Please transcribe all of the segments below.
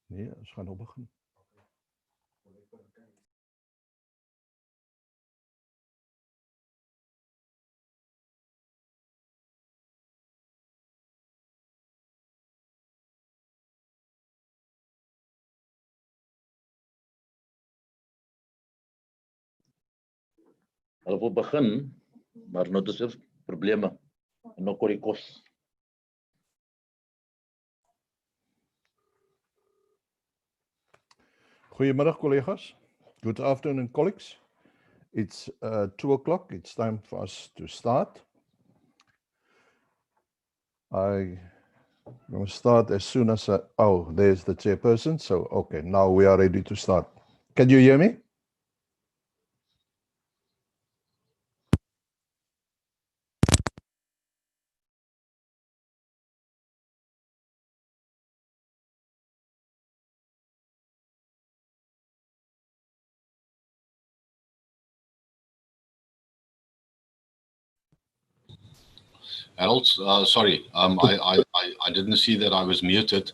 Nee, ons gaan nou begin. Hulle wil begin, maar nou is er probleme. En nou kom die kos. Goedemiddag collega's. Good afternoon colleagues. It's 2 o'clock. It's time for us to start. I'm going to start as soon as oh, there's the chairperson. So, okay, now we are ready to start. Can you hear me? Harold, sorry, I didn't see that I was muted.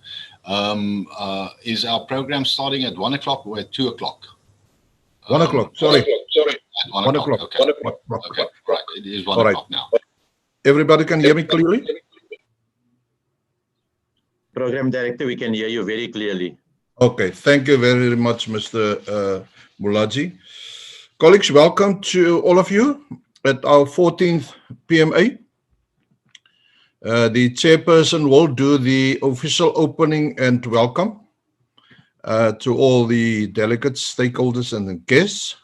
Is our program starting at 1 o'clock or at 2 o'clock? 1 o'clock, sorry. At 1 o'clock, okay. 1 o'clock. Okay, right, it is 1 All right. o'clock now. Everybody can hear me clearly? Program Director, we can hear you very clearly. Okay, thank you very much, Mr. Mulaji. Colleagues, welcome to all of you at our 14th PMA. The chairperson will do the official opening and welcome to all the delegates, stakeholders, and guests.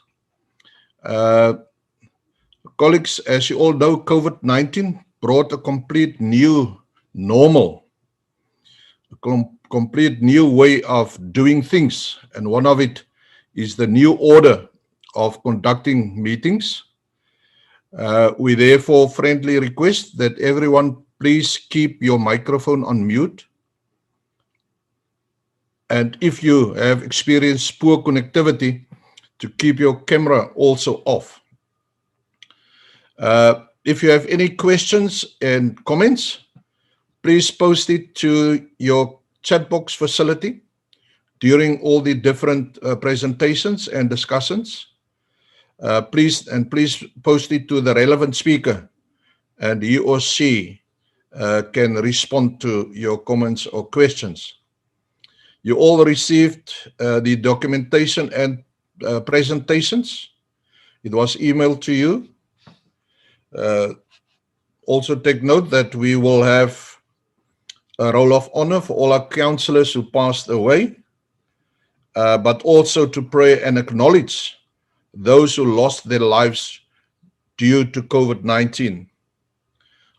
Colleagues, as you all know, COVID-19 brought a complete new normal, a complete new way of doing things. And one of it is the new order of conducting meetings. We therefore friendly request that everyone please keep your microphone on mute. And if you have experienced poor connectivity, to keep your camera also off. If you have any questions and comments, please post it to your chat box facility during all the different presentations and discussions. Please post it to the relevant speaker, and he or she can respond to your comments or questions. You all received the documentation and presentations. It was emailed to you. Also take note that we will have a roll of honor for all our councillors who passed away, but also to pray and acknowledge those who lost their lives due to COVID-19.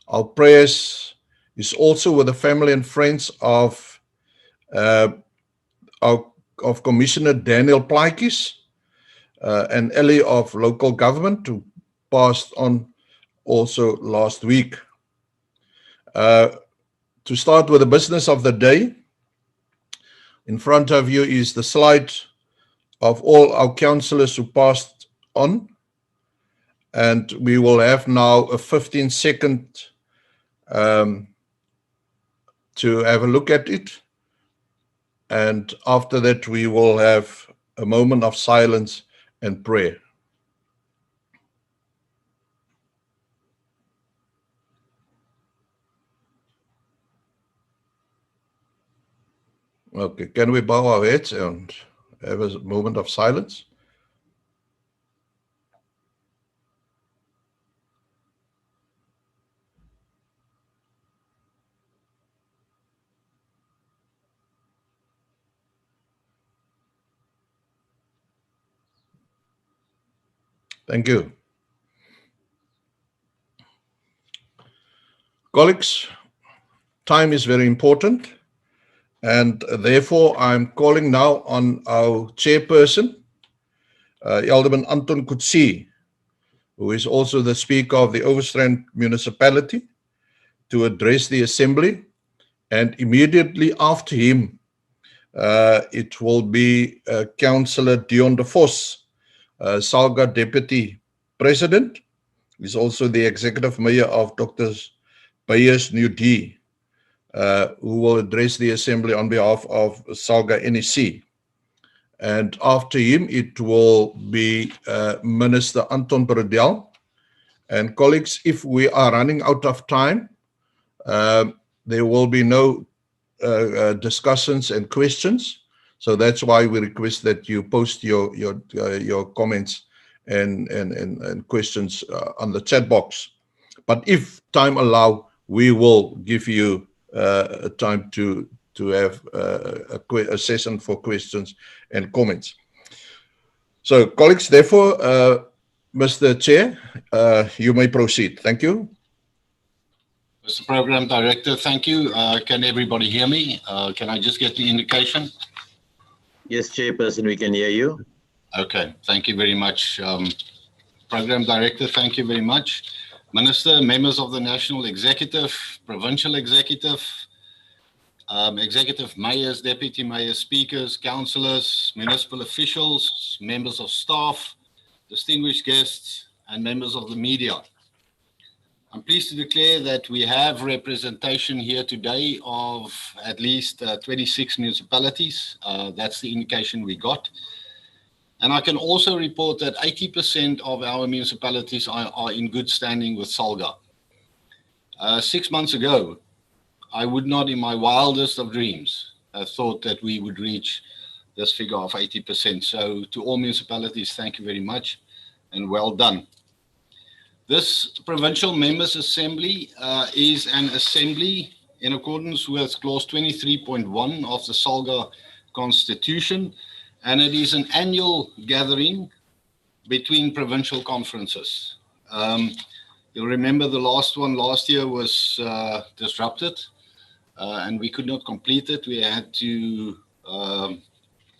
Our prayers is also with the family and friends of Commissioner Daniel Plaatjes, and Ellie of local government who passed on also last week. To start with the business of the day, in front of you is the slide of all our councillors who passed on, and we will have now a 15-second to have a look at it, and after that we will have a moment of silence and prayer. Okay, can we bow our heads and have a moment of silence? Thank you. Colleagues, time is very important, and therefore I'm calling now on our chairperson, Alderman Anton Kutsi, who is also the Speaker of the Overstrand Municipality, to address the Assembly, and immediately after him, it will be Councillor Dion de Vos, SALGA Deputy President. He's also the Executive Mayor of Dr. Beyers New D. who will address the assembly on behalf of SALGA NEC. And after him, it will be Minister Anton Brodel. And colleagues, if we are running out of time, there will be no discussions and questions. So that's why we request that you post your comments and questions on the chat box. But if time allow, we will give you time to have a session for questions and comments. So, colleagues, therefore, Mr. Chair, you may proceed. Thank you. Mr. Program Director, thank you. Can everybody hear me? Can I just get the indication? Yes, Chairperson, we can hear you. Okay, thank you very much. Program Director, thank you very much. Minister, members of the National Executive, Provincial Executive, Executive Mayors, Deputy Mayors, Speakers, Councillors, Municipal Officials, members of staff, distinguished guests, and members of the media. I'm pleased to declare that we have representation here today of at least 26 municipalities. That's the indication we got. And I can also report that 80% of our municipalities are in good standing with SALGA. 6 months ago, I would not in my wildest of dreams have thought that we would reach this figure of 80%. So to all municipalities, thank you very much and well done. This Provincial Members' Assembly is an assembly in accordance with clause 23.1 of the SALGA Constitution, and it is an annual gathering between provincial conferences. You'll remember the last one last year was disrupted and we could not complete it. We had to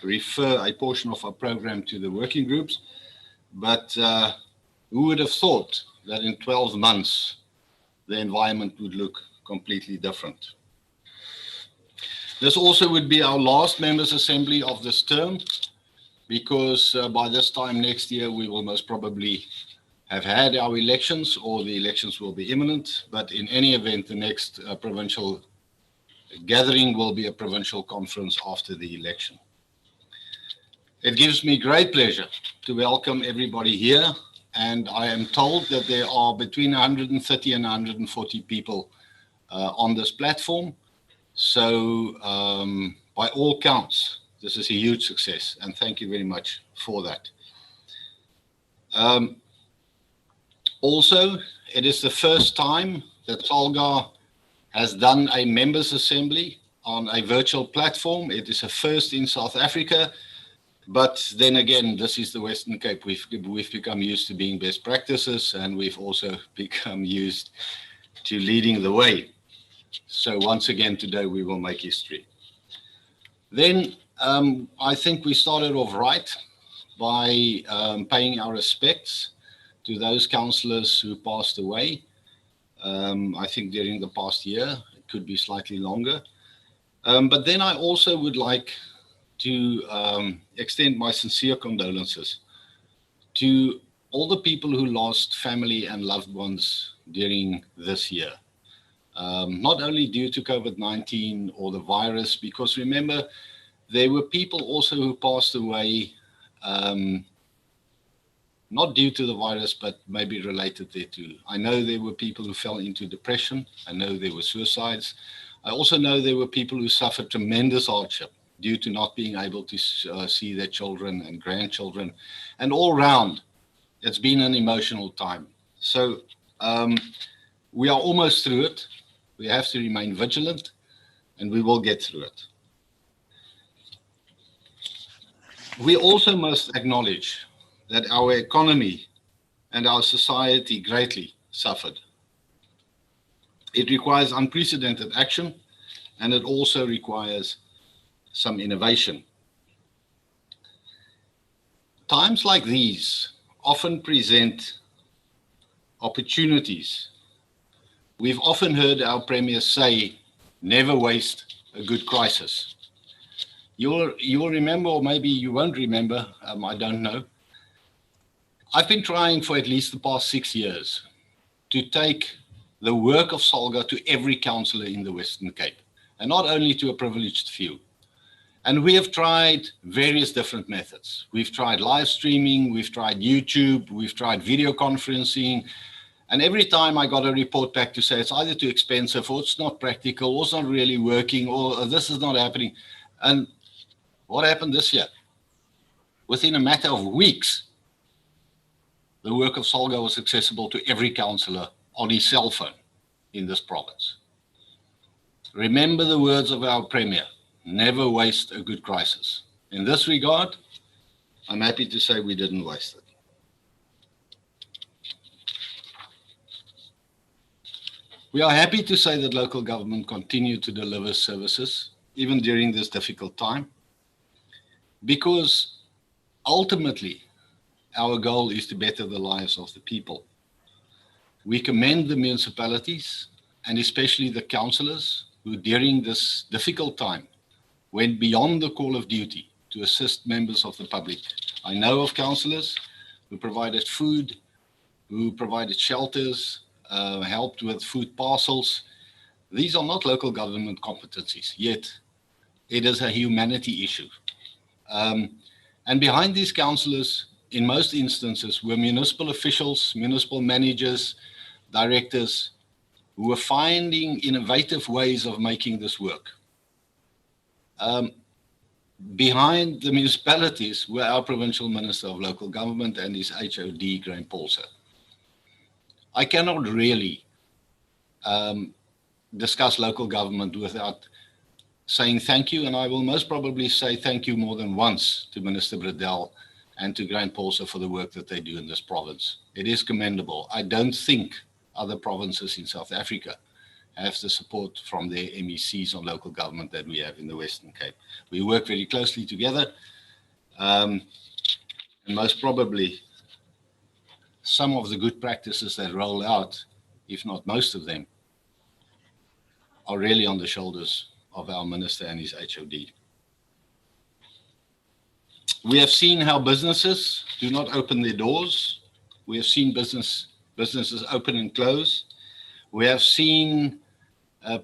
refer a portion of our program to the working groups, but who would have thought that in 12 months the environment would look completely different. This also would be our last Members' Assembly of this term, because by this time next year we will most probably have had our elections, or the elections will be imminent. But in any event, the next provincial gathering will be a provincial conference after the election. It gives me great pleasure to welcome everybody here, and I am told that there are between 130 and 140 people on this platform. So by all counts, this is a huge success, and thank you very much for that. Also, it is the first time that SALGA has done a members' assembly on a virtual platform. It is a first in South Africa, but then again, this is the Western Cape. We've become used to being best practices, and we've also become used to leading the way. So once again, today we will make history. Then I think we started off right by paying our respects to those councillors who passed away. I think during the past year, it could be slightly longer. But then I also would like to extend my sincere condolences to all the people who lost family and loved ones during this year. Not only due to COVID-19 or the virus, because remember, there were people also who passed away, not due to the virus, but maybe related thereto. I know there were people who fell into depression. I know there were suicides. I also know there were people who suffered tremendous hardship due to not being able to see their children and grandchildren. And all round, it's been an emotional time. So we are almost through it. We have to remain vigilant, and we will get through it. We also must acknowledge that our economy and our society greatly suffered. It requires unprecedented action, and it also requires some innovation. Times like these often present opportunities. We've often heard our Premier say, never waste a good crisis. You'll remember, or maybe you won't remember, I don't know. I've been trying for at least the past 6 years to take the work of SALGA to every councillor in the Western Cape, and not only to a privileged few. And we have tried various different methods. We've tried live streaming, we've tried YouTube, we've tried video conferencing, and every time I got a report back to say it's either too expensive, or it's not practical, or it's not really working, or this is not happening. And what happened this year? Within a matter of weeks, the work of SALGA was accessible to every councillor on his cell phone in this province. Remember the words of our Premier, never waste a good crisis. In this regard, I'm happy to say we didn't waste it. We are happy to say that local government continued to deliver services, even during this difficult time, because ultimately, our goal is to better the lives of the people. We commend the municipalities, and especially the councillors, who during this difficult time went beyond the call of duty to assist members of the public. I know of councillors who provided food, who provided shelters, helped with food parcels. These are not local government competencies, yet it is a humanity issue. And behind these councillors, in most instances, were municipal officials, municipal managers, directors, who were finding innovative ways of making this work. Behind the municipalities were our Provincial Minister of Local Government and his HOD, Graham Paulser. I cannot really discuss local government without saying thank you, and I will most probably say thank you more than once to Minister Bradell and to Graham Paulser for the work that they do in this province. It is commendable. I don't think other provinces in South Africa have the support from their MECs on local government that we have in the Western Cape. We work very closely together, and most probably some of the good practices that roll out, if not most of them, are really on the shoulders of our minister and his HOD. We have seen how businesses do not open their doors. We have seen businesses open and close. We have seen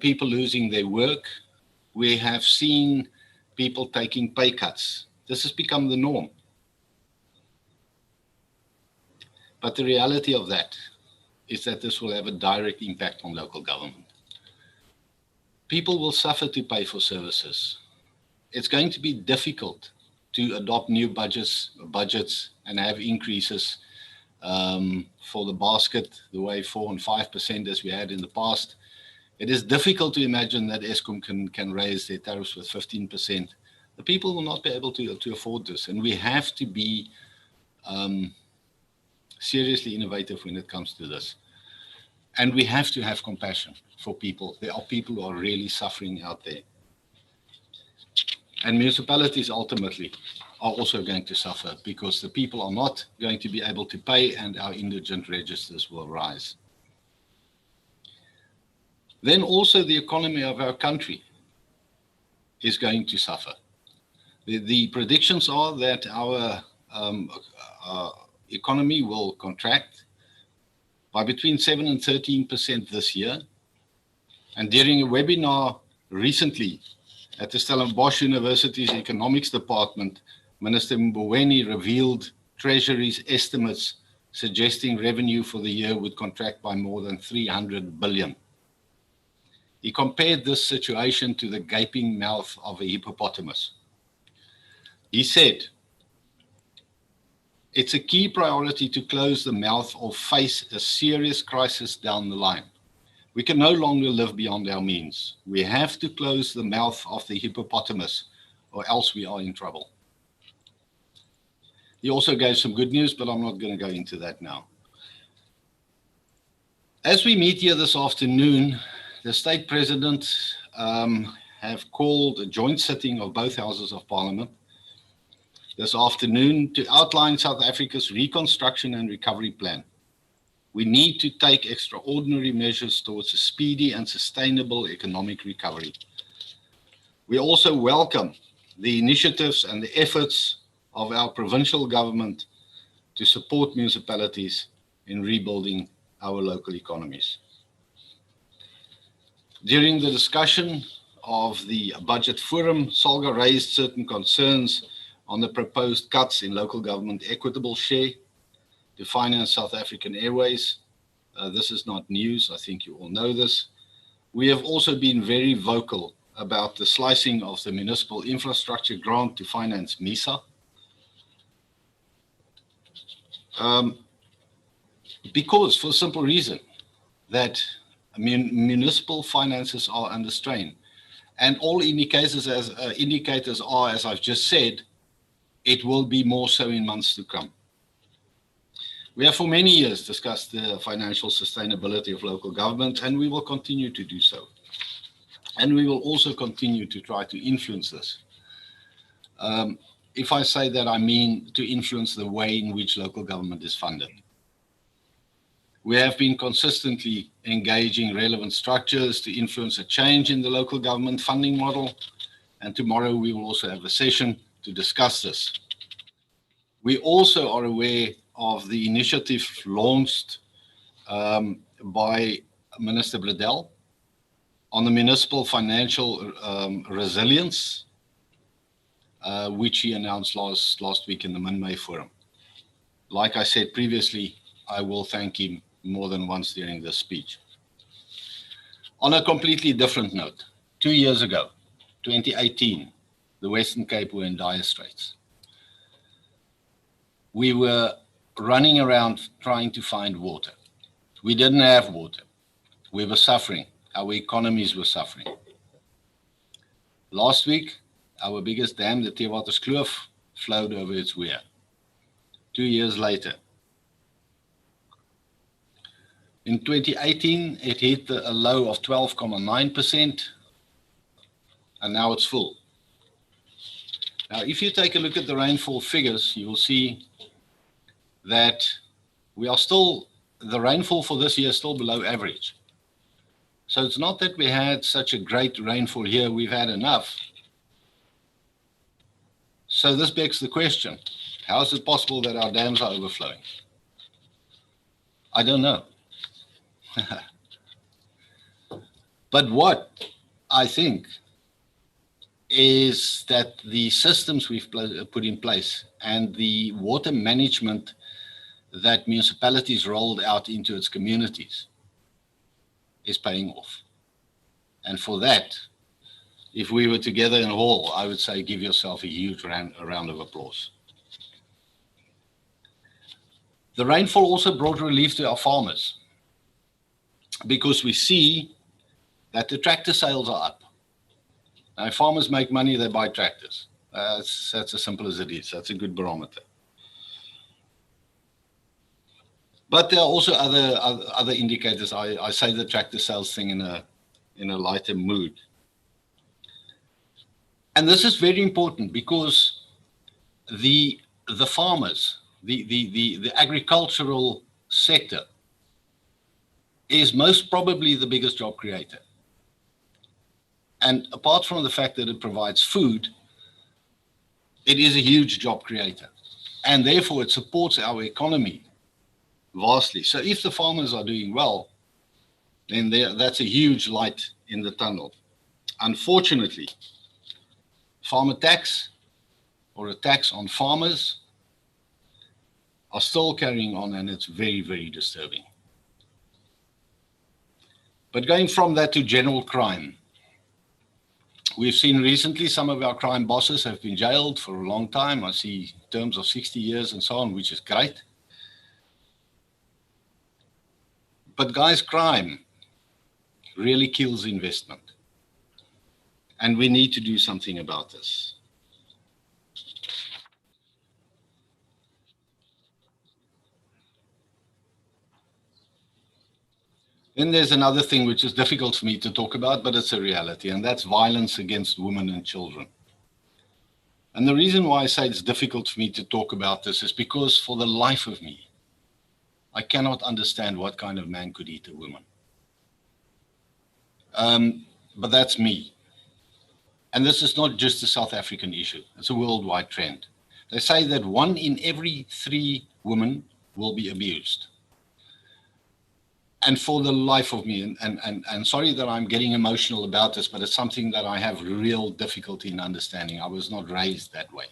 people losing their work. We have seen people taking pay cuts. This has become the norm. But the reality of that is that this will have a direct impact on local government. People will suffer to pay for services. It's going to be difficult to adopt new budgets and have increases for the basket, the way 4 and 5% as we had in the past. It is difficult to imagine that Eskom can raise their tariffs with 15%. The people will not be able to afford this, and we have to be seriously innovative when it comes to this. And we have to have compassion for people. There are people who are really suffering out there. And municipalities ultimately are also going to suffer because the people are not going to be able to pay and our indigent registers will rise. Then also the economy of our country is going to suffer. The predictions are that our economy will contract by between 7 and 13% this year. And during a webinar recently at the Stellenbosch University's Economics Department, Minister Mboweni revealed Treasury's estimates suggesting revenue for the year would contract by more than 300 billion. He compared this situation to the gaping mouth of a hippopotamus. He said, "It's a key priority to close the mouth or face a serious crisis down the line. We can no longer live beyond our means. We have to close the mouth of the hippopotamus or else we are in trouble." He also gave some good news, but I'm not going to go into that now. As we meet here this afternoon, the state president have called a joint sitting of both houses of parliament this afternoon to outline South Africa's reconstruction and recovery plan. We need to take extraordinary measures towards a speedy and sustainable economic recovery. We also welcome the initiatives and the efforts of our provincial government to support municipalities in rebuilding our local economies. During the discussion of the budget forum, SALGA raised certain concerns on the proposed cuts in local government equitable share to finance South African Airways. This is not news. I think you all know this. We have also been very vocal about the slicing of the municipal infrastructure grant to finance MISA. Because for a simple reason that municipal finances are under strain. And all indicators are, as I've just said, it will be more so in months to come. We have for many years discussed the financial sustainability of local government, and we will continue to do so. And we will also continue to try to influence this. If I say that, I mean to influence the way in which local government is funded. We have been consistently engaging relevant structures to influence a change in the local government funding model. And tomorrow we will also have a session to discuss this. We also are aware of the initiative launched by Minister Bradell on the municipal financial resilience, which he announced last week in the Min-May Forum. Like I said previously, I will thank him more than once during this speech. On a completely different note, 2 years ago, 2018, the Western Cape were in dire straits. We were running around trying to find water. We didn't have water. We were suffering. Our economies were suffering. Last week, our biggest dam, the Theewaterskloof, flowed over its weir. 2 years later, in 2018, it hit a low of 12.9%, and now it's full. Now, if you take a look at the rainfall figures, you will see that the rainfall for this year is still below average. So it's not that we had such a great rainfall here, we've had enough. So this begs the question, how is it possible that our dams are overflowing? I don't know. But what I think is that the systems we've put in place and the water management that municipalities rolled out into its communities is paying off. And for that, if we were together in a hall, I would say give yourself a huge round of applause. The rainfall also brought relief to our farmers, because we see that the tractor sales are up. Now, if farmers make money, they buy tractors. That's as simple as it is. That's a good barometer. But there are also other indicators. I say the tractor sales thing in a lighter mood. And this is very important because the farmers, the agricultural sector is most probably the biggest job creator. And apart from the fact that it provides food, it is a huge job creator. And therefore, it supports our economy vastly. So if the farmers are doing well, then that's a huge light in the tunnel. Unfortunately, farmer tax or a tax on farmers are still carrying on, and it's very, very disturbing. But going from that to general crime, we've seen recently some of our crime bosses have been jailed for a long time. I see terms of 60 years and so on, which is great. But guys, crime really kills investment. And we need to do something about this. Then there's another thing which is difficult for me to talk about, but it's a reality, and that's violence against women and children. And the reason why I say it's difficult for me to talk about this is because for the life of me, I cannot understand what kind of man could eat a woman. But that's me. And this is not just a South African issue. It's a worldwide trend. They say that 1 in every 3 women will be abused. And for the life of me, and sorry that I'm getting emotional about this, but it's something that I have real difficulty in understanding. I was not raised that way.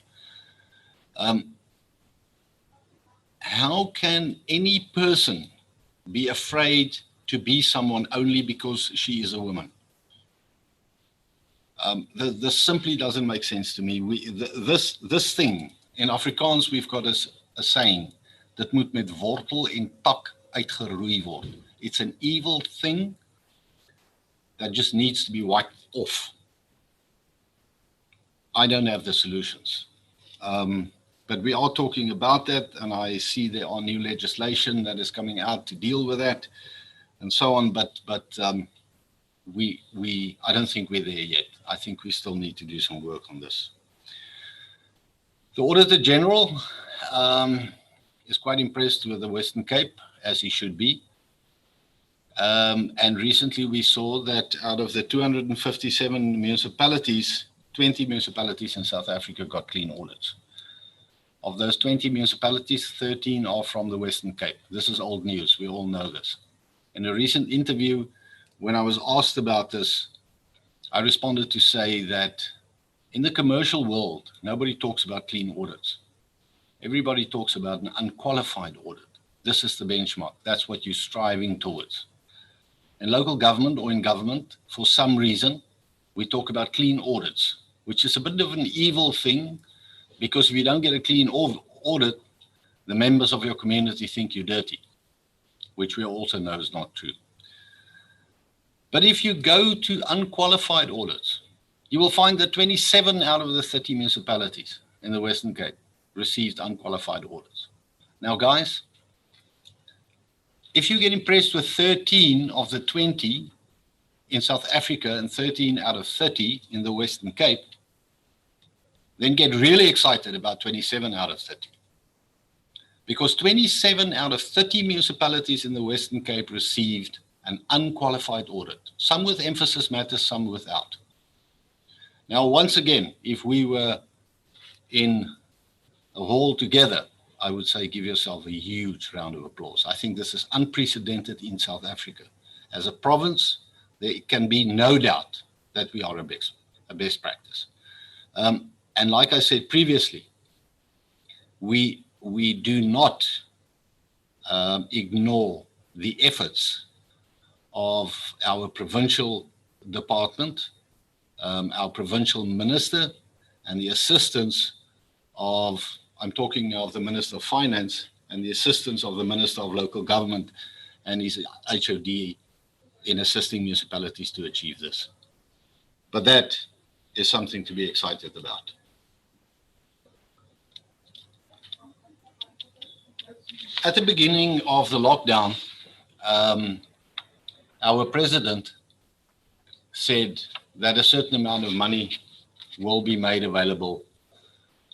How can any person be afraid to be someone only because she is a woman? This simply doesn't make sense to me. This thing, in Afrikaans, we've got a saying, dit moet met wortel en tak uitgeroei word. It's an evil thing that just needs to be wiped off. I don't have the solutions. But we are talking about that, and I see there are new legislation that is coming out to deal with that, and so on. But I don't think we're there yet. I think we still need to do some work on this. The Auditor General is quite impressed with the Western Cape, as he should be. And recently we saw that out of the 257 municipalities, 20 municipalities in South Africa got clean audits. Of those 20 municipalities, 13 are from the Western Cape. This is old news. We all know this. In a recent interview, when I was asked about this, I responded to say that in the commercial world, nobody talks about clean audits. Everybody talks about an unqualified audit. This is the benchmark. That's what you're striving towards. In local government or in government, for some reason, we talk about clean audits, which is a bit of an evil thing, because if you don't get a clean audit, the members of your community think you're dirty, which we also know is not true. But if you go to unqualified audits, you will find that 27 out of the 30 municipalities in the Western Cape received unqualified audits. Now, guys, if you get impressed with 13 of the 20 in South Africa and 13 out of 30 in the Western Cape, then get really excited about 27 out of 30. Because 27 out of 30 municipalities in the Western Cape received an unqualified audit, some with emphasis matters, some without. Now, once again, if we were in a hall together, I would say give yourself a huge round of applause. I think this is unprecedented in South Africa. As a province, there can be no doubt that we are a best practice. And like I said previously, we do not ignore the efforts of our provincial department, our provincial minister, and the assistance of, I'm talking of the Minister of Finance, and the assistance of the Minister of Local Government and his HOD in assisting municipalities to achieve this. But that is something to be excited about. At the beginning of the lockdown, our president said that a certain amount of money will be made available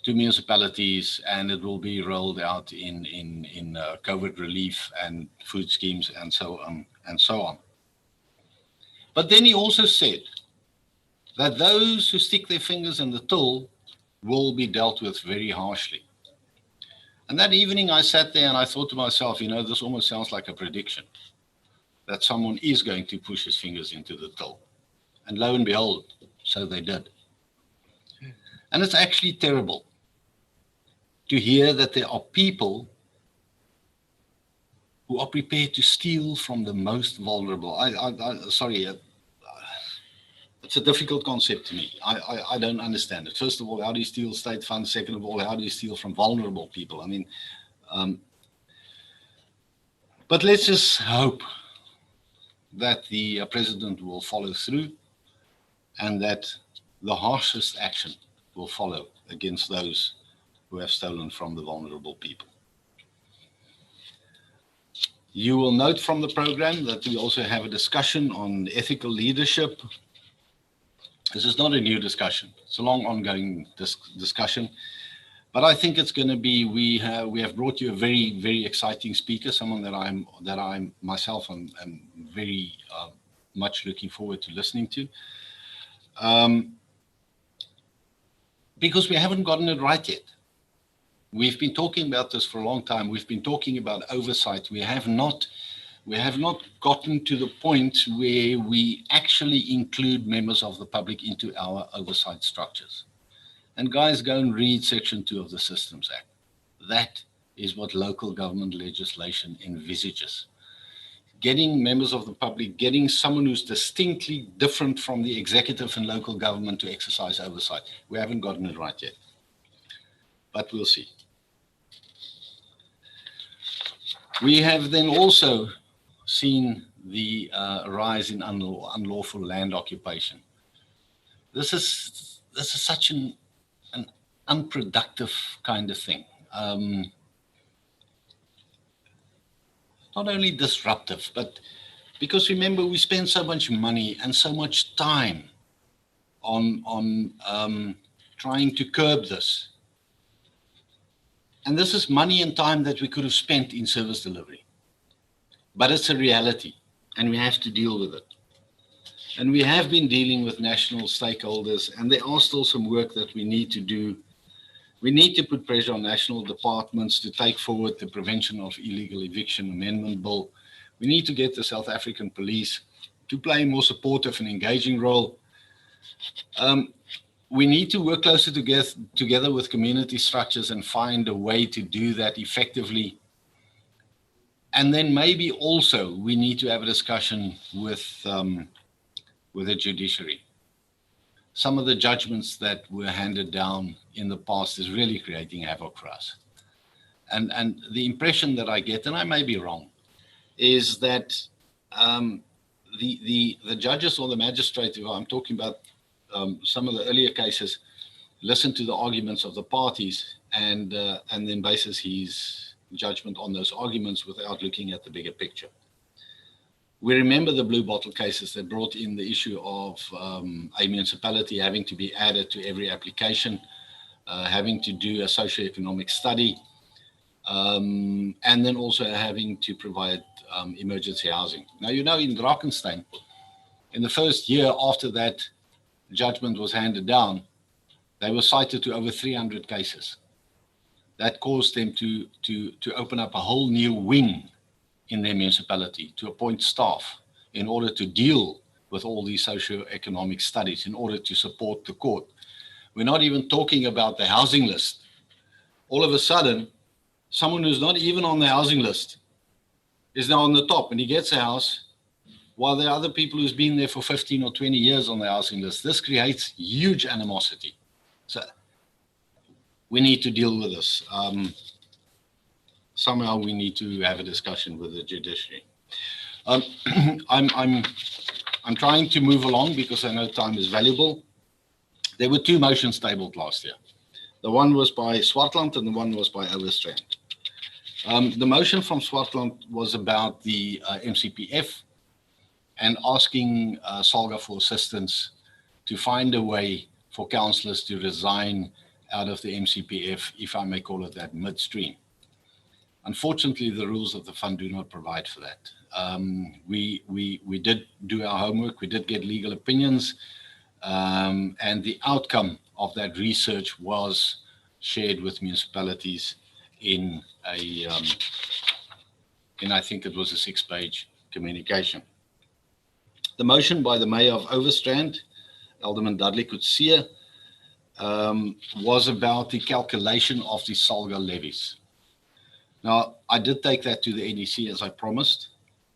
to municipalities, and it will be rolled out in COVID relief and food schemes and so on and so on. But then he also said that those who stick their fingers in the till will be dealt with very harshly. And that evening I sat there and I thought to myself, you know, this almost sounds like a prediction that someone is going to push his fingers into the till. And lo and behold, so they did. And it's actually terrible to hear that there are people who are prepared to steal from the most vulnerable. Sorry, it's a difficult concept to me. I don't understand it. First of all, how do you steal state funds? Second of all, how do you steal from vulnerable people? I mean, but let's just hope that the president will follow through and that the harshest action will follow against those who have stolen from the vulnerable people. You will note from the program that we also have a discussion on ethical leadership. This is not a new discussion. It's a long ongoing discussion. But I think it's going to be, we have brought you a very, very exciting speaker, someone that I'm myself am very much looking forward to listening to. Because we haven't gotten it right yet. We've been talking about this for a long time. We've been talking about oversight. We have not we have not gotten to the point where we actually include members of the public into our oversight structures. And guys, go and read Section 2 of the Systems Act. That is what local government legislation envisages. Getting members of the public, getting someone who's distinctly different from the executive and local government to exercise oversight. We haven't gotten it right yet, but we'll see. We have then also seen the rise in unlawful land occupation. This is such an unproductive kind of thing. Not only disruptive, but because remember, we spend so much money and so much time on trying to curb this. And this is money and time that we could have spent in service delivery. But it's a reality, and we have to deal with it. And we have been dealing with national stakeholders, and there are still some work that we need to do. We need to put pressure on national departments to take forward the Prevention of Illegal Eviction Amendment Bill. We need to get the South African police to play a more supportive and engaging role. We need to work closer together with community structures and find a way to do that effectively. And then maybe also we need to have a discussion with the judiciary. Some of the judgments that were handed down in the past is really creating havoc for us. And the impression that I get, and I may be wrong, is that the judges or the magistrate, who I'm talking about some of the earlier cases, listen to the arguments of the parties and then bases his judgment on those arguments without looking at the bigger picture. We remember the blue bottle cases that brought in the issue of a municipality having to be added to every application, having to do a socioeconomic study, and then also having to provide emergency housing. Now, you know, in Drakenstein, in the first year after that judgment was handed down, they were cited to over 300 cases. That caused them to open up a whole new wing in their municipality, to appoint staff in order to deal with all these socio-economic studies, in order to support the court. We're not even talking about the housing list. All of a sudden, someone who's not even on the housing list is now on the top, and he gets a house while there are other people who's been there for 15 or 20 years on the housing list. This creates huge animosity. So we need to deal with this. Somehow we need to have a discussion with the judiciary. I'm trying to move along because I know time is valuable. There were two motions tabled last year. The one was by Swartland and the one was by Overstrand. The motion from Swartland was about the MCPF and asking SALGA for assistance to find a way for councillors to resign out of the MCPF, if I may call it that, midstream. Unfortunately, the rules of the fund do not provide for that. We did do our homework, we did get legal opinions, and the outcome of that research was shared with municipalities in I think it was a 6-page communication. The motion by the Mayor of Overstrand, Alderman Dudley Coetzee, was about the calculation of the SALGA levies. Now, I did take that to the NEC as I promised,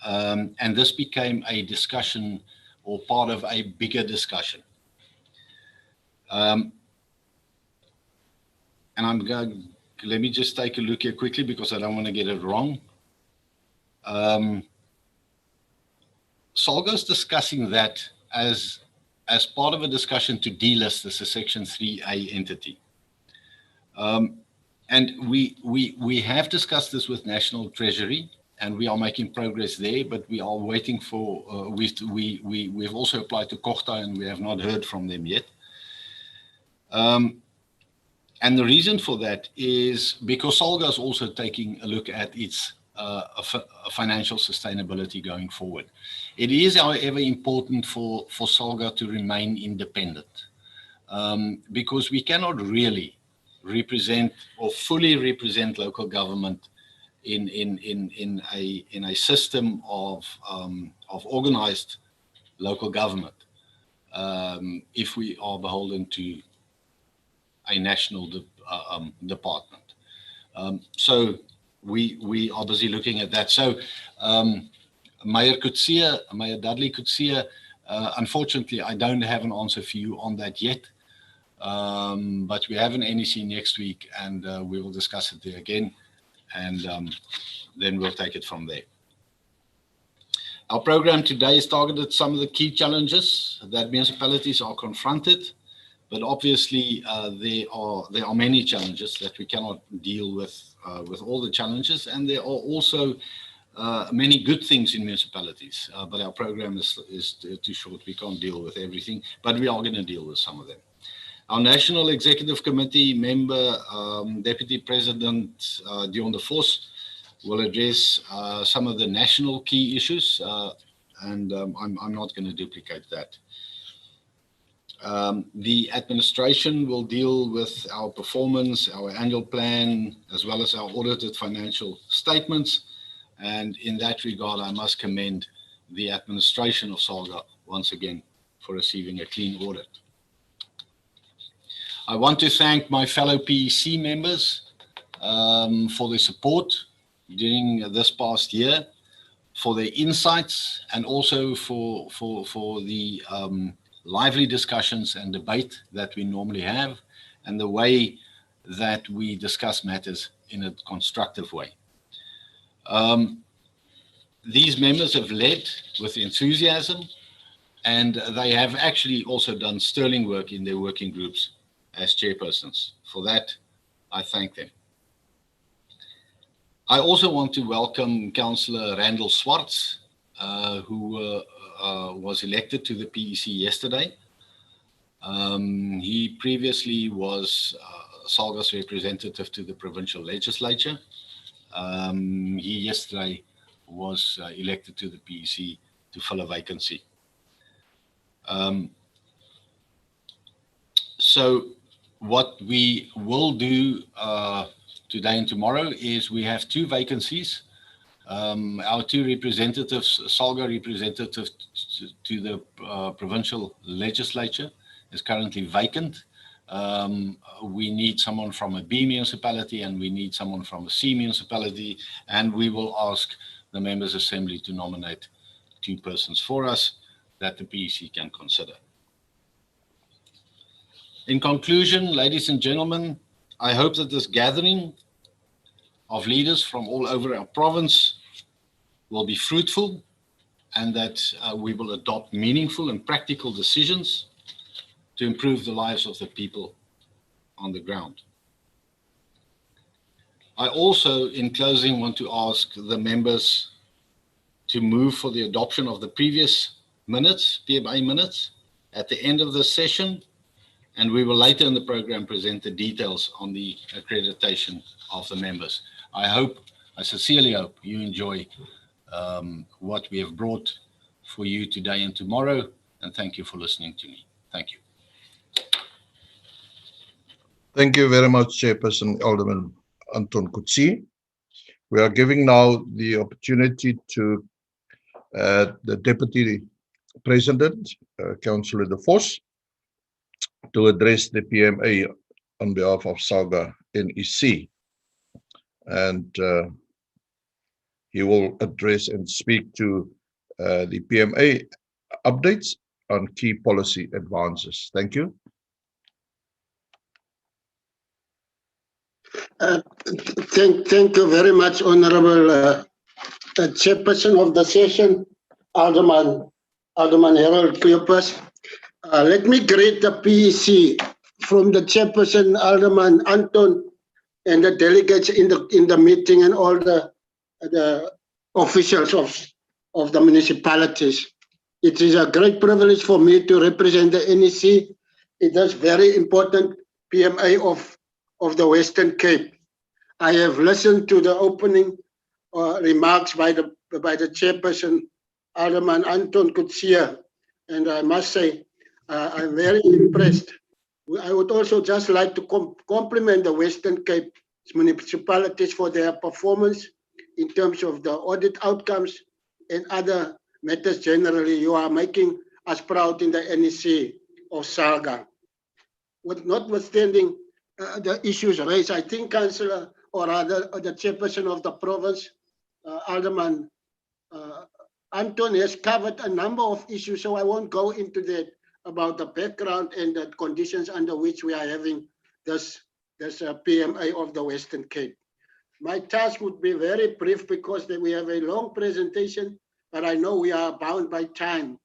and this became a discussion or part of a bigger discussion. And I'm going, let me just take a look here quickly because I don't want to get it wrong. SALGA is discussing that as part of a discussion to delist as a Section 3A entity. And we have discussed this with National Treasury, and we are making progress there, but we are waiting for, we've also applied to Kochta, and we have not heard from them yet. And the reason for that is because SALGA is also taking a look at its financial sustainability going forward. It is, however, important for SALGA to remain independent, because we cannot really represent or fully represent local government in a system of organized local government, if we are beholden to a national department. So we are busy looking at that. So Mayor Dudley Coetzee, unfortunately, I don't have an answer for you on that yet. But we have an NEC next week, and we will discuss it there again, and then we'll take it from there. Our program today is targeted at some of the key challenges that municipalities are confronted, but obviously there are many challenges that we cannot deal with all the challenges, and there are also many good things in municipalities, but our program is too short. We can't deal with everything, but we are going to deal with some of them. Our National Executive Committee member, Deputy President Day1 will address some of the national key issues, and I'm not going to duplicate that. The administration will deal with our performance, our annual plan, as well as our audited financial statements. And in that regard, I must commend the administration of SALGA once again for receiving a clean audit. I want to thank my fellow PEC members for their support during this past year, for their insights, and also for the lively discussions and debate that we normally have, and the way that we discuss matters in a constructive way. These members have led with enthusiasm, and they have actually also done sterling work in their working groups as chairpersons. For that, I thank them. I also want to welcome Councillor Randall Swartz, who was elected to the PEC yesterday. He previously was SALGA's representative to the provincial legislature. He yesterday was elected to the PEC to fill a vacancy. So what we will do today and tomorrow is we have two vacancies. Our two representatives, SALGA representative to the provincial legislature, is currently vacant. We need someone from a B municipality, and we need someone from a C municipality, and we will ask the Members' Assembly to nominate two persons for us that the PEC can consider. In conclusion, ladies and gentlemen, I hope that this gathering of leaders from all over our province will be fruitful, and that we will adopt meaningful and practical decisions to improve the lives of the people on the ground. I also, in closing, want to ask the members to move for the adoption of the previous minutes, PMA minutes, at the end of the session, and we will later in the program present the details on the accreditation of the members. I sincerely hope you enjoy what we have brought for you today and tomorrow, and thank you for listening to me. Thank you. Thank you very much, Chairperson Alderman Anton Coetzee. We are giving now the opportunity to the Deputy President, Councillor De Vos, to address the PMA on behalf of SALGA NEC. And he will address and speak to the PMA updates on key policy advances. Thank you. Thank you very much, Honorable Chairperson of the session, Alderman Harold Cleopas. Let me greet the PEC from the Chairperson, Alderman Anton, and the delegates in the meeting, and all the officials of the municipalities. It is a great privilege for me to represent the NEC. It is very important PMA of the Western Cape. I have listened to the opening remarks by the Chairperson, Alderman Anton Coetzee, and I must say I'm very impressed. I would also just like to compliment the Western Cape municipalities for their performance in terms of the audit outcomes and other matters generally. You are making us proud in the NEC of SALGA. Notwithstanding the issues raised, I think, Councillor, or rather the chairperson of the province, Alderman Anton, has covered a number of issues, so I won't go into that about the background and the conditions under which we are having this PMA of the Western Cape. My task would be very brief because we have a long presentation, but I know we are bound by time.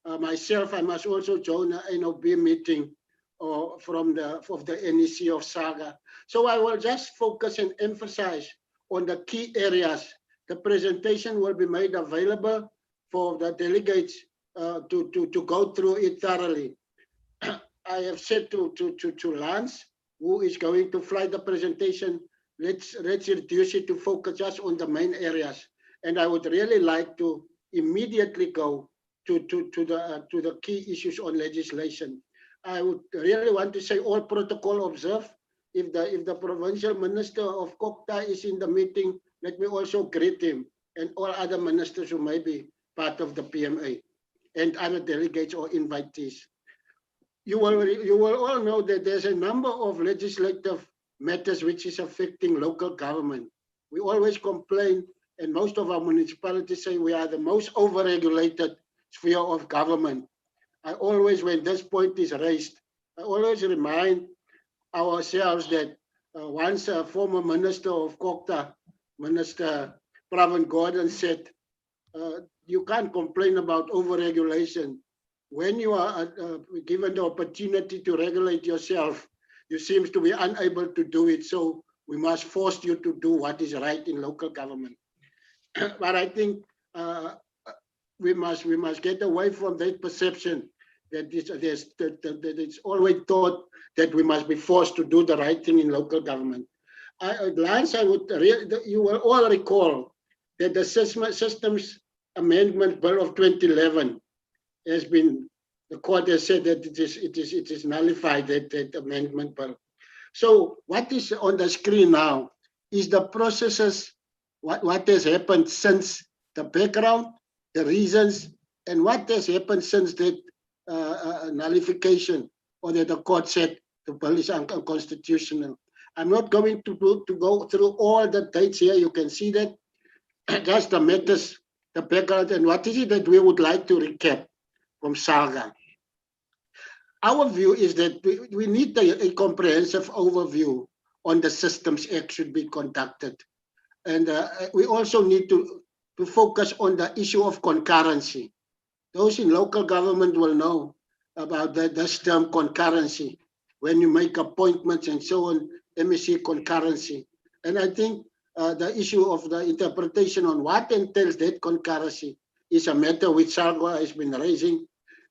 Myself, I must also join an NOB meeting from the NEC of SALGA. So I will just focus and emphasize on the key areas. The presentation will be made available for the delegates to go through it thoroughly. I have said to Lance, who is going to fly the presentation, let's reduce it to focus just on the main areas. And I would really like to immediately go to the key issues on legislation. I would really want to say all protocol observed. If the provincial minister of Kokta is in the meeting, let me also greet him and all other ministers who may be part of the PMA and other delegates or invitees. You will all know that there's a number of legislative matters which is affecting local government. We always complain, and most of our municipalities say we are the most overregulated sphere of government. I always, when this point is raised, I always remind ourselves that once a former minister of Kokta, Minister Pravin Gordhan, said, you can't complain about overregulation. When you are given the opportunity to regulate yourself, you seem to be unable to do it. So we must force you to do what is right in local government. But I think we must get away from that perception that it's always thought that we must be forced to do the right thing in local government. Lance, you will all recall that the Systems Amendment Bill of 2011 has been, the court has said that it is nullified, that amendment bill. So what is on the screen now is the processes, what has happened since the background, the reasons, and what has happened since that nullification, or that the court said the bill is unconstitutional. I'm not going to go through all the dates here. You can see that, just the matters, the background, and what is it that we would like to recap from SALGA. Our view is that we need a comprehensive overview on the Systems Act should be conducted. And we also need to focus on the issue of concurrency. Those in local government will know about this term concurrency. When you make appointments and so on, MEC concurrency. And I think the issue of the interpretation on what entails that concurrency is a matter which SALGA has been raising.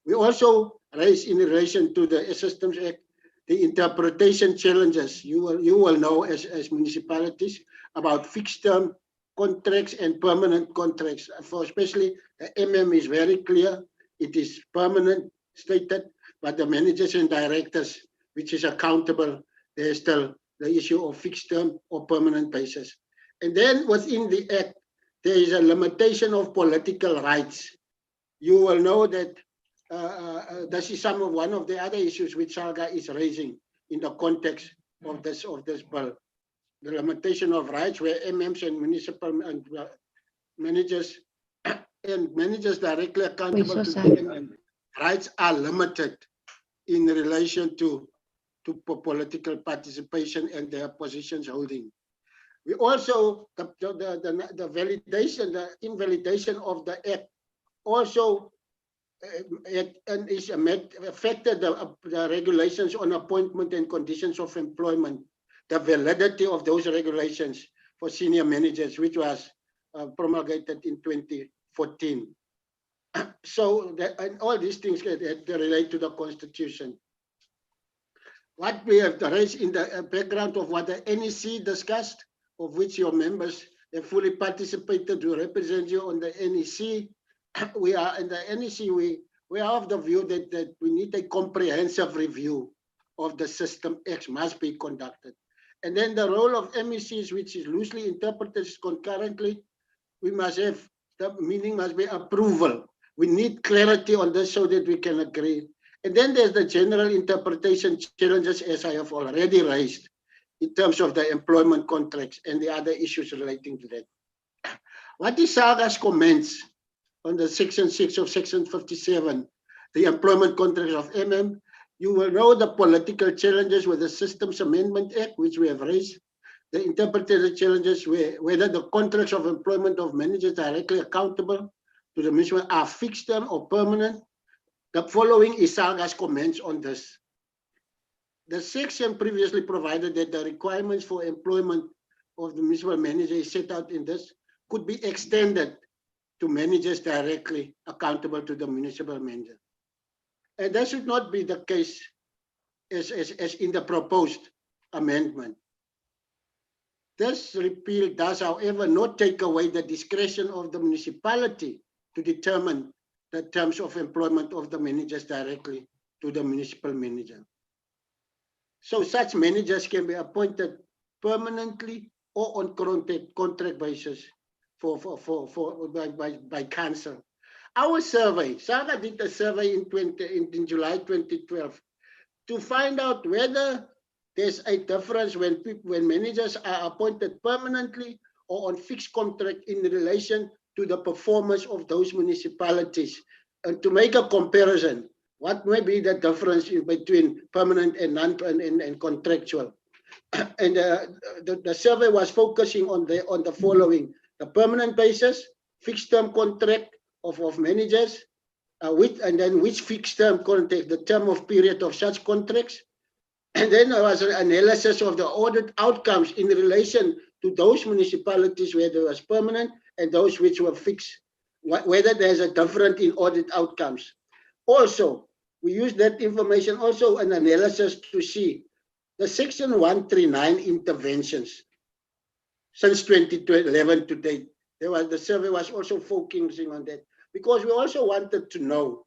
We also raise in relation to the Systems Act, the interpretation challenges. You will know as municipalities about fixed term contracts and permanent contracts. For especially the is very clear. It is permanent stated, but the managers and directors, which is accountable, there's still the issue of fixed term or permanent basis. And then within the Act, there is a limitation of political rights. You will know that this is one of the other issues which SALGA is raising in the context of this bill. The limitation of rights where MMs and municipal and managers and managers directly accountable to the rights are limited in relation to political participation and their positions holding. We also, the validation, the invalidation of the Act also affected the regulations on appointment and conditions of employment, the validity of those regulations for senior managers, which was promulgated in 2014. So, and all these things that relate to the Constitution. What we have raised in the background of what the NEC discussed, of which your members have fully participated to represent you on the NEC. We are in the NEC, we are of the view that we need a comprehensive review of the System X must be conducted. And then the role of MECs, which is loosely interpreted concurrently, we must have, the meaning must be approval. We need clarity on this so that we can agree. And then there's the general interpretation challenges, as I have already raised, in terms of the employment contracts and the other issues relating to that. What is SALGA's comments on the section 6 of section 57, the employment contracts of MM? You will know the political challenges with the Systems Amendment Act, which we have raised. The interpreted challenges whether the contracts of employment of managers directly accountable to the municipal are fixed term or permanent. The following is SALGA's comments on this. The section previously provided that the requirements for employment of the municipal manager is set out in this could be extended to managers directly accountable to the municipal manager. And that should not be the case as in the proposed amendment. This repeal does, however, not take away the discretion of the municipality to determine the terms of employment of the managers directly to the municipal manager. So such managers can be appointed permanently or on contract basis by council. Our survey, SALGA did a survey in July 2012 to find out whether there's a difference when managers are appointed permanently or on fixed contract in relation to the performance of those municipalities, and to make a comparison. What may be the difference between permanent and and contractual? And the survey was focusing on the following: the permanent basis, fixed term contract of managers, and then which fixed term contract, the term of period of such contracts. And then there was an analysis of the audit outcomes in relation to those municipalities where there was permanent and those which were fixed, whether there's a difference in audit outcomes. Also, we use that information, also an analysis to see the section 139 interventions since 2011 to date. The survey was also focusing on that because we also wanted to know,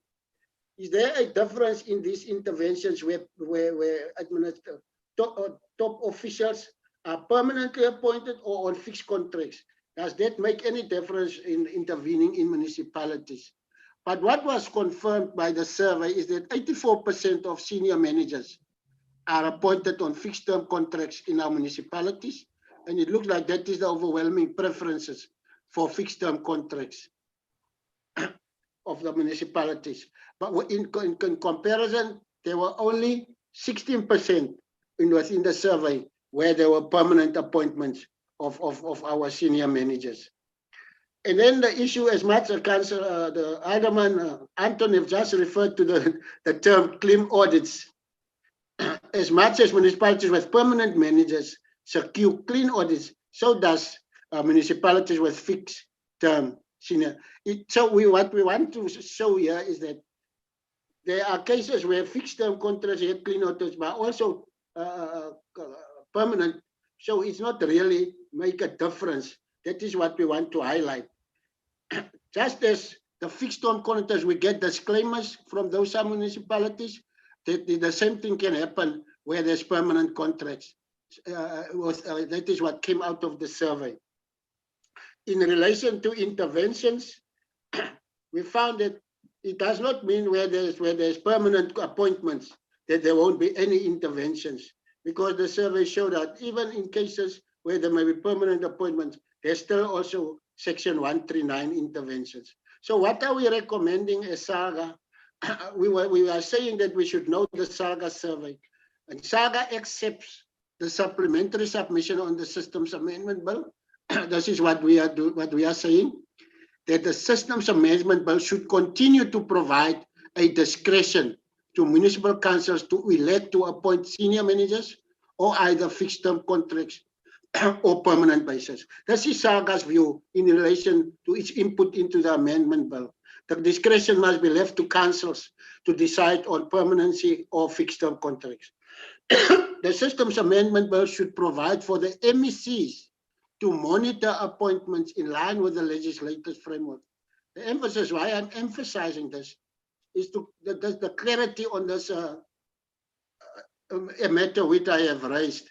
is there a difference in these interventions where top officials are permanently appointed or on fixed contracts? Does that make any difference in intervening in municipalities? But what was confirmed by the survey is that 84% of senior managers are appointed on fixed term contracts in our municipalities. And it looks like that is the overwhelming preferences for fixed term contracts of the municipalities. But in comparison, there were only 16% within the survey where there were permanent appointments of our senior managers. And then the issue, as much as Councillor the Alderman Anton have just referred to the term clean audits, as much as municipalities with permanent managers secure clean audits, so does municipalities with fixed term senior. So what we want to show here is that there are cases where fixed term contracts have clean audits, but also permanent. So it's not really make a difference. That is what we want to highlight. Just as the fixed term contracts, we get disclaimers from those some municipalities, the same thing can happen where there's permanent contracts. That is what came out of the survey. In relation to interventions, we found that it does not mean where there's permanent appointments that there won't be any interventions, because the survey showed that even in cases where there may be permanent appointments, there's still also section 139 interventions. So what are we recommending as SALGA? We were saying that we should know the SALGA survey, and SALGA accepts the supplementary submission on the Systems Amendment Bill. This is what we are saying, that the Systems Amendment Bill should continue to provide a discretion to municipal councils to elect to appoint senior managers or either fixed term contracts or permanent basis. This is SALGA's view in relation to its input into the amendment bill. The discretion must be left to councils to decide on permanency or fixed term contracts. The Systems Amendment Bill should provide for the MECs to monitor appointments in line with the legislative framework. The emphasis, why I'm emphasizing this, is the clarity on this a matter which I have raised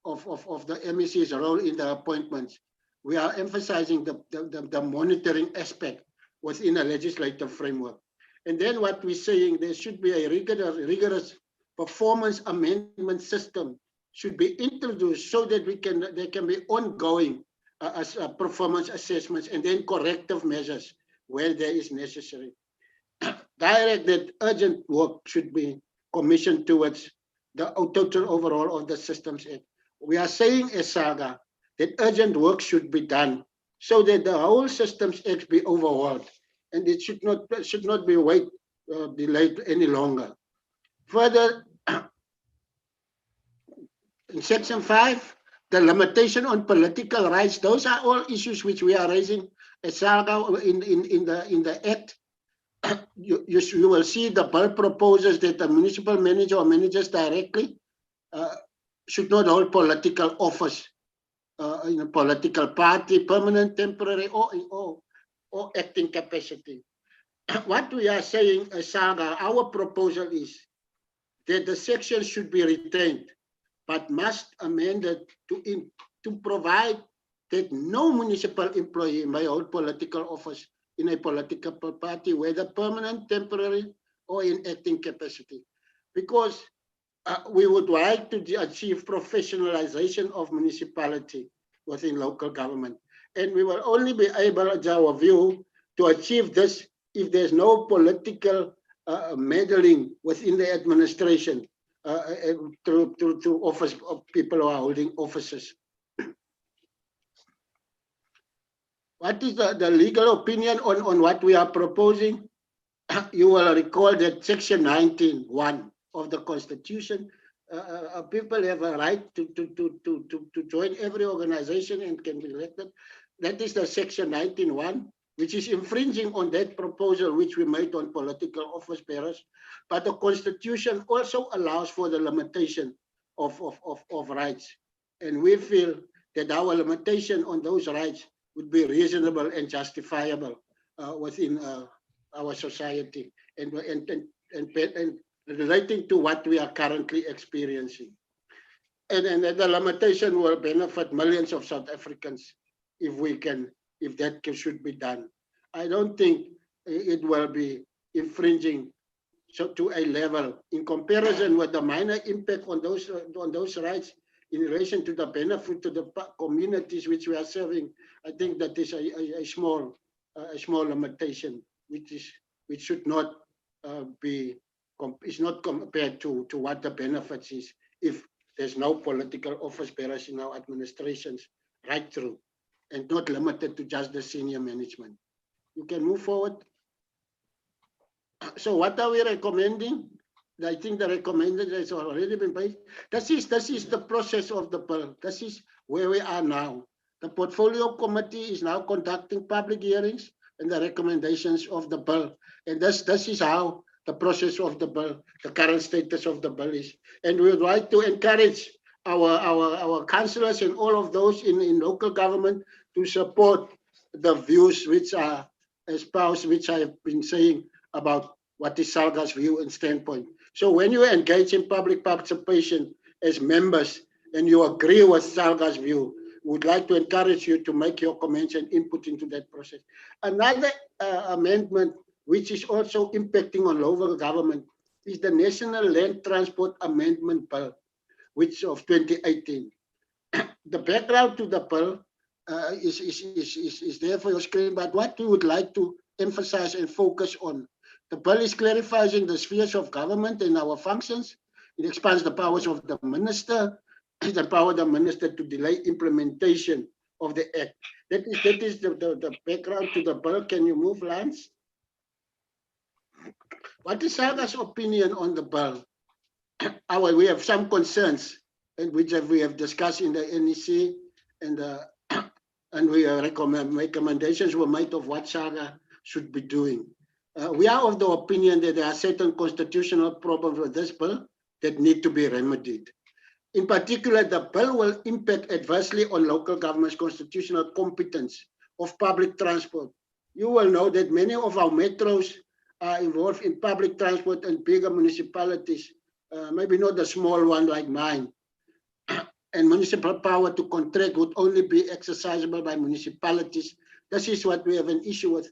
of the MEC's role in the appointments. we are emphasizing the monitoring aspect within a legislative framework. And then what we're saying, there should be a rigorous performance amendment system should be introduced so that there can be ongoing performance assessments and then corrective measures where there is necessary. Directed urgent work should be commissioned towards the total overall of the Systems Act. We are saying as SALGA that urgent work should be done so that the whole Systems Act be overhauled, and it should not be delayed any longer. Further, in Section 5, the limitation on political rights, those are all issues which we are raising as SALGA in the Act. You will see the bill proposes that the municipal manager or managers directly should not hold political office in a political party, permanent, temporary, or acting capacity. What we are saying as SALGA, our proposal is that the section should be retained, but must amend it to provide that no municipal employee may hold political office in a political party, whether permanent, temporary, or in acting capacity. Because we would like to achieve professionalization of municipality within local government. And we will only be able, in our view, to achieve this if there's no political meddling within the administration through office of people who are holding offices. What is the legal opinion on what we are proposing? You will recall that Section 19(1) of the Constitution, people have a right to join every organization and can be elected. That is the Section 19(1), which is infringing on that proposal which we made on political office bearers. But the Constitution also allows for the limitation of rights. And we feel that our limitation on those rights would be reasonable and justifiable within our society and relating to what we are currently experiencing. And the limitation will benefit millions of South Africans if that should be done. I don't think it will be infringing to a level in comparison with the minor impact on those rights in relation to the benefit to the communities which we are serving. I think that is a small limitation, which should not is not compared to what the benefits is if there's no political office bearers in our administrations right through, and not limited to just the senior management. You can move forward. So what are we recommending? I think the recommendation has already been made. This is the process of the bill. This is where we are now. The portfolio committee is now conducting public hearings and the recommendations of the bill. And this is how the process of the bill, the current status of the bill is. And we would like to encourage our councillors and all of those in local government to support the views which are espoused, which I have been saying about what is SALGA's view and standpoint. So when you engage in public participation as members and you agree with SALGA's view, we would like to encourage you to make your comments and input into that process. Another amendment which is also impacting on local government is the National Land Transport Amendment Bill, which of 2018. The background to the bill is there for your screen, but what we would like to emphasize and focus on. The bill is clarifying the spheres of government and our functions. It expands the powers of the minister. It empowers the minister to delay implementation of the act. That is the background to the bill. Can you move, Lance? What is SALGA's opinion on the bill? We have some concerns, and which we have discussed in the NEC, and we recommend recommendations were made of what SALGA should be doing. We are of the opinion that there are certain constitutional problems with this bill that need to be remedied. In particular, the bill will impact adversely on local government's constitutional competence of public transport. You will know that many of our metros are involved in public transport and bigger municipalities, maybe not a small one like mine. and municipal power to contract would only be exercisable by municipalities. This is what we have an issue with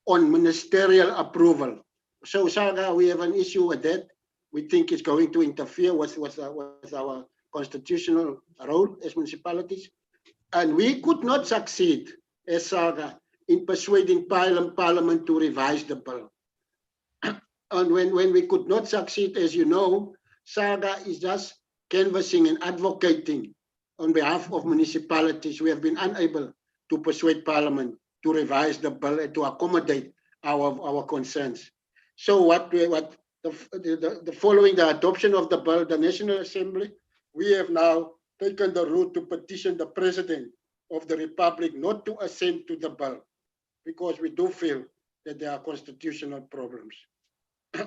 on ministerial approval. So, SALGA, we have an issue with that. We think it's going to interfere with our constitutional role as municipalities. And we could not succeed as SALGA in persuading Parliament to revise the bill. And when we could not succeed, as you know, SALGA is just canvassing and advocating on behalf of municipalities. We have been unable to persuade Parliament to revise the bill and to accommodate our concerns. So following the adoption of the bill, the National Assembly, we have now taken the route to petition the President of the Republic not to assent to the bill, because we do feel that there are constitutional problems.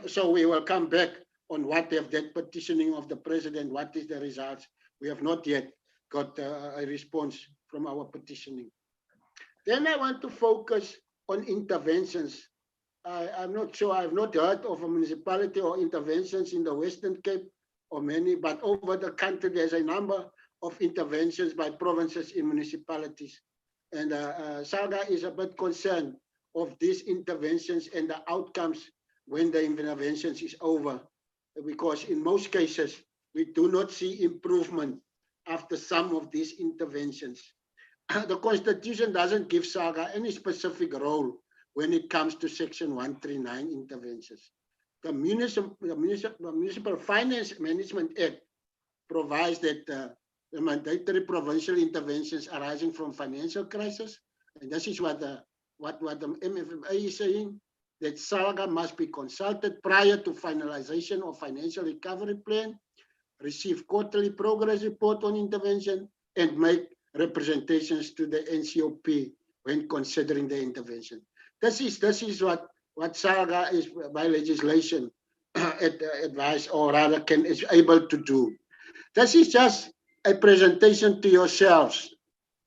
So we will come back on what of that petitioning of the President, what is the results. We have not yet got a response from our petitioning. Then I want to focus on interventions. I'm not sure, I've not heard of a municipality or interventions in the Western Cape or many, but over the country, there's a number of interventions by provinces in municipalities. And SALGA is a bit concerned of these interventions and the outcomes when the interventions is over, because in most cases, we do not see improvement after some of these interventions. The Constitution doesn't give SALGA any specific role when it comes to Section 139 interventions. The Municipal Finance Management Act provides that the mandatory provincial interventions arising from financial crisis, and this is what the MFMA is saying, that SALGA must be consulted prior to finalization of financial recovery plan, receive quarterly progress report on intervention, and make representations to the NCOP when considering the intervention. This is what SALGA is by legislation advised, or rather is able to do. This is just a presentation to yourselves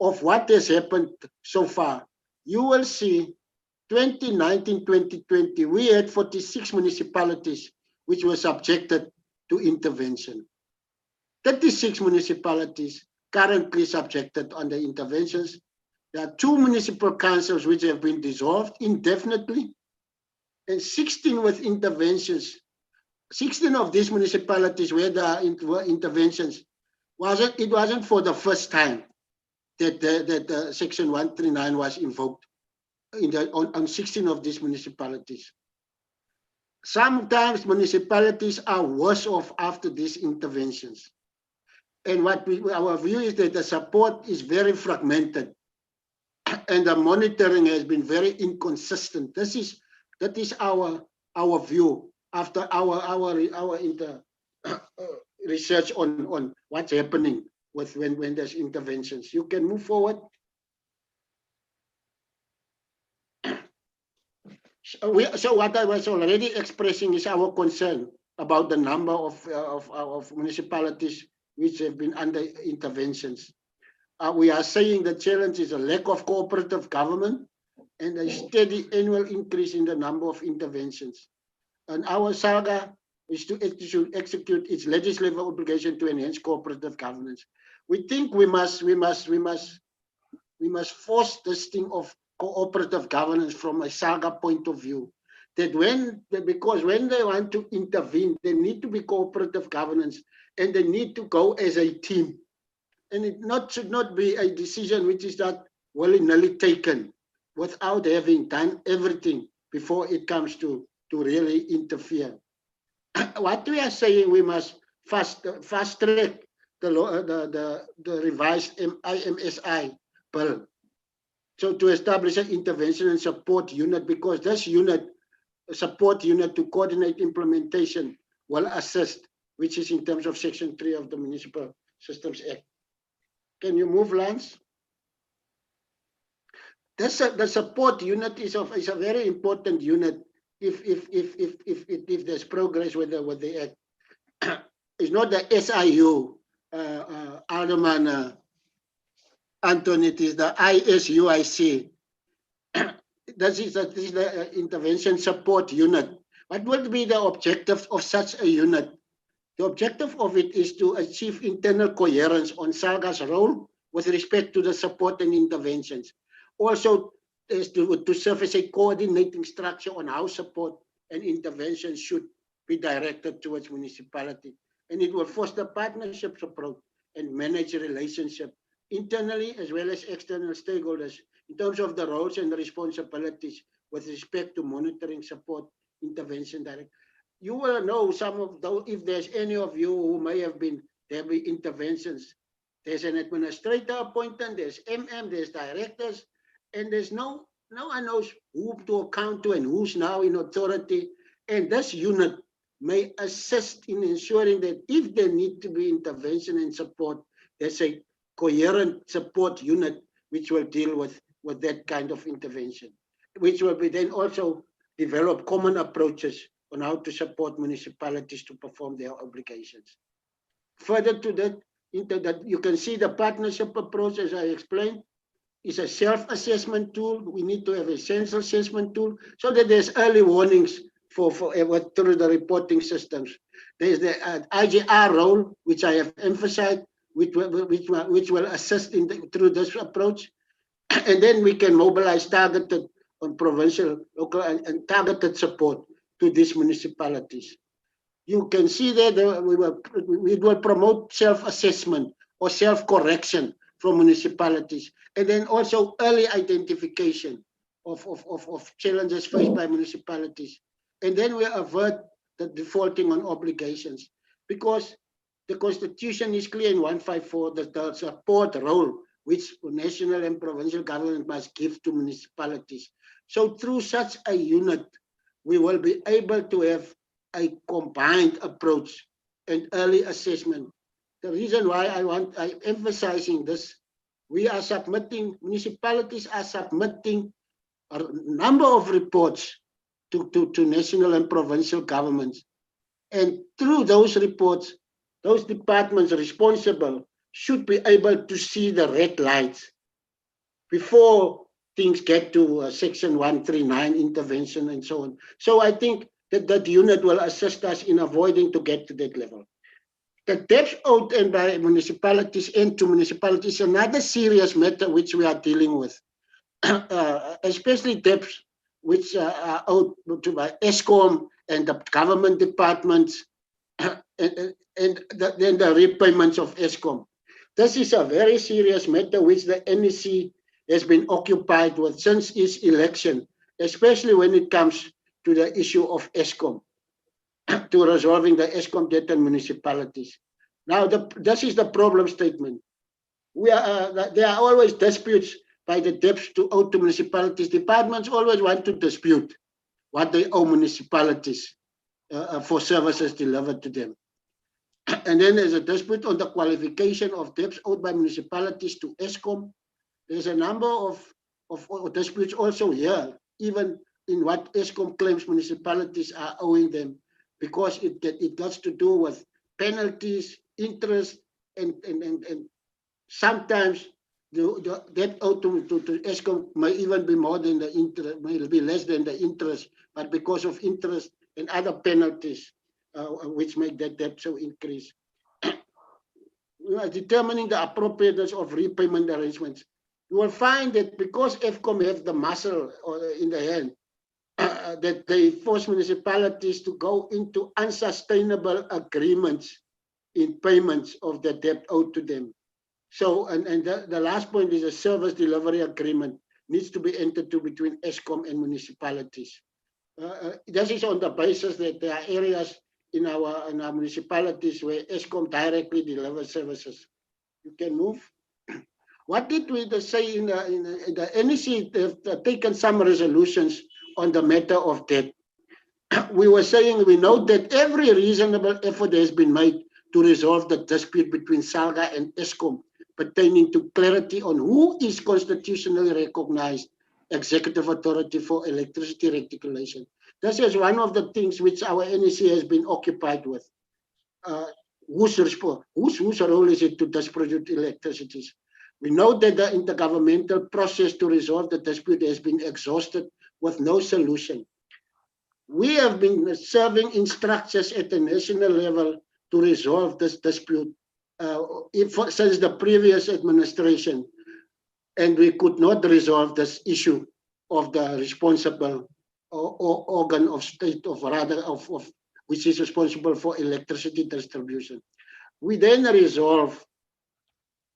of what has happened so far. You will see 2019-2020, we had 46 municipalities which were subjected to intervention. 36 municipalities currently subjected under interventions. There are 2 municipal councils which have been dissolved indefinitely, and 16 with interventions. 16 of these municipalities where there are interventions, it wasn't for the first time that Section 139 was invoked on 16 of these municipalities. Sometimes municipalities are worse off after these interventions. And our view is that the support is very fragmented and the monitoring has been very inconsistent. That is our view after our research on what's happening when there's interventions. You can move forward. So what I was already expressing is our concern about the number of municipalities which have been under interventions. We are saying the challenge is a lack of cooperative government and a steady annual increase in the number of interventions. And our SALGA is to execute its legislative obligation to enhance cooperative governance. We think we must force this thing of cooperative governance from a SALGA point of view. Because when they want to intervene, they need to be cooperative governance and they need to go as a team. And it should not be a decision which is not willy-nilly taken without having done everything before it comes to really interfere. What we are saying, we must fast track the revised IMSI bill. So to establish an intervention and support unit, because this support unit to coordinate implementation will assist, which is in terms of Section 3 of the Municipal Systems Act. Can you move, Lance? The support unit is a very important unit if there's progress with the act. It's not the SIU, Alderman Anthony, it is the ISUIC. This is the intervention support unit. What would be the objective of such a unit? The objective of it is to achieve internal coherence on SALGA's role with respect to the support and interventions. Also, is to serve as a coordinating structure on how support and interventions should be directed towards municipality. And it will foster partnerships approach and manage a relationship internally as well as external stakeholders in terms of the roles and responsibilities with respect to monitoring, support, intervention direct. You will know some of those, if there's any of you who may have been, there'll be interventions. There's an administrator appointed, there's MM, there's directors, and there's no one knows who to account to and who's now in authority. And this unit may assist in ensuring that if there need to be intervention and support, there's a coherent support unit which will deal with that kind of intervention, which will be then also develop common approaches on how to support municipalities to perform their obligations. Further to that, you can see the partnership approach, as I explained, is a self-assessment tool. We need to have a self-assessment tool so that there's early warnings for through the reporting systems. There's the IGR role, which I have emphasized, which will assist through this approach. And then we can mobilize targeted on provincial, local, and targeted support to these municipalities. You can see that we will promote self-assessment or self-correction from municipalities, and then also early identification of challenges faced by municipalities. And then we avert the defaulting on obligations, because the Constitution is clear in 154 that the support role which national and provincial government must give to municipalities. So through such a unit, we will be able to have a combined approach and early assessment. The reason why I'm emphasizing this, municipalities are submitting a number of reports to national and provincial governments. And through those reports, those departments responsible should be able to see the red lights before things get to Section 139 intervention and so on. So I think that unit will assist us in avoiding to get to that level. The debts owed and by municipalities and to municipalities, another serious matter which we are dealing with, especially debts which are owed by ESCOM and the government departments and then the repayments of ESCOM. This is a very serious matter which the NEC has been occupied with since its election, especially when it comes to the issue of ESCOM, to resolving the ESCOM debt and municipalities. Now, this is the problem statement. There are always disputes by the debts owed to municipalities. Departments always want to dispute what they owe municipalities for services delivered to them. And then there's a dispute on the qualification of debts owed by municipalities to ESCOM. There's a number of disputes also here, even in what ESCOM claims municipalities are owing them, because it gets to do with penalties, interest, and sometimes the debt owed to ESCOM may even be more than the interest, may be less than the interest, but because of interest and other penalties, which make that debt so increase. We are determining the appropriateness of repayment arrangements. You will find that because EFCOM have the muscle in the hand, that they force municipalities to go into unsustainable agreements in payments of the debt owed to them. So, and the last point is a service delivery agreement needs to be entered into between ESCOM and municipalities. This is on the basis that there are areas in our municipalities where ESCOM directly delivers services. You can move. What did we say in the NEC? They've taken some resolutions on the matter of debt. We were saying we note that every reasonable effort has been made to resolve the dispute between SALGA and ESCOM pertaining to clarity on who is constitutionally recognized executive authority for electricity regulation. This is one of the things which our NEC has been occupied with. Whose role is it to distribute electricity? We know that the intergovernmental process to resolve the dispute has been exhausted with no solution. We have been serving in structures at the national level to resolve this dispute since the previous administration, and we could not resolve this issue of the responsible organ of state, which is responsible for electricity distribution. We then resolved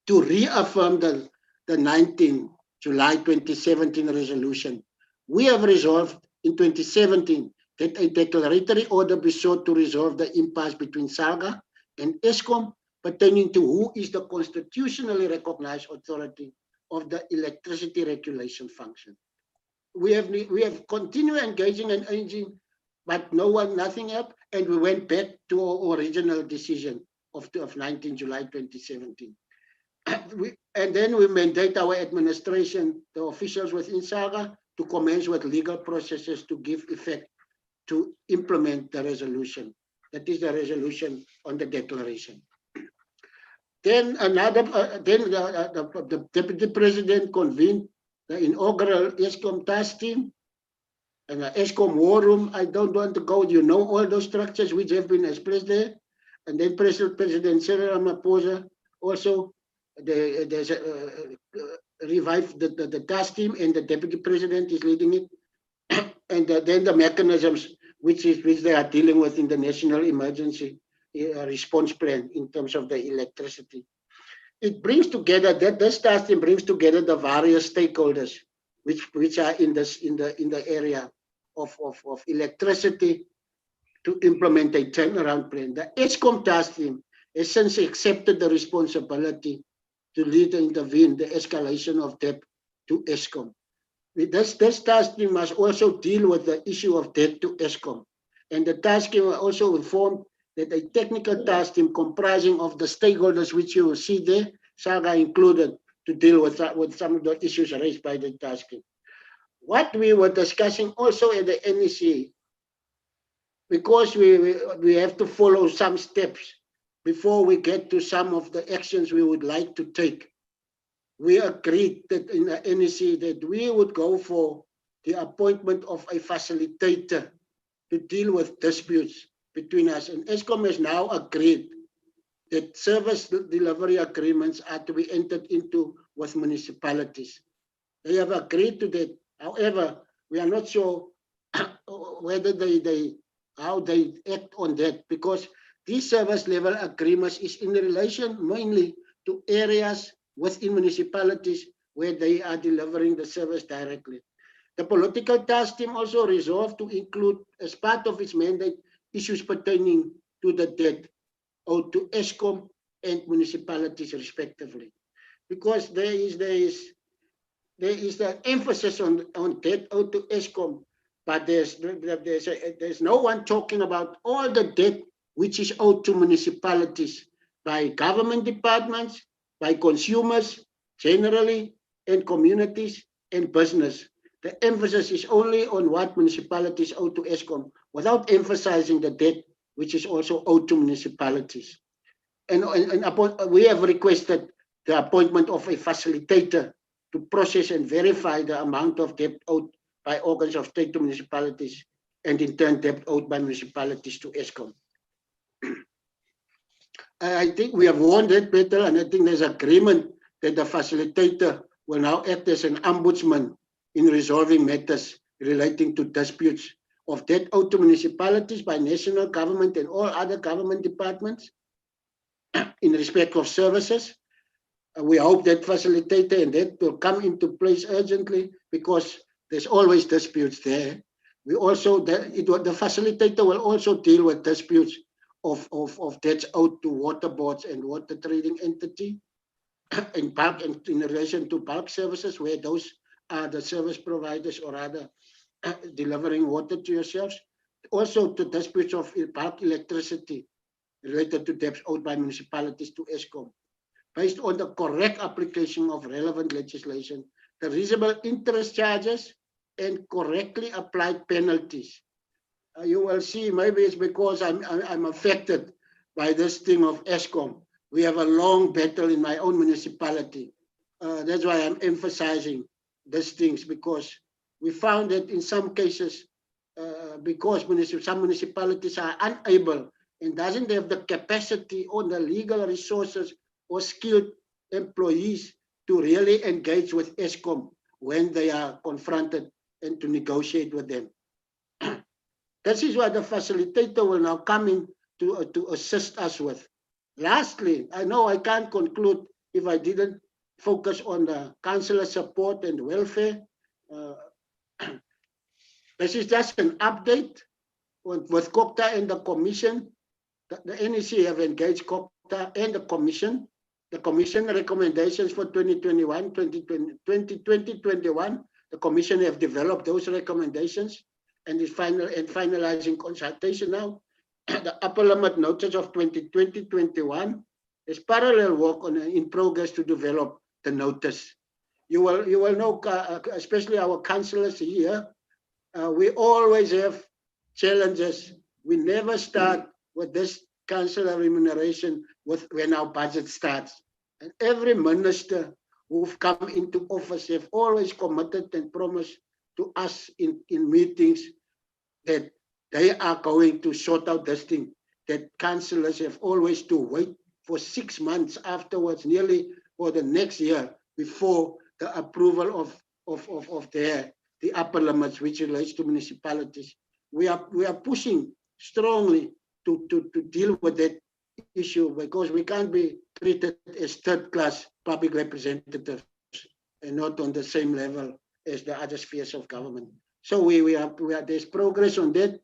to reaffirm the 19 July 2017 resolution. We have resolved in 2017 that a declaratory order be sought to resolve the impasse between SALGA and ESCOM pertaining to who is the constitutionally recognized authority of the electricity regulation function. We have continued engaging and engaging, but nothing happened, and we went back to our original decision of 19 July 2017. And then we mandate our administration, the officials within SALGA, to commence with legal processes to give effect to implement the resolution. That is the resolution on the declaration. Then the Deputy President convened the inaugural ESCOM task team and the ESCOM war room. I don't want to go, you know all those structures which have been expressed there. And then President Cyril Ramaphosa also revived the task team, and the Deputy President is leading it. And then the mechanisms which they are dealing with in the National Emergency Response Plan in terms of the electricity. It brings together, this task team brings together the various stakeholders which are in the area of electricity to implement a turnaround plan. The ESCOM task team has since accepted the responsibility to lead and intervene the escalation of debt to ESCOM. This task team must also deal with the issue of debt to ESCOM. And the task team also informed that a technical task team comprising of the stakeholders which you will see there, SALGA included, to deal with some of the issues raised by the task team. What we were discussing also at the NEC, because we have to follow some steps before we get to some of the actions we would like to take. We agreed that in the NEC that we would go for the appointment of a facilitator to deal with disputes between us. And ESCOM has now agreed that service delivery agreements are to be entered into with municipalities. They have agreed to that. However, we are not sure whether how they act on that, because these service level agreements is in relation mainly to areas within municipalities where they are delivering the service directly. The political task team also resolved to include, as part of its mandate, issues pertaining to the debt owed to ESCOM and municipalities respectively, because there is the emphasis on debt owed to ESCOM, but there's no one talking about all the debt which is owed to municipalities by government departments, by consumers generally, and communities and business. The emphasis is only on what municipalities owe to ESCOM, without emphasizing the debt which is also owed to municipalities. And we have requested the appointment of a facilitator to process and verify the amount of debt owed by organs of state to municipalities, and in turn debt owed by municipalities to ESCOM. I think we have won that battle, and I think there's agreement that the facilitator will now act as an ombudsman in resolving matters relating to disputes of debt owed to municipalities by national government and all other government departments in respect of services. We hope that facilitator and that will come into place urgently, because there's always disputes there. We also, the facilitator will also deal with disputes of debts owed to water boards and water trading entity in bulk, and in relation to bulk services, where those are the service providers or rather delivering water to yourselves. Also to disputes of bulk electricity related to debts owed by municipalities to ESCOM. Based on the correct application of relevant legislation, the reasonable interest charges and correctly applied penalties. You will see, maybe it's because I'm affected by this thing of ESCOM. We have a long battle in my own municipality. That's why I'm emphasizing these things, because we found that in some cases, because some municipalities are unable and doesn't have the capacity or the legal resources or skilled employees to really engage with Eskom when they are confronted and to negotiate with them. This is what the facilitator will now come in to assist us with. Lastly, I know I can't conclude if I didn't focus on the councillor support and welfare. This is just an update with COCTA and the Commission. The NEC have engaged COCTA and the Commission. The Commission recommendations for 2020-2021, the Commission have developed those recommendations and is finalizing consultation now. The upper limit notice of 2020-21 is parallel work in progress to develop the notice. You will know, especially our councillors here, we always have challenges. We never start with this councillor remuneration when our budget starts. And every minister who've come into office have always committed and promised to us in meetings that they are going to sort out this thing, that councillors have always to wait for 6 months afterwards, nearly for the next year, before the approval of the upper limits, which relates to municipalities. We are pushing strongly to deal with that issue, because we can't be treated as third-class public representatives and not on the same level as the other spheres of government. So there's progress on that.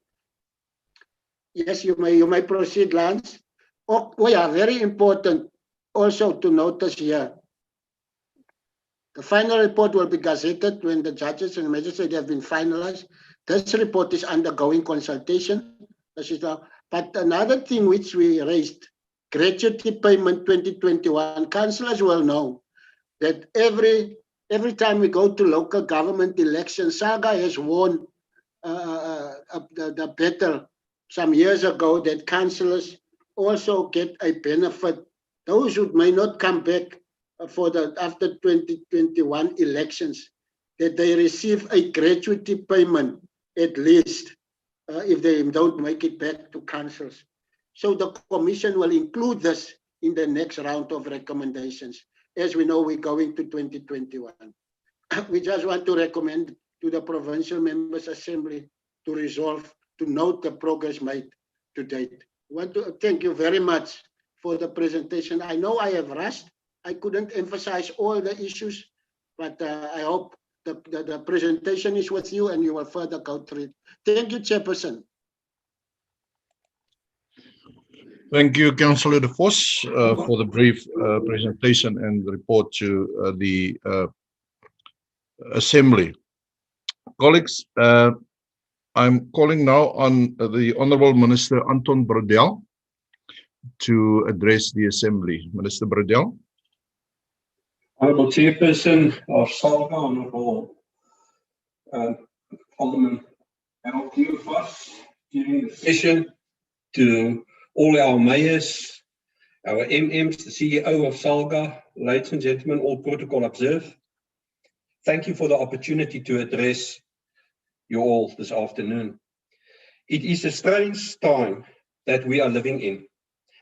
Yes, you may proceed, Lance. Oh, yeah, very important also to notice here. The final report will be gazetted when the judges and magistrates have been finalized. This report is undergoing consultation. But another thing which we raised, gratuity payment 2021. Councillors will know that every time we go to local government elections, SALGA has won the battle some years ago that councillors also get a benefit. Those who may not come back for after 2021 elections, that they receive a gratuity payment at least if they don't make it back to councils. So the Commission will include this in the next round of recommendations. As we know, we're going to 2021. We just want to recommend to the Provincial Members Assembly to resolve, to note the progress made to date. I want to thank you very much for the presentation. I know I have rushed. I couldn't emphasize all the issues, but I hope the presentation is with you and you will further go through it. Thank you, Chairperson. Thank you, Councillor De Vos, for the brief presentation and report to the Assembly. Colleagues, I'm calling now on the Honourable Minister Anton Brodel to address the Assembly. Minister Brodel. Honourable Chairperson of SALGA, Honourable Alderman Harold Kleopas, during the session, to all our mayors, our MMs, the CEO of SALGA, ladies and gentlemen, all protocol observed. Thank you for the opportunity to address you all this afternoon. It is a strange time that we are living in.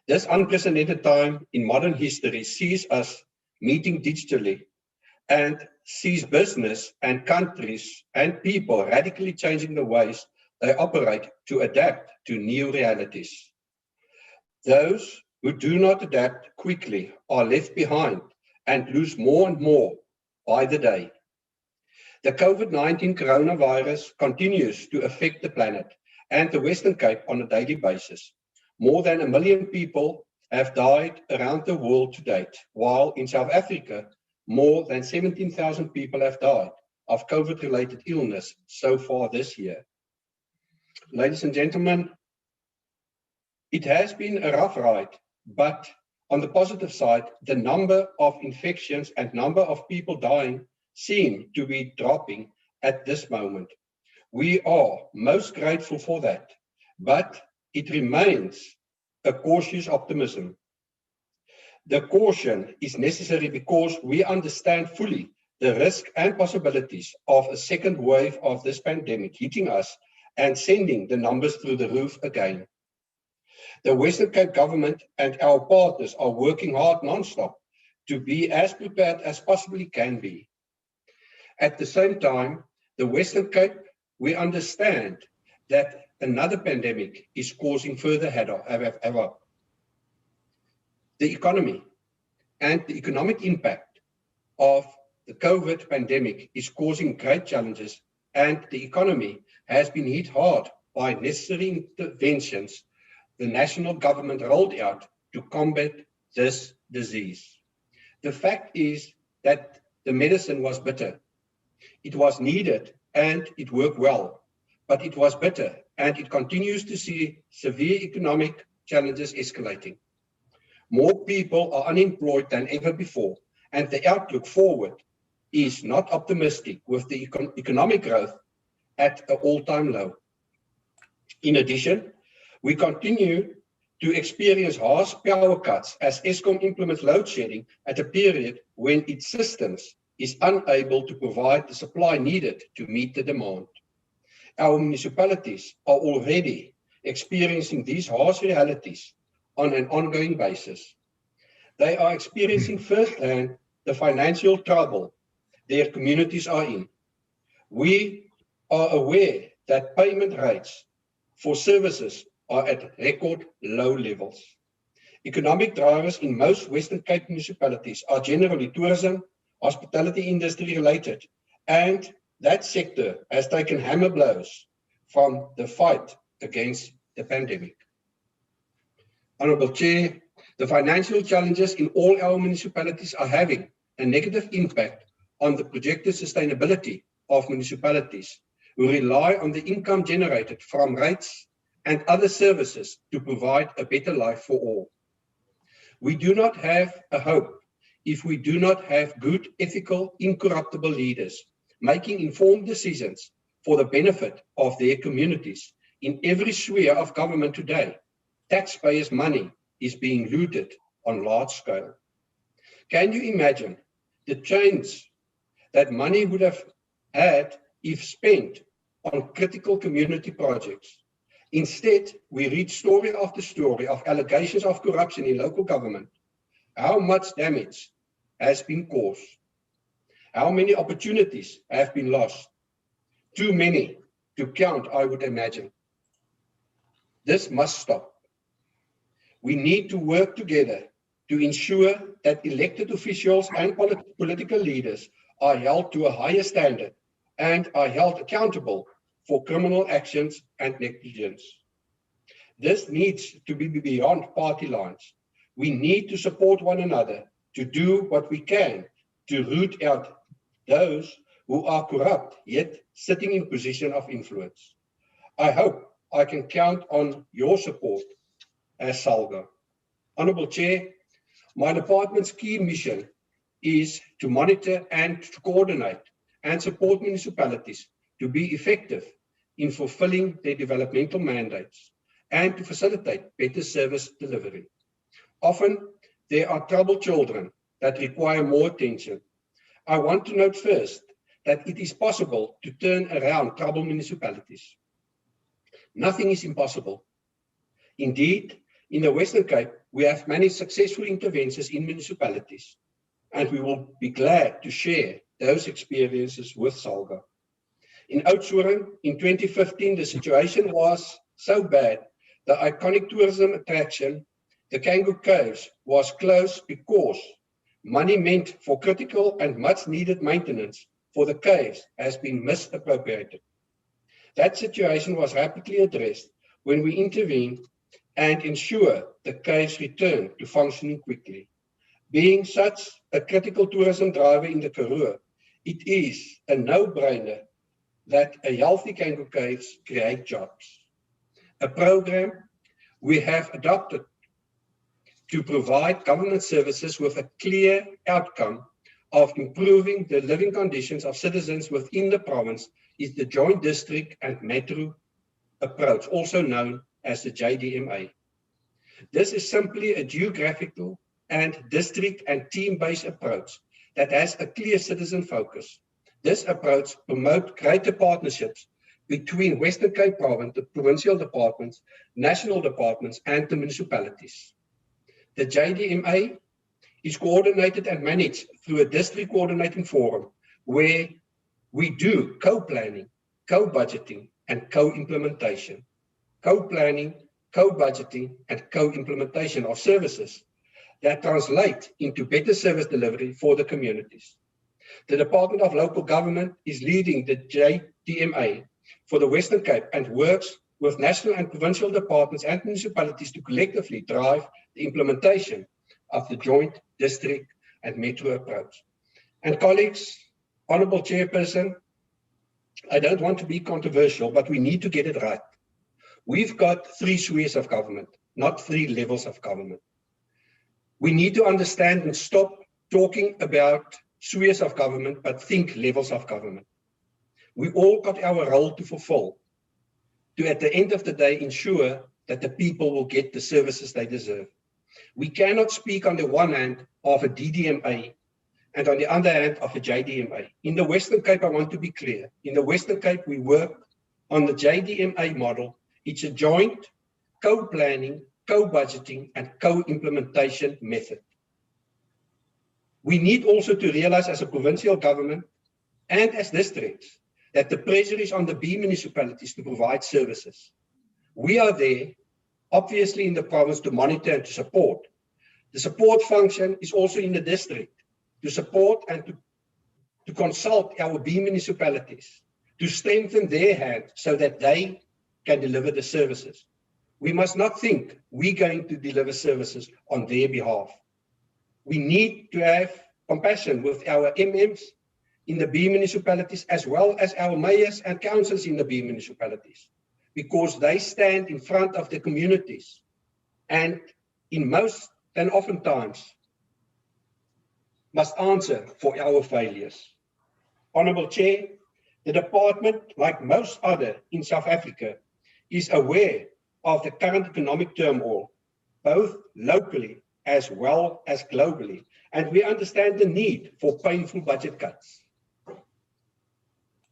This unprecedented time in modern history sees us meeting digitally and sees business and countries and people radically changing the ways they operate to adapt to new realities. Those who do not adapt quickly are left behind and lose more and more by the day. The COVID-19 coronavirus continues to affect the planet and the Western Cape on a daily basis. More than 1 million people have died around the world to date, while in South Africa, more than 17,000 people have died of COVID-related illness so far this year. Ladies and gentlemen, it has been a rough ride, but on the positive side, the number of infections and number of people dying seem to be dropping at this moment. We are most grateful for that, but it remains a cautious optimism. The caution is necessary because we understand fully the risk and possibilities of a second wave of this pandemic hitting us and sending the numbers through the roof again. The Western Cape government and our partners are working hard non-stop to be as prepared as possibly can be. At the same time, the Western Cape, we understand that another pandemic is causing further havoc. The economy and the economic impact of the COVID pandemic is causing great challenges, and the economy has been hit hard by necessary interventions the national government rolled out to combat this disease. The fact is that the medicine was bitter. It was needed and it worked well, but it was bitter and it continues to see severe economic challenges escalating. More people are unemployed than ever before, and the outlook forward is not optimistic, with the economic growth at an all-time low. In addition, we continue to experience harsh power cuts as Eskom implements load shedding at a period when its systems is unable to provide the supply needed to meet the demand. Our municipalities are already experiencing these harsh realities on an ongoing basis. They are experiencing firsthand the financial trouble their communities are in. We are aware that payment rates for services are at record low levels. Economic drivers in most Western Cape municipalities are generally tourism, hospitality industry related, and that sector has taken hammer blows from the fight against the pandemic. Honourable Chair, the financial challenges in all our municipalities are having a negative impact on the projected sustainability of municipalities who rely on the income generated from rates and other services to provide a better life for all. We do not have a hope if we do not have good, ethical, incorruptible leaders making informed decisions for the benefit of their communities. In every sphere of government today, taxpayers' money is being looted on large scale. Can you imagine the change that money would have had if spent on critical community projects? Instead, we read story after story of allegations of corruption in local government. How much damage has been caused? How many opportunities have been lost? Too many to count, I would imagine. This must stop. We need to work together to ensure that elected officials and political leaders are held to a higher standard and are held accountable for criminal actions and negligence. This needs to be beyond party lines. We need to support one another to do what we can to root out those who are corrupt yet sitting in position of influence. I hope I can count on your support as SALGA. Honourable Chair, my department's key mission is to monitor and to coordinate and support municipalities to be effective in fulfilling their developmental mandates and to facilitate better service delivery. Often, there are troubled children that require more attention. I want to note first that it is possible to turn around troubled municipalities. Nothing is impossible. Indeed, in the Western Cape, we have many successful interventions in municipalities, and we will be glad to share those experiences with SALGA. In Oudtshoorn, in 2015, the situation was so bad, the iconic tourism attraction, the Kangaroo Caves, was closed because money meant for critical and much needed maintenance for the caves has been misappropriated. That situation was rapidly addressed when we intervened and ensure the caves return to functioning quickly. Being such a critical tourism driver in the Karoo, it is a no-brainer that a healthy Kangaroo Caves create jobs. A program we have adopted to provide government services with a clear outcome of improving the living conditions of citizens within the province is the Joint District and Metro approach, also known as the JDMA. This is simply a geographical and district and team-based approach that has a clear citizen focus. This approach promotes greater partnerships between Western Cape Province, the provincial departments, national departments, and the municipalities. The JDMA is coordinated and managed through a district coordinating forum where we do co-planning, co-budgeting, and co-implementation. Co-planning, co-budgeting, and co-implementation of services that translate into better service delivery for the communities. The Department of Local Government is leading the JDMA for the Western Cape and works with national and provincial departments and municipalities to collectively drive the implementation of the joint district and metro approach. And colleagues, Honourable Chairperson, I don't want to be controversial, but we need to get it right. We've got 3 spheres of government, not 3 levels of government. We need to understand and stop talking about spheres of government, but think levels of government. We all got our role to fulfill, to at the end of the day ensure that the people will get the services they deserve. We cannot speak on the one hand of a DDMA and on the other hand of a JDMA. In the Western Cape, I want to be clear. In the Western Cape, we work on the JDMA model. It's a joint co-planning, co-budgeting, and co-implementation method. We need also to realize as a provincial government and as districts that the pressure is on the B municipalities to provide services. We are there, obviously in the province, to monitor and to support. The support function is also in the district to support and to consult our B municipalities, to strengthen their hand so that they can deliver the services. We must not think we're going to deliver services on their behalf. We need to have compassion with our MMs in the B municipalities as well as our mayors and councils in the B municipalities, because they stand in front of the communities and in most and oftentimes must answer for our failures. Honourable Chair, the department, like most other in South Africa, is aware of the current economic turmoil, both locally as well as globally, and we understand the need for painful budget cuts.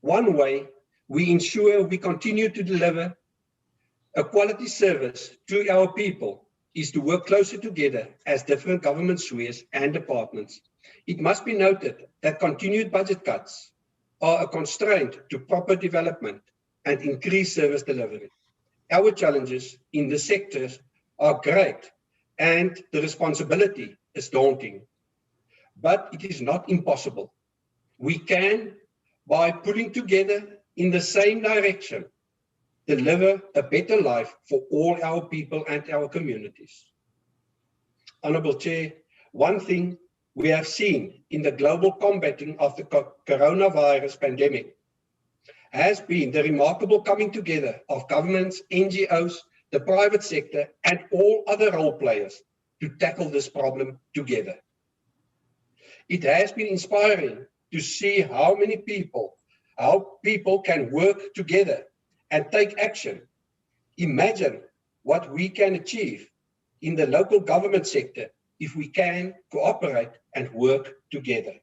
One way we ensure we continue to deliver a quality service to our people is to work closer together as different government spheres and departments. It must be noted that continued budget cuts are a constraint to proper development and increased service delivery. Our challenges in the sectors are great and the responsibility is daunting, but it is not impossible. We can, by pulling together in the same direction, deliver a better life for all our people and our communities. Honourable Chair, one thing we have seen in the global combating of the coronavirus pandemic has been the remarkable coming together of governments, NGOs, the private sector, and all other role players to tackle this problem together. It has been inspiring to see how people can work together and take action. Imagine what we can achieve in the local government sector if we can cooperate and work together.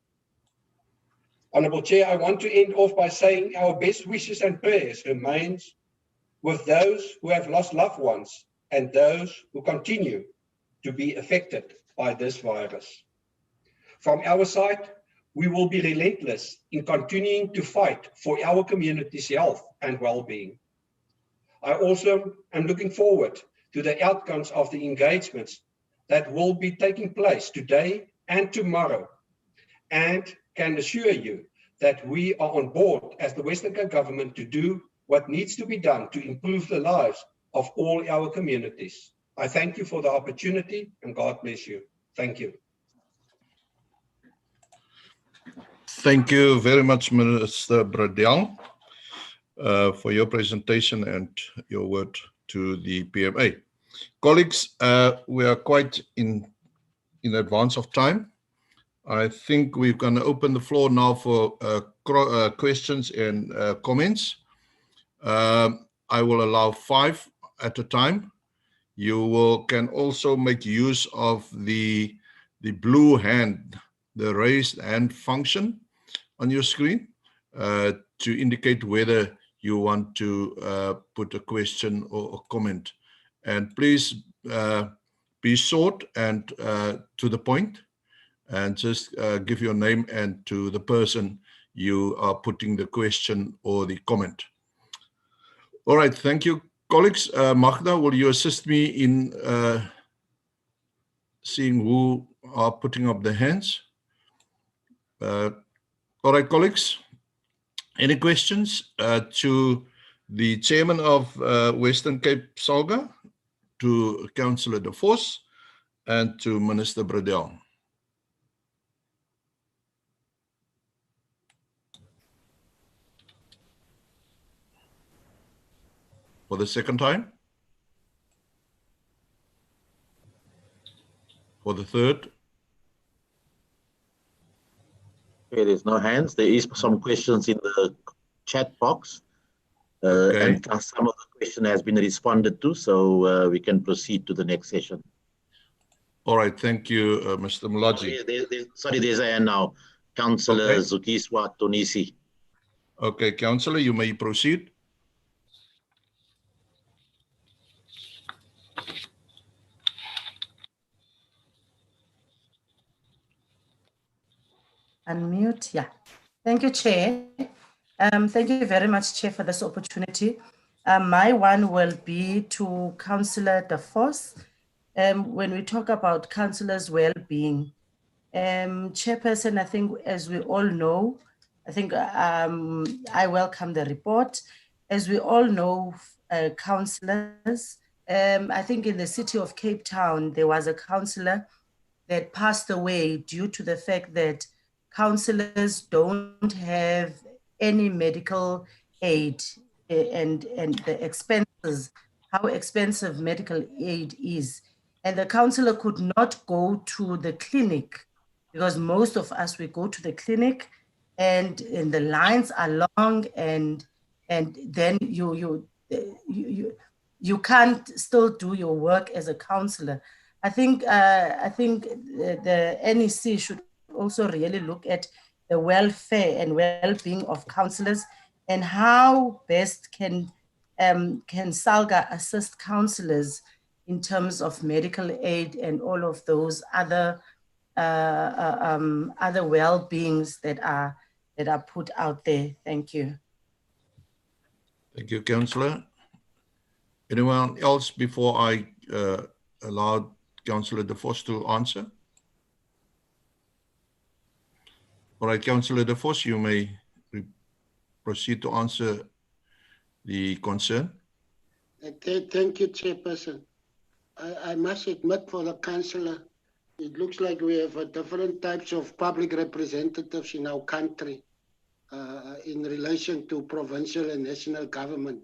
Honourable Chair, I want to end off by saying our best wishes and prayers remains with those who have lost loved ones and those who continue to be affected by this virus. From our side, we will be relentless in continuing to fight for our community's health and well-being. I also am looking forward to the outcomes of the engagements that will be taking place today and tomorrow, and can assure you that we are on board as the Western Cape government to do what needs to be done to improve the lives of all our communities. I thank you for the opportunity and God bless you. Thank you. Thank you very much, Minister Bradell, for your presentation and your word to the PMA. Colleagues, we are quite in advance of time. I think we're going to open the floor now for questions and comments. I will allow 5 at a time. You can also make use of the blue hand, the raised hand function on your screen to indicate whether you want to put a question or a comment. And please be short and to the point, and just give your name and to the person you are putting the question or the comment. All right, thank you, colleagues. Magda, will you assist me in seeing who are putting up their hands? All right, colleagues, any questions to the chairman of Western Cape SALGA, to Councillor De Vos, and to Minister Bradell? For the second time? For the third? Okay, there's no hands. There is some questions in the chat box. Okay. And some of the question has been responded to, so we can proceed to the next session. All right, thank you, Mr. Mulaji. Sorry, there's a hand now. Councillor Okay. Zukiswa Tonisi. Okay, Councillor, you may proceed. Unmute, yeah. Thank you, Chair. Thank you very much, Chair, for this opportunity. My one will be to Councillor De Vos. When we talk about councillors' well-being, Chairperson, I think, as we all know, I think I welcome the report. As we all know, councillors, I think in the city of Cape Town, there was a councillor that passed away due to the fact that councillors don't have any medical aid, and the expenses, how expensive medical aid is. And the councillor could not go to the clinic, because most of us, we go to the clinic and the lines are long, and then you can't still do your work as a councillor. I think the NEC should also really look at the welfare and well-being of councillors, and how best can SALGA assist councillors in terms of medical aid and all of those other well-beings that are put out there. Thank you. Thank you, Councillor. Anyone else before I allow Councillor De Vos to answer? All right, Councillor De Vos, you may proceed to answer the concern. Okay, thank you, Chairperson. I must admit, for the councillor, it looks like we have different types of public representatives in our country in relation to provincial and national government.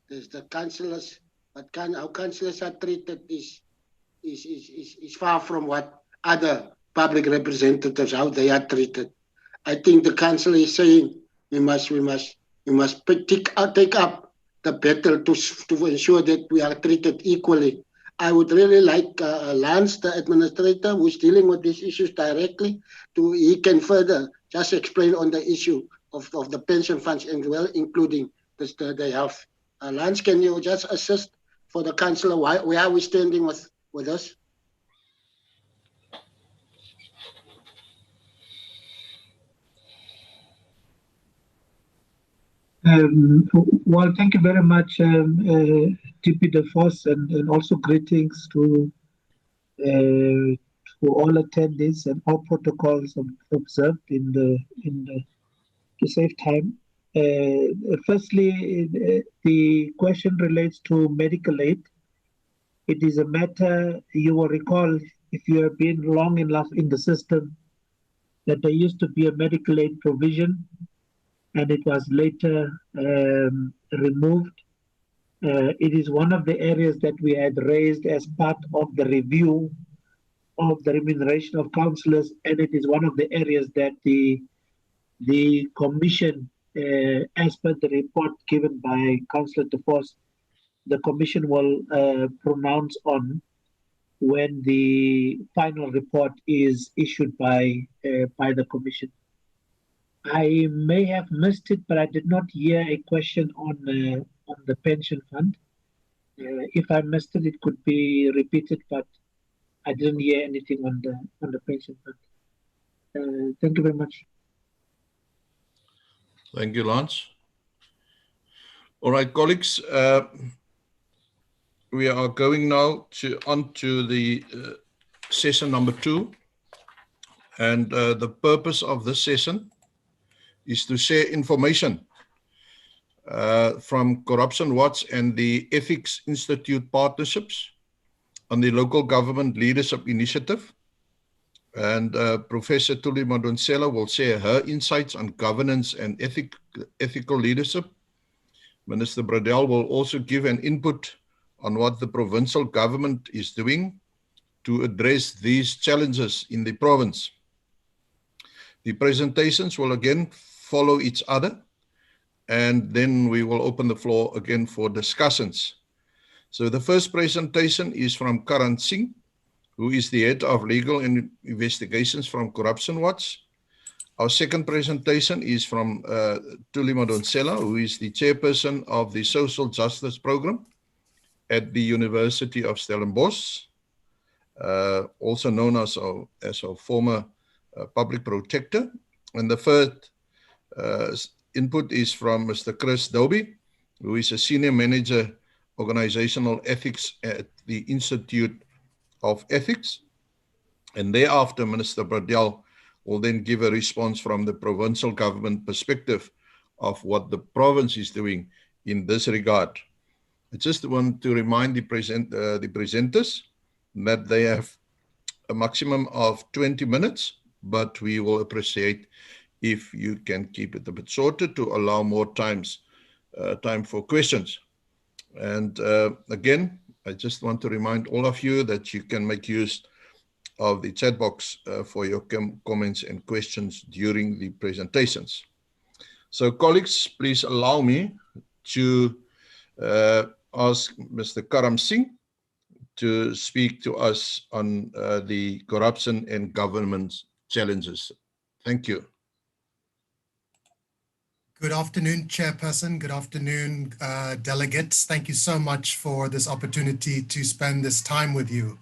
There's the councillors, but how councillors are treated is far from what other public representatives, how they are treated. I think the councillor is saying we must take up the battle to ensure that we are treated equally. I would really like Lance, the administrator, who's dealing with these issues directly, he can further just explain on the issue of the pension funds, and well, including the health. Lance, can you just assist for the councillor? Where are we standing with us? Well, thank you very much, TP De Vos, and also greetings to all attendees and all protocols observed to save time. Firstly, the question relates to medical aid. It is a matter, you will recall, if you have been long enough in the system, that there used to be a medical aid provision, and it was later removed. It is one of the areas that we had raised as part of the review of the remuneration of councillors, and it is one of the areas that the commission, as per the report given by Councillor De Vos, the commission will pronounce on when the final report is issued by the commission. I may have missed it, but I did not hear a question on the pension fund. If I missed it, it could be repeated, but I didn't hear anything on the pension fund. Thank you very much. Thank you, Lance. All right, colleagues, we are going now on to the session number 2. And the purpose of this session is to share information from Corruption Watch and the Ethics Institute partnerships on the Local Government Leadership Initiative. And Professor Tuli Madonsela will share her insights on governance and ethical leadership. Minister Bradell will also give an input on what the provincial government is doing to address these challenges in the province. The presentations will again follow each other, and then we will open the floor again for discussions. So the first presentation is from Karan Singh, who is the head of legal and investigations from Corruption Watch. Our second presentation is from Tuli Madonsela, who is the chairperson of the Social Justice Program at the University of Stellenbosch, also known as our former public protector. And the third input is from Mr. Chris Dobie, who is a senior manager organizational ethics at the Institute of Ethics. And thereafter, Minister Bradell will then give a response from the provincial government perspective of what the province is doing in this regard. I just want to remind the presenters that they have a maximum of 20 minutes, but we will appreciate if you can keep it a bit shorter to allow more time for questions. And again, I just want to remind all of you that you can make use of the chat box for your comments and questions during the presentations. So colleagues, please allow me to ask Mr. Karam Singh to speak to us on the corruption and governance challenges. Thank you. Good afternoon, Chairperson. Good afternoon, delegates. Thank you so much for this opportunity to spend this time with you.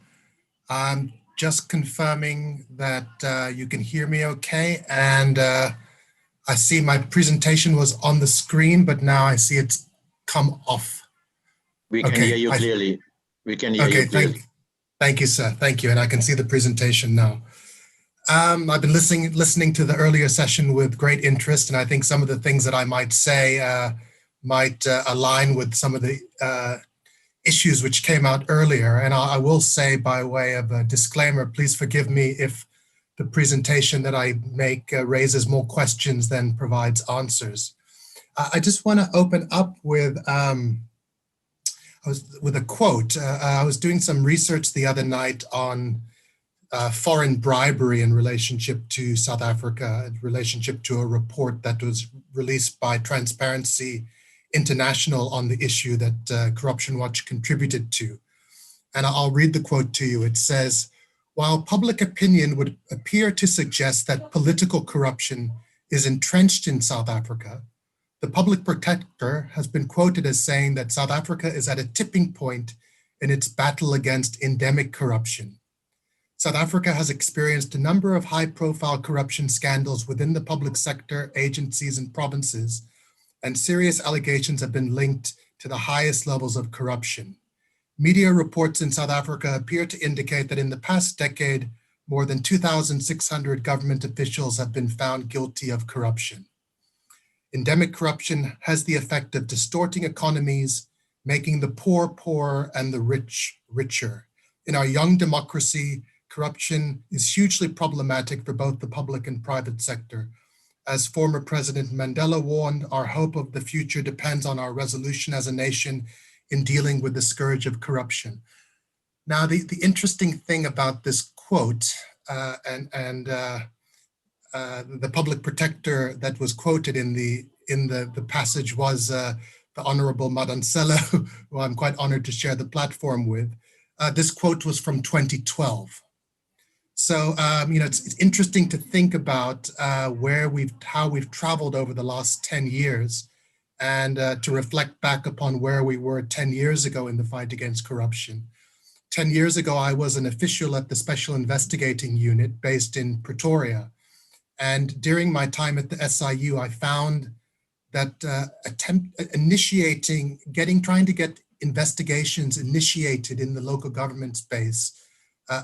I'm just confirming that you can hear me okay. And I see my presentation was on the screen, but now I see it's come off. We can hear you clearly. We can hear you clearly. Thank you, sir. Thank you. And I can see the presentation now. I've been listening to the earlier session with great interest, and I think some of the things that I might say might align with some of the issues which came out earlier. And I will say, by way of a disclaimer, please forgive me if the presentation that I make raises more questions than provides answers. I just want to open up with a quote. I was doing some research the other night on foreign bribery in relationship to South Africa, in relationship to a report that was released by Transparency International on the issue that Corruption Watch contributed to. And I'll read the quote to you. It says, "While public opinion would appear to suggest that political corruption is entrenched in South Africa, the public protector has been quoted as saying that South Africa is at a tipping point in its battle against endemic corruption. South Africa has experienced a number of high-profile corruption scandals within the public sector, agencies, and provinces, and serious allegations have been linked to the highest levels of corruption. Media reports in South Africa appear to indicate that in the past decade, more than 2,600 government officials have been found guilty of corruption. Endemic corruption has the effect of distorting economies, making the poor poorer and the rich richer. In our young democracy, corruption is hugely problematic for both the public and private sector. As former President Mandela warned, our hope of the future depends on our resolution as a nation in dealing with the scourge of corruption." Now, the interesting thing about this quote and the public protector that was quoted in the passage was the Honorable Madonsela, who I'm quite honored to share the platform with. This quote was from 2012. So, it's interesting to think about how we've traveled over the last 10 years and to reflect back upon where we were 10 years ago in the fight against corruption. 10 years ago, I was an official at the Special Investigating Unit based in Pretoria. And during my time at the SIU, I found that trying to get investigations initiated in the local government space,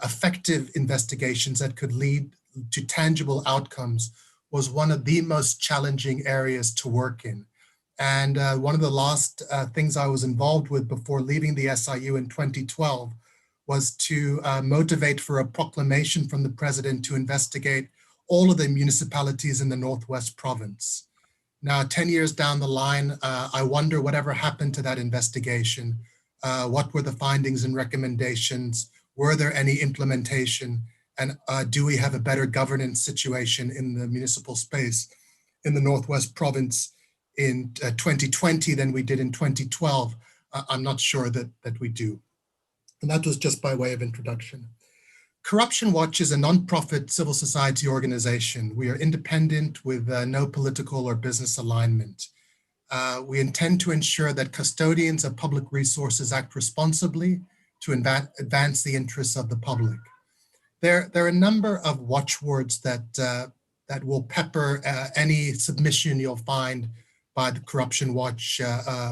effective investigations that could lead to tangible outcomes, was one of the most challenging areas to work in. And one of the last things I was involved with before leaving the SIU in 2012 was to motivate for a proclamation from the president to investigate all of the municipalities in the Northwest Province. Now, 10 years down the line, I wonder whatever happened to that investigation. What were the findings and recommendations? Were there any implementation? And do we have a better governance situation in the municipal space in the Northwest Province in 2020 than we did in 2012? I'm not sure that we do. And that was just by way of introduction. Corruption Watch is a nonprofit civil society organization. We are independent with no political or business alignment. We intend to ensure that custodians of public resources act responsibly to advance the interests of the public. There are a number of watchwords that will pepper any submission you'll find by the Corruption Watch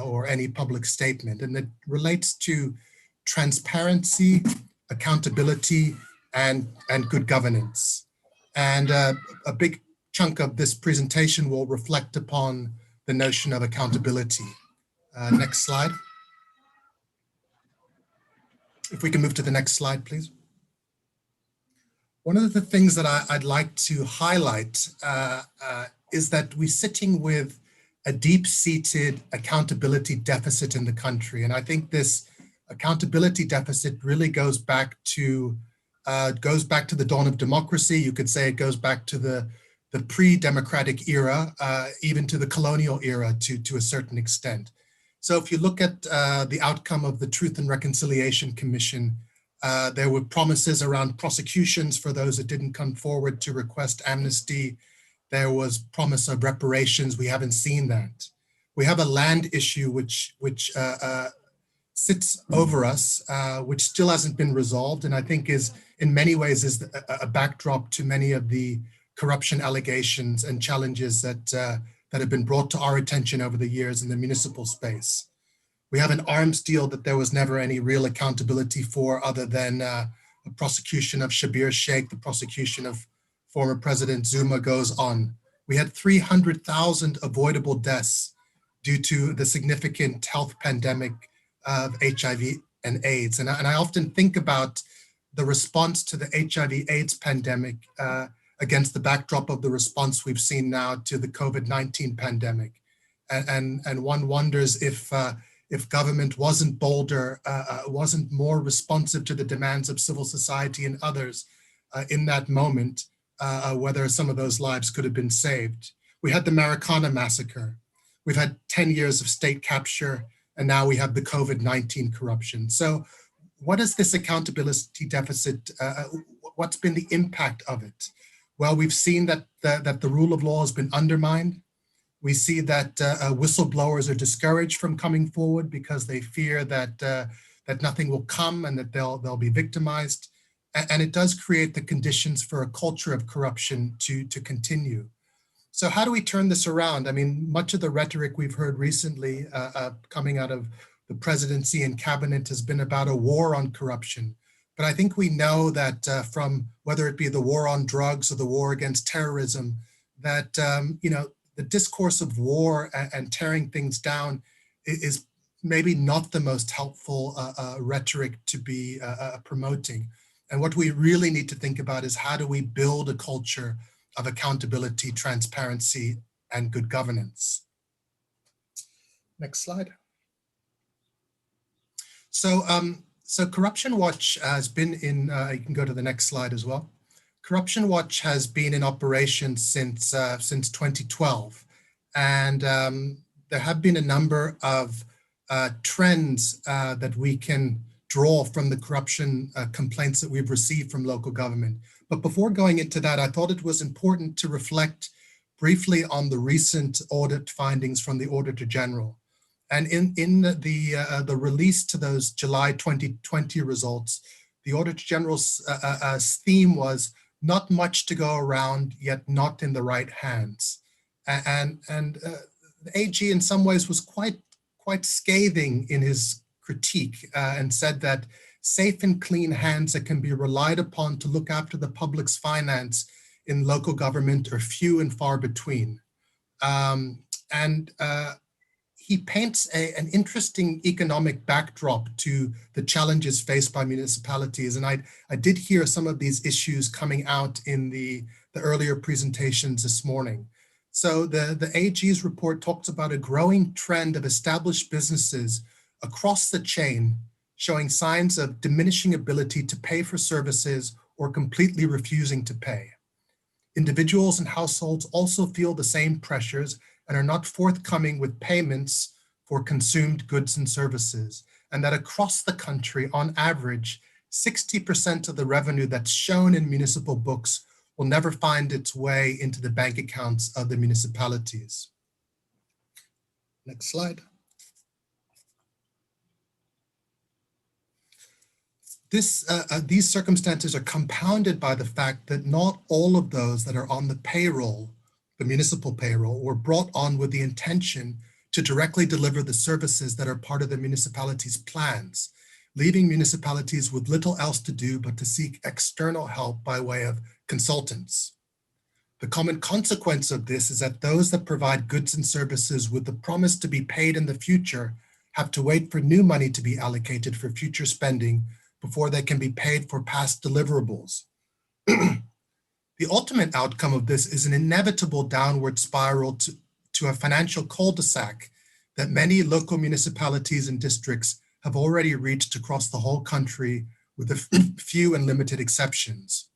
or any public statement, and it relates to transparency, accountability, and good governance. And a big chunk of this presentation will reflect upon the notion of accountability. Next slide. If we can move to the next slide, please. One of the things that I'd like to highlight is that we're sitting with a deep-seated accountability deficit in the country. And I think this accountability deficit really goes back to the dawn of democracy. You could say it goes back to the pre-democratic era, even to the colonial era to a certain extent. So if you look at the outcome of the Truth and Reconciliation Commission, there were promises around prosecutions for those that didn't come forward to request amnesty. There was promise of reparations. We haven't seen that. We have a land issue which sits over us, which still hasn't been resolved, and I think is in many ways is a backdrop to many of the corruption allegations and challenges that have been brought to our attention over the years in the municipal space. We have an arms deal that there was never any real accountability for, other than a prosecution of Shabir Sheikh, the prosecution of former President Zuma goes on. We had 300,000 avoidable deaths due to the significant health pandemic of HIV and AIDS. And I often think about the response to the HIV/AIDS pandemic against the backdrop of the response we've seen now to the COVID-19 pandemic. And one wonders if government wasn't bolder, wasn't more responsive to the demands of civil society and others in that moment, whether some of those lives could have been saved. We had the Marikana massacre. We've had 10 years of state capture, and now we have the COVID-19 corruption. So what is this accountability deficit? What's been the impact of it? Well, we've seen that the rule of law has been undermined. We see that whistleblowers are discouraged from coming forward because they fear that nothing will come and that they'll be victimized. And it does create the conditions for a culture of corruption to continue. So how do we turn this around? I mean, much of the rhetoric we've heard recently coming out of the presidency and cabinet has been about a war on corruption. But I think we know that from whether it be the war on drugs or the war against terrorism, that the discourse of war and tearing things down is maybe not the most helpful rhetoric to be promoting. And what we really need to think about is how do we build a culture of accountability, transparency, and good governance. Next slide. So Corruption Watch has been in, you can go to the next slide as well. Corruption Watch has been in operation since 2012. And there have been a number of trends that we can draw from the corruption complaints that we've received from local government. But before going into that, I thought it was important to reflect briefly on the recent audit findings from the Auditor General. And in the release to those July 2020 results, the Auditor General's theme was not much to go around, yet not in the right hands. And the AG in some ways was quite scathing in his critique and said that safe and clean hands that can be relied upon to look after the public's finance in local government are few and far between. He paints an interesting economic backdrop to the challenges faced by municipalities. And I did hear some of these issues coming out in the earlier presentations this morning. So the AG's report talks about a growing trend of established businesses across the chain showing signs of diminishing ability to pay for services or completely refusing to pay. Individuals and households also feel the same pressures and are not forthcoming with payments for consumed goods and services, and that across the country, on average, 60% of the revenue that's shown in municipal books will never find its way into the bank accounts of the municipalities. Next slide. These circumstances are compounded by the fact that not all of those that are on the payroll, the municipal payroll, were brought on with the intention to directly deliver the services that are part of the municipality's plans, leaving municipalities with little else to do but to seek external help by way of consultants. The common consequence of this is that those that provide goods and services with the promise to be paid in the future have to wait for new money to be allocated for future spending before they can be paid for past deliverables. The ultimate outcome of this is an inevitable downward spiral to a financial cul-de-sac that many local municipalities and districts have already reached across the whole country, with a few and limited exceptions.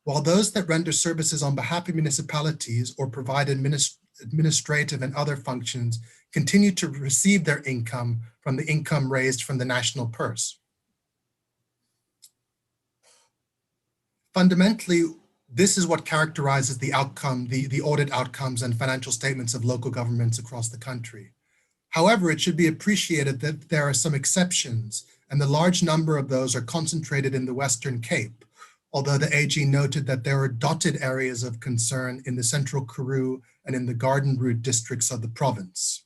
While those that render services on behalf of municipalities or provide administrative and other functions continue to receive their income from the income raised from the national purse. Fundamentally, this is what characterizes the outcome, the audit outcomes and financial statements of local governments across the country. However, it should be appreciated that there are some exceptions, and the large number of those are concentrated in the Western Cape, although the AG noted that there are dotted areas of concern in the Central Karoo and in the Garden Route districts of the province.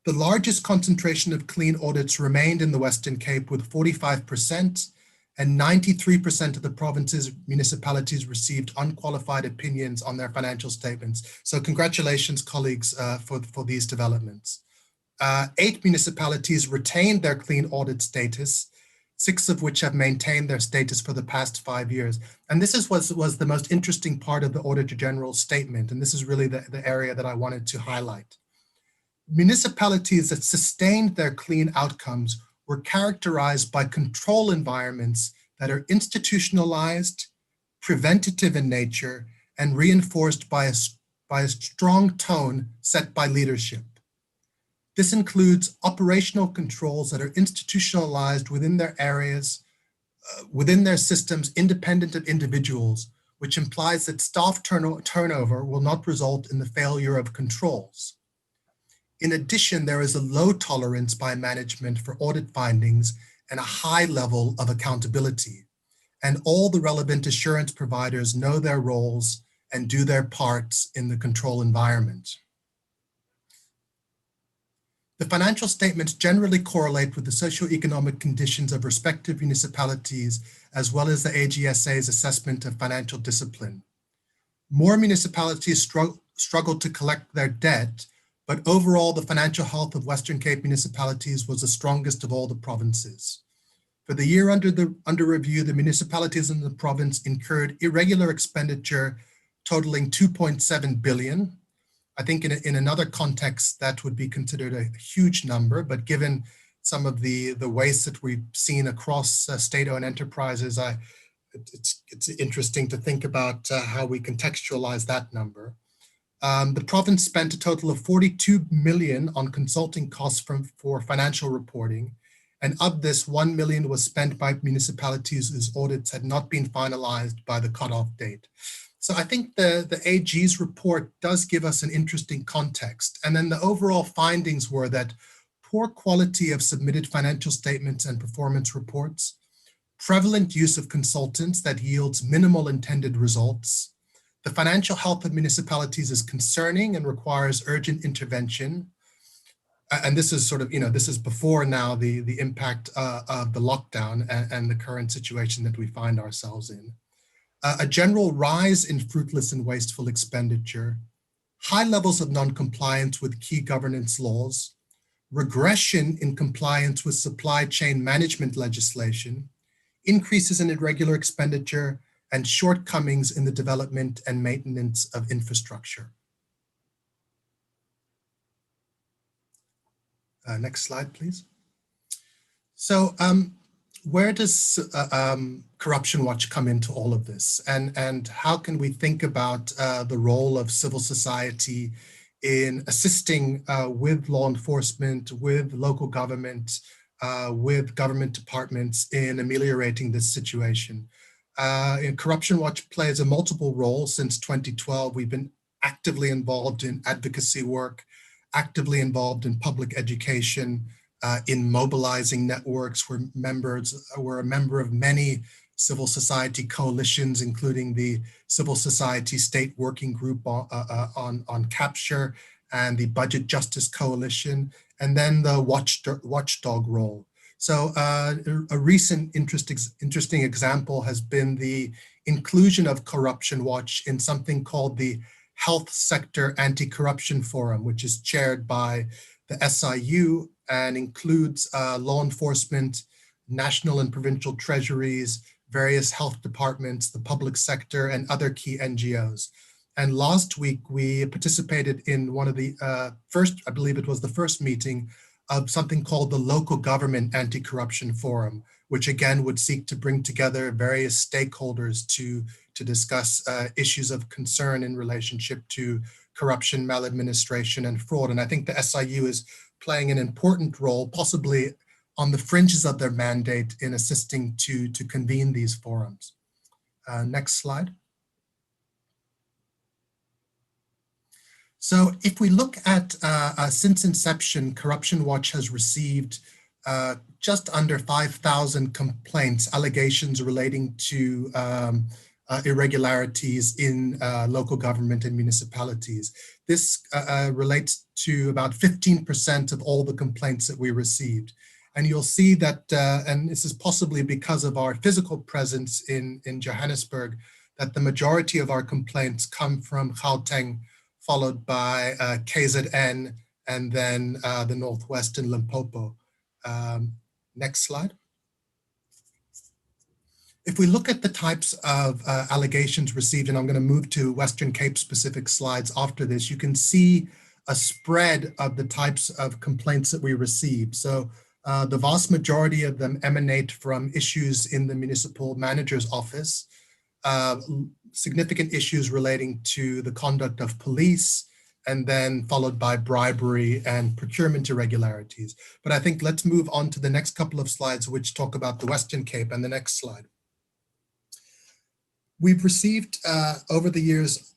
The largest concentration of clean audits remained in the Western Cape, with 45%, and 93% of the province's municipalities received unqualified opinions on their financial statements. So congratulations, colleagues, for these developments. 8 municipalities retained their clean audit status, 6 of which have maintained their status for the past 5 years. And this was the most interesting part of the Auditor General's statement, and this is really the area that I wanted to highlight. Municipalities that sustained their clean outcomes were characterized by control environments that are institutionalized, preventative in nature, and reinforced by a strong tone set by leadership. This includes operational controls that are institutionalized within their areas, within their systems, independent of individuals, which implies that staff turnover will not result in the failure of controls. In addition, there is a low tolerance by management for audit findings and a high level of accountability. And all the relevant assurance providers know their roles and do their parts in the control environment. The financial statements generally correlate with the socioeconomic conditions of respective municipalities, as well as the AGSA's assessment of financial discipline. More municipalities struggled to collect their debt, but overall, the financial health of Western Cape municipalities was the strongest of all the provinces. For the year under review, the municipalities in the province incurred irregular expenditure totaling 2.7 billion. I think in another context, that would be considered a huge number, but given some of the waste that we've seen across state-owned enterprises, it's interesting to think about how we contextualize that number. The province spent a total of 42 million on consulting costs for financial reporting. And of this, 1 million was spent by municipalities whose audits had not been finalized by the cutoff date. So I think the AG's report does give us an interesting context. And then the overall findings were that poor quality of submitted financial statements and performance reports, prevalent use of consultants that yields minimal intended results, the financial health of municipalities is concerning and requires urgent intervention. And this is sort of, this is before now the impact of the lockdown and the current situation that we find ourselves in. A general rise in fruitless and wasteful expenditure, high levels of non-compliance with key governance laws, regression in compliance with supply chain management legislation, increases in irregular expenditure, and shortcomings in the development and maintenance of infrastructure. Next slide, please. So where does Corruption Watch come into all of this? And how can we think about the role of civil society in assisting with law enforcement, with local government, with government departments in ameliorating this situation? Corruption Watch plays a multiple role since 2012. We've been actively involved in advocacy work, actively involved in public education, in mobilizing networks. We're a member of many civil society coalitions, including the Civil Society State Working Group on Capture and the Budget Justice Coalition, and then the watchdog role. So a recent interesting example has been the inclusion of Corruption Watch in something called the Health Sector Anti-Corruption Forum, which is chaired by the SIU and includes law enforcement, national and provincial treasuries, various health departments, the public sector, and other key NGOs. And last week, we participated in one of the I believe it was the first meeting of something called the Local Government Anti-Corruption Forum, which again would seek to bring together various stakeholders to discuss issues of concern in relationship to corruption, maladministration, and fraud. And I think the SIU is playing an important role, possibly on the fringes of their mandate, in assisting to convene these forums. Next slide. So if we look at, since inception, Corruption Watch has received just under 5,000 complaints, allegations relating to irregularities in local government and municipalities. This relates to about 15% of all the complaints that we received. And you'll see that, and this is possibly because of our physical presence in Johannesburg, that the majority of our complaints come from Gauteng, followed by KZN, and then the Northwest and Limpopo. Next slide. If we look at the types of allegations received, and I'm going to move to Western Cape specific slides after this, you can see a spread of the types of complaints that we receive. So the vast majority of them emanate from issues in the municipal manager's office, significant issues relating to the conduct of police, and then followed by bribery and procurement irregularities. But I think let's move on to the next couple of slides, which talk about the Western Cape, and the next slide. We've received over the years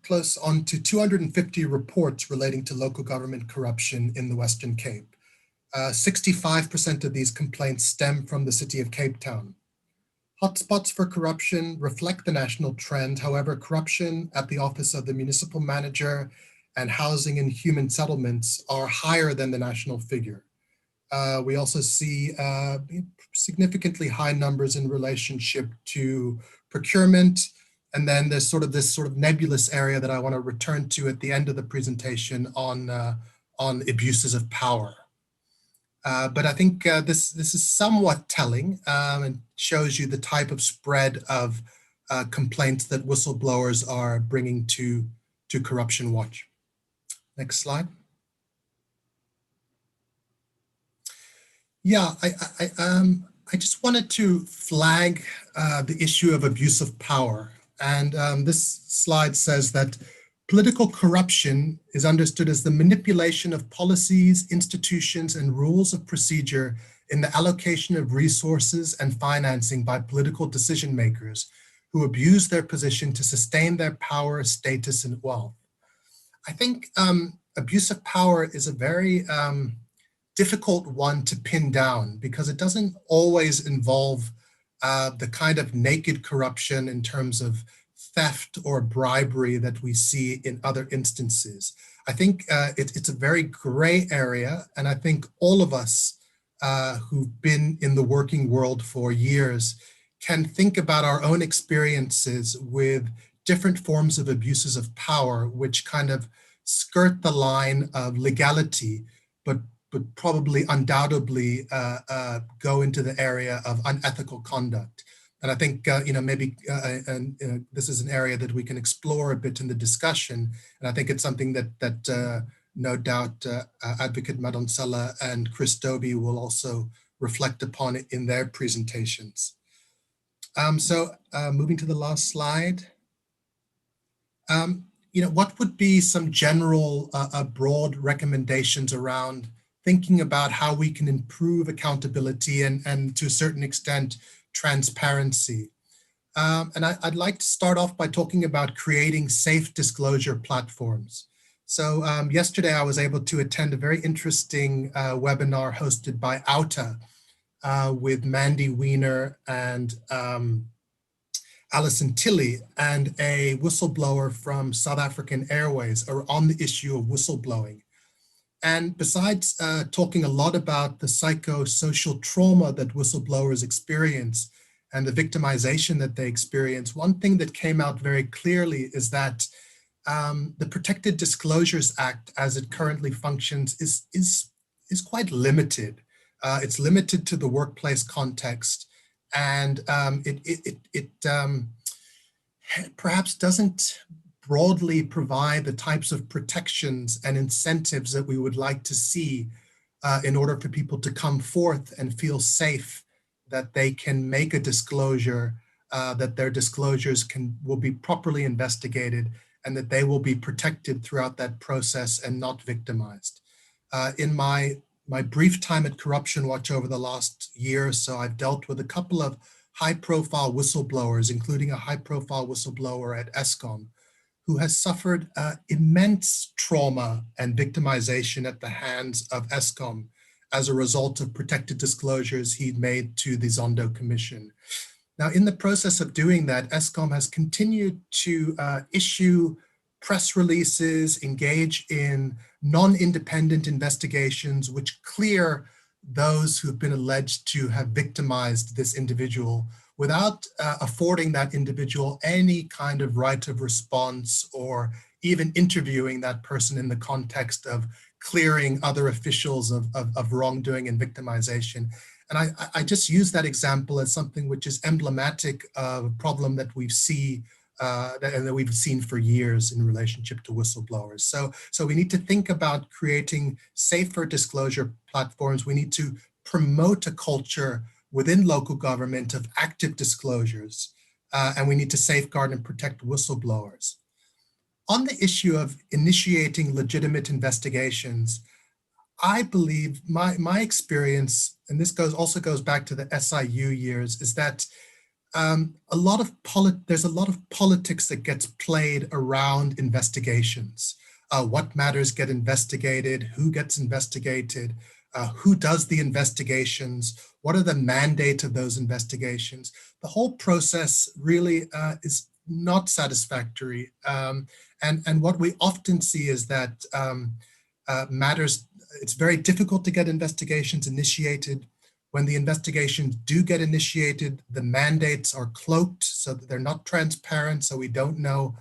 close on to 250 reports relating to local government corruption in the Western Cape. 65% of these complaints stem from the city of Cape Town. Hotspots for corruption reflect the national trend. However, corruption at the office of the municipal manager and housing and human settlements are higher than the national figure. We also see significantly high numbers in relationship to procurement. And then there's this sort of nebulous area that I want to return to at the end of the presentation on abuses of power. But I think this is somewhat telling and shows you the type of spread of complaints that whistleblowers are bringing to Corruption Watch. Next slide. Yeah, I just wanted to flag the issue of abuse of power. And this slide says that Political corruption is understood as the manipulation of policies, institutions, and rules of procedure in the allocation of resources and financing by political decision makers who abuse their position to sustain their power, status, and wealth. I think abuse of power is a very difficult one to pin down because it doesn't always involve the kind of naked corruption in terms of theft or bribery that we see in other instances. I think it's a very gray area, and I think all of us who've been in the working world for years can think about our own experiences with different forms of abuses of power, which kind of skirt the line of legality, but probably undoubtedly go into the area of unethical conduct. And I think, maybe this is an area that we can explore a bit in the discussion. And I think it's something that no doubt Advocate Madonsela and Chris Dobie will also reflect upon it in their presentations. Moving to the last slide. What would be some general broad recommendations around thinking about how we can improve accountability and to a certain extent, transparency. And I'd like to start off by talking about creating safe disclosure platforms. So yesterday I was able to attend a very interesting webinar hosted by Outa with Mandy Wiener and Alison Tilley and a whistleblower from South African Airways on the issue of whistleblowing. And besides talking a lot about the psychosocial trauma that whistleblowers experience and the victimization that they experience, one thing that came out very clearly is that the Protected Disclosures Act, as it currently functions, is quite limited. It's limited to the workplace context, and it perhaps doesn't broadly provide the types of protections and incentives that we would like to see in order for people to come forth and feel safe that they can make a disclosure, that their disclosures will be properly investigated, and that they will be protected throughout that process and not victimized. In my brief time at Corruption Watch over the last year or so, I've dealt with a couple of high-profile whistleblowers, including a high-profile whistleblower at Eskom, who has suffered immense trauma and victimization at the hands of Eskom as a result of protected disclosures he'd made to the Zondo Commission. Now, in the process of doing that, Eskom has continued to issue press releases, engage in non-independent investigations, which clear those who've been alleged to have victimized this individual without affording that individual any kind of right of response or even interviewing that person in the context of clearing other officials of wrongdoing and victimization. And I just use that example as something which is emblematic of a problem that we see and that we've seen for years in relationship to whistleblowers. So we need to think about creating safer disclosure platforms. We need to promote a culture within local government of active disclosures, and we need to safeguard and protect whistleblowers. On the issue of initiating legitimate investigations, I believe my experience, and this also goes back to the SIU years, is that there's a lot of politics that gets played around investigations. What matters get investigated, who gets investigated, who does the investigations, what are the mandate of those investigations. The whole process really is not satisfactory. And what we often see is that it's very difficult to get investigations initiated. When the investigations do get initiated, the mandates are cloaked so that they're not transparent, so we don't know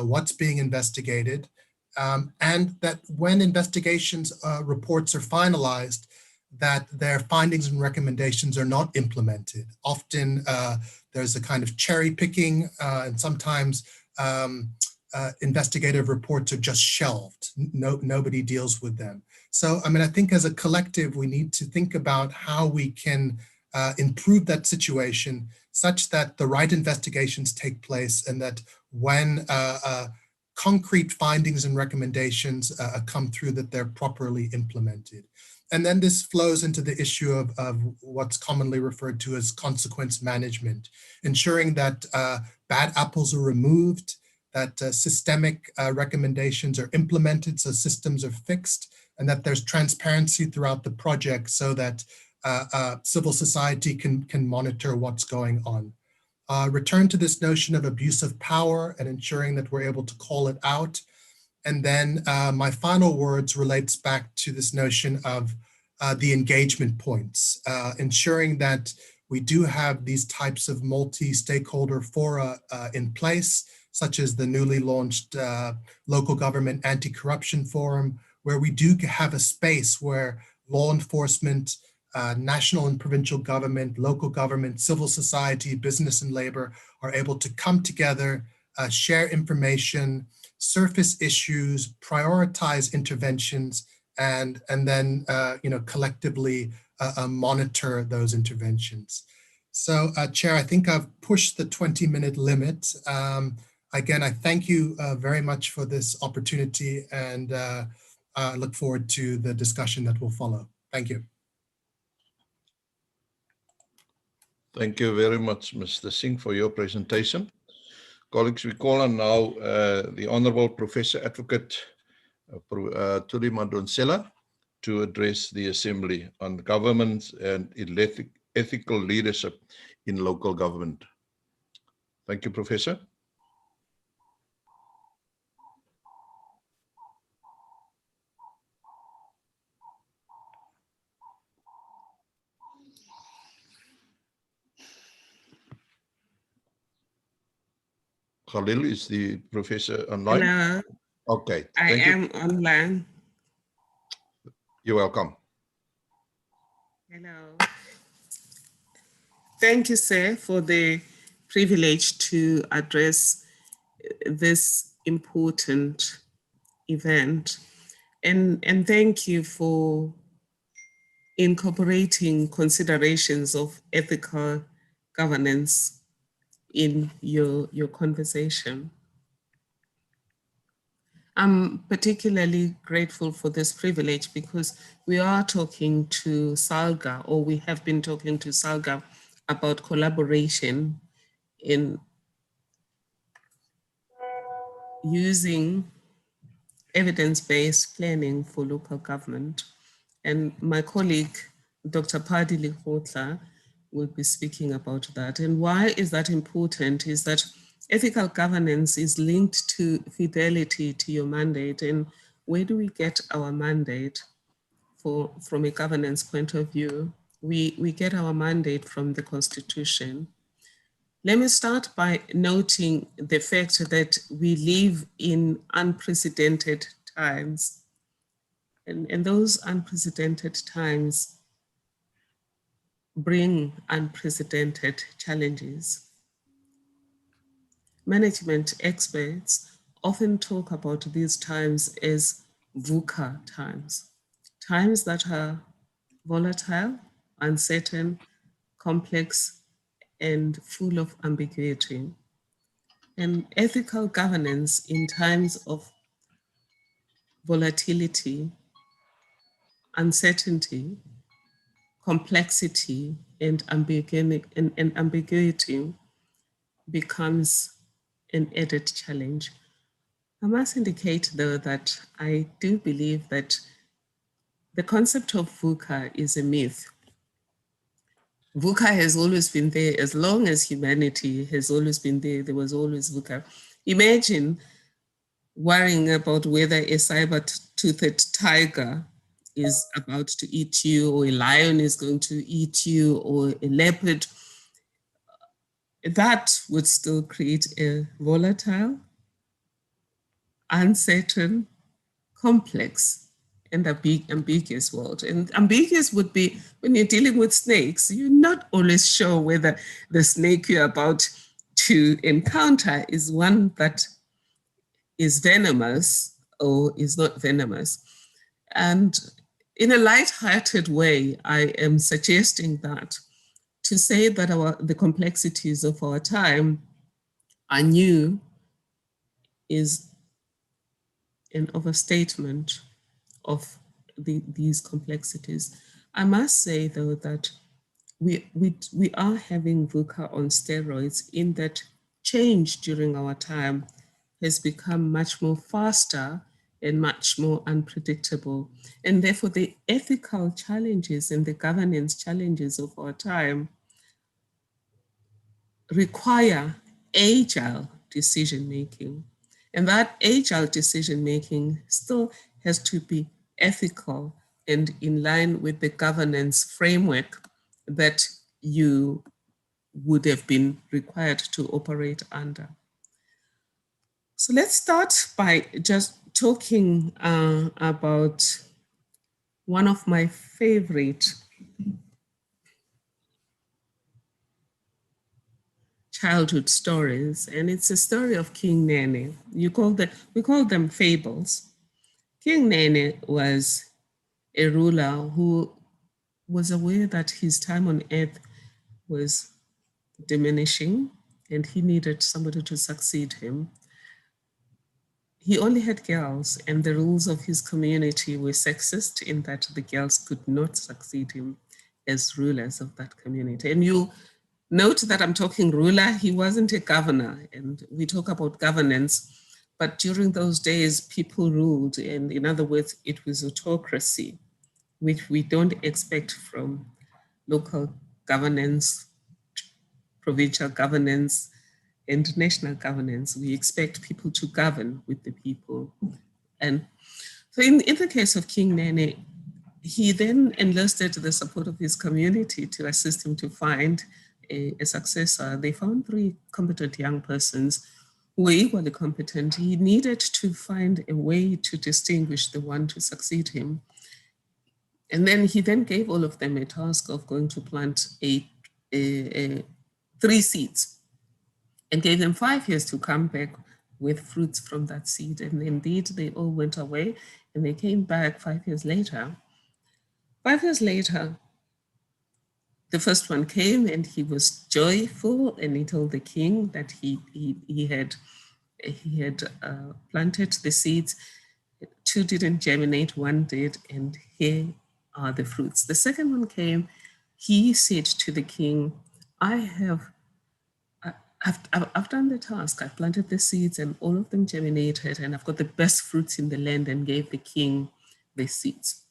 what's being investigated. And that when investigations reports are finalized, that their findings and recommendations are not implemented. Often there's a kind of cherry picking, and sometimes investigative reports are just shelved. Nobody deals with them. So, I think as a collective, we need to think about how we can improve that situation such that the right investigations take place and that when concrete findings and recommendations come through, that they're properly implemented. And then this flows into the issue of what's commonly referred to as consequence management, ensuring that bad apples are removed, that systemic recommendations are implemented, so systems are fixed, and that there's transparency throughout the project so that civil society can monitor what's going on. Return to this notion of abuse of power and ensuring that we're able to call it out. And then my final words relates back to this notion of the engagement points, ensuring that we do have these types of multi-stakeholder fora in place, such as the newly launched Local Government Anti-Corruption Forum, where we do have a space where law enforcement, national and provincial government, local government, civil society, business and labor are able to come together, share information, surface issues, prioritize interventions, and then collectively monitor those interventions. So, Chair, I think I've pushed the 20-minute limit. Again, I thank you very much for this opportunity, and I look forward to the discussion that will follow. Thank you. Thank you very much, Mr. Singh, for your presentation. Colleagues, we call on now the Honorable Professor Advocate Tuli Madonsela to address the Assembly on governance and ethical leadership in local government. Thank you, Professor. Khalil, is the professor online? Hello. Okay. I am online. You're welcome. Hello. Thank you, sir, for the privilege to address this important event. And thank you for incorporating considerations of ethical governance in your conversation. I'm particularly grateful for this privilege because we are talking to SALGA, or we have been talking to SALGA about collaboration in using evidence-based planning for local government. And my colleague, Dr. Padi Likhotla, will be speaking about that. And why is that important is that ethical governance is linked to fidelity to your mandate. And where do we get our mandate from a governance point of view? We get our mandate from the Constitution. Let me start by noting the fact that we live in unprecedented times. And those unprecedented times bring unprecedented challenges. Management experts often talk about these times as VUCA times, times that are volatile, uncertain, complex, and full of ambiguity. And ethical governance in times of volatility, uncertainty, complexity, and ambiguity becomes an added challenge. I must indicate, though, that I do believe that the concept of VUCA is a myth. VUCA has always been there. As long as humanity has always been there, there was always VUCA. Imagine worrying about whether a saber-toothed tiger is about to eat you, or a lion is going to eat you, or a leopard. That would still create a volatile, uncertain, complex, and ambiguous world. And ambiguous would be when you're dealing with snakes, you're not always sure whether the snake you're about to encounter is one that is venomous or is not venomous. And in a light-hearted way, I am suggesting that to say that the complexities of our time are new is an overstatement of these complexities. I must say, though, that we are having VUCA on steroids in that change during our time has become much more faster and much more unpredictable. And therefore, the ethical challenges and the governance challenges of our time require agile decision-making. And that agile decision-making still has to be ethical and in line with the governance framework that you would have been required to operate under. So let's start by just talking about one of my favorite childhood stories, and it's a story of King Nene. We call them fables. King Nene was a ruler who was aware that his time on earth was diminishing and he needed somebody to succeed him. He only had girls, and the rules of his community were sexist in that the girls could not succeed him as rulers of that community. And you note that I'm talking ruler, he wasn't a governor, and we talk about governance, but during those days, people ruled, and in other words, it was autocracy, which we don't expect from local governance, provincial governance, and national governance. We expect people to govern with the people. And so in the case of King Nene, he then enlisted the support of his community to assist him to find a successor. They found 3 competent young persons who were equally competent. He needed to find a way to distinguish the one to succeed him. And then he then gave all of them a task of going to plant 3 seeds and gave them 5 years to come back with fruits from that seed. And indeed, they all went away and they came back 5 years later. 5 years later, the first one came and he was joyful, and he told the king that he had planted the seeds. 2 didn't germinate, 1 did, and here are the fruits. The second one came, he said to the king, I've done the task. I've planted the seeds and all of them germinated, and I've got the best fruits in the land, and gave the king the seeds.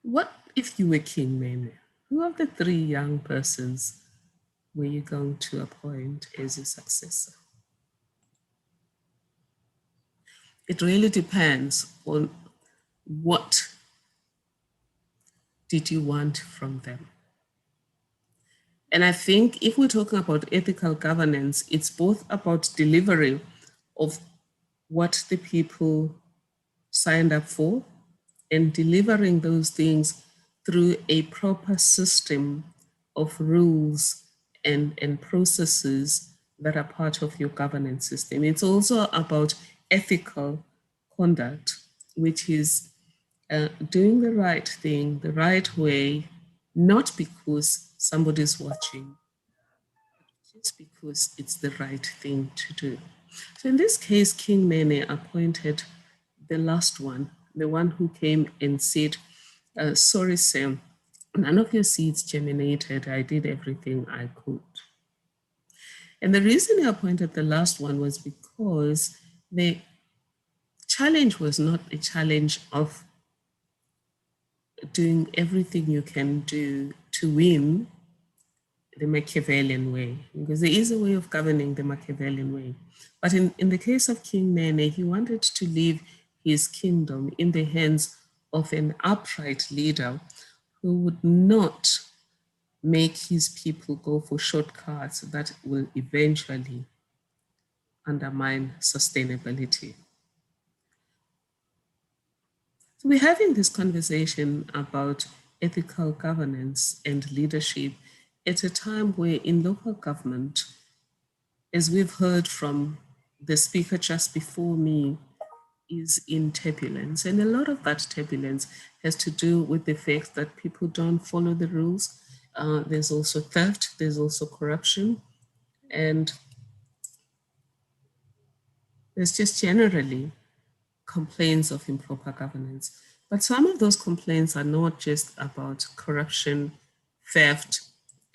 What if you were King Nene? Who of the 3 young persons were you going to appoint as your successor? It really depends on what did you want from them. And I think if we're talking about ethical governance, it's both about delivery of what the people signed up for and delivering those things through a proper system of rules and processes that are part of your governance system. It's also about ethical conduct, which is doing the right thing the right way, not because somebody's watching, just because it's the right thing to do. So in this case, King Nene appointed the last one, the one who came and said, sorry, Sam, none of your seeds germinated. I did everything I could. And the reason he appointed the last one was because the challenge was not a challenge of doing everything you can do to win the Machiavellian way, because there is a way of governing the Machiavellian way. But in the case of King Nene, he wanted to leave his kingdom in the hands of an upright leader who would not make his people go for shortcuts that will eventually undermine sustainability. So we're having this conversation about ethical governance and leadership at a time where in local government, as we've heard from the speaker just before me, is in turbulence. And a lot of that turbulence has to do with the fact that people don't follow the rules. There's also theft, there's also corruption, and there's just generally complaints of improper governance. But some of those complaints are not just about corruption, theft,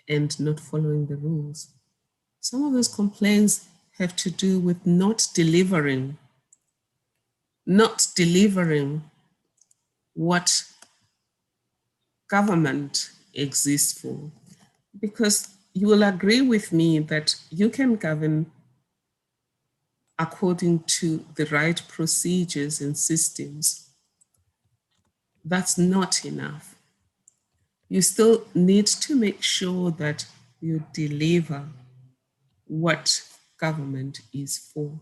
and not following the rules. Some of those complaints have to do with not delivering what government exists for. Because you will agree with me that you can govern according to the right procedures and systems. That's not enough. You still need to make sure that you deliver what government is for.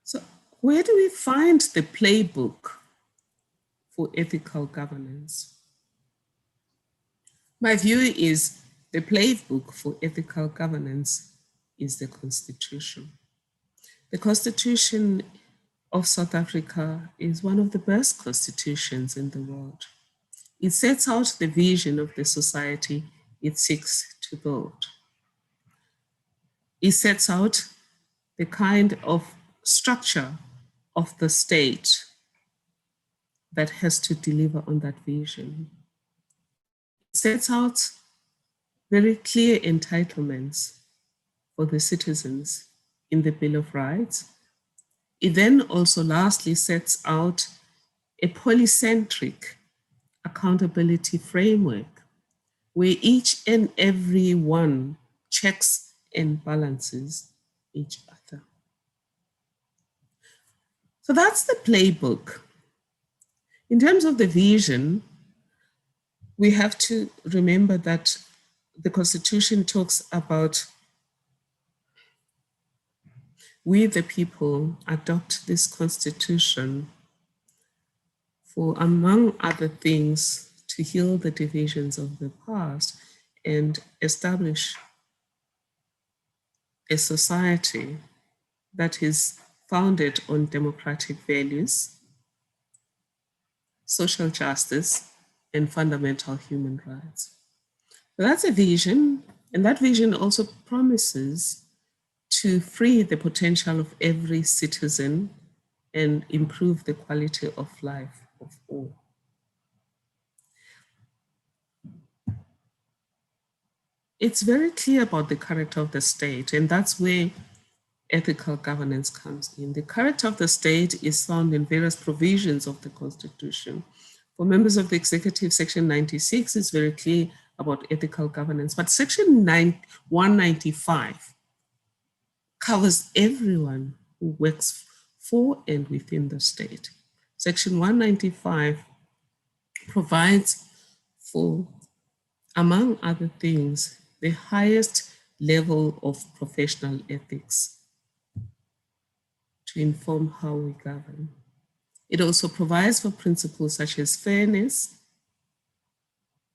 So where do we find the playbook for ethical governance? My view is the playbook for ethical governance is the Constitution. The Constitution of South Africa is one of the best constitutions in the world. It sets out the vision of the society it seeks to build. It sets out the kind of structure of the state that has to deliver on that vision. It sets out very clear entitlements for the citizens in the Bill of Rights. It then also lastly sets out a polycentric accountability framework where each and every one checks and balances each other. So that's the playbook. In terms of the vision, we have to remember that the Constitution talks about we the people adopt this Constitution for, among other things, to heal the divisions of the past and establish a society that is founded on democratic values, social justice, and fundamental human rights. So that's a vision, and that vision also promises to free the potential of every citizen and improve the quality of life of all. It's very clear about the character of the state, and that's where ethical governance comes in. The character of the state is found in various provisions of the Constitution. For members of the executive, Section 96 is very clear about ethical governance, but Section 195 covers everyone who works for and within the state. Section 195 provides for, among other things, the highest level of professional ethics to inform how we govern. It also provides for principles such as fairness,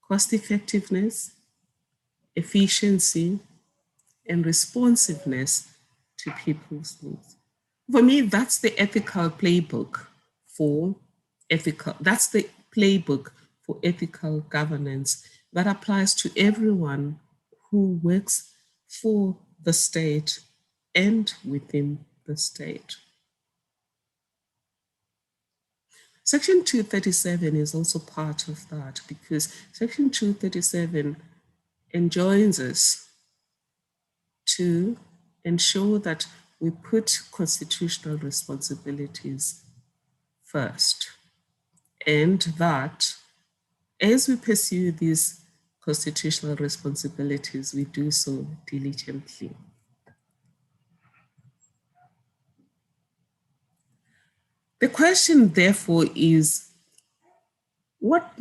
cost effectiveness, efficiency, and responsiveness to people's needs. For me, that's the ethical playbook for ethical governance that applies to everyone who works for the state and within the state. Section 237 is also part of that because Section 237 enjoins us to ensure that we put constitutional responsibilities first, and that as we pursue these constitutional responsibilities, we do so diligently. The question, therefore, is what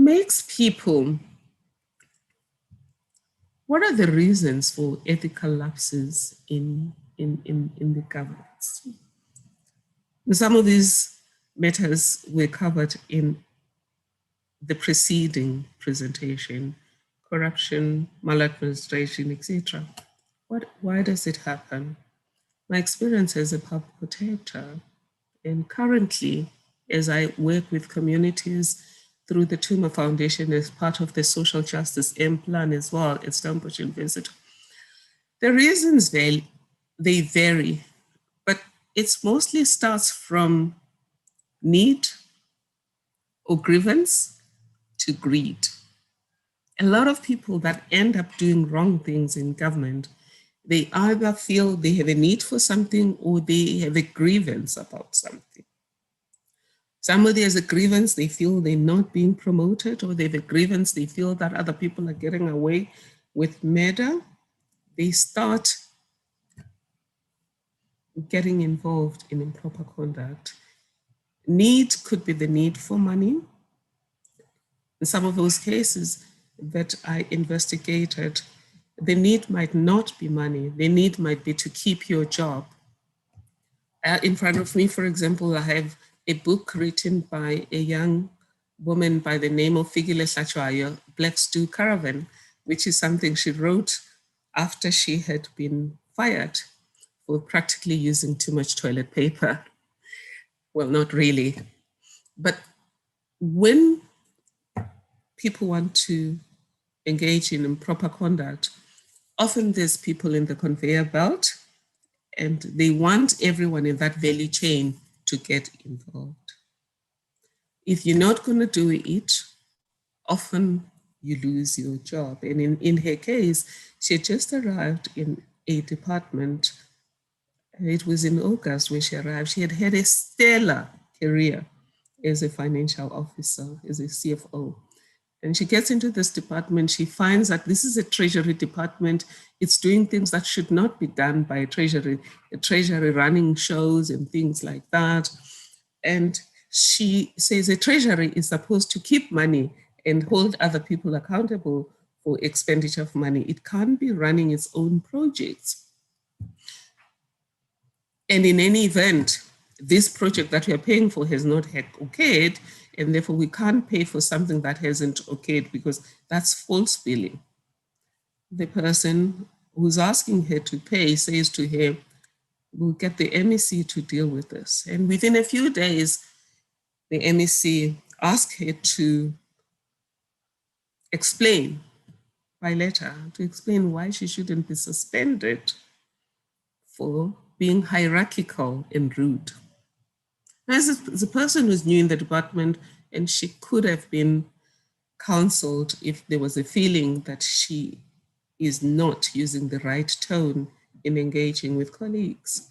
are the reasons for ethical lapses in the governance? Some of these matters were covered in the preceding presentation: corruption, maladministration, etc. Why does it happen? My experience as a public protector, and currently as I work with communities through the Tuma Foundation as part of the Social Justice M Plan as well at Stellenbosch University, the reasons they vary, but it mostly starts from need or grievance to greed. A lot of people that end up doing wrong things in government, they either feel they have a need for something or they have a grievance about something. Somebody has a grievance, they feel they're not being promoted, or they have a grievance, they feel that other people are getting away with murder. They start getting involved in improper conduct. Need could be the need for money. In some of those cases that I investigated, the need might not be money. The need might be to keep your job. In front of me, for example, I have a book written by a young woman by the name of Figile Hlachwayo, Black Stew Caravan, which is something she wrote after she had been fired for practically using too much toilet paper. Well, not really. But when people want to engage in improper conduct, often there's people in the conveyor belt and they want everyone in that value chain to get involved. If you're not going to do it, often you lose your job. And in her case, she had just arrived in a department. It was in August when she arrived. She had had a stellar career as a financial officer, as a CFO. And she gets into this department, she finds that this is a treasury department. It's doing things that should not be done by a treasury running shows and things like that. And she says a treasury is supposed to keep money and hold other people accountable for expenditure of money. It can't be running its own projects. And in any event, this project that we are paying for has not had okayed, and therefore we can't pay for something that hasn't okayed because that's false billing. The person who's asking her to pay says to her, we'll get the MEC to deal with this. And within a few days, the MEC asked her to explain by letter, to explain why she shouldn't be suspended for being hierarchical and rude. As a person who's new in the department, and she could have been counseled if there was a feeling that she is not using the right tone in engaging with colleagues.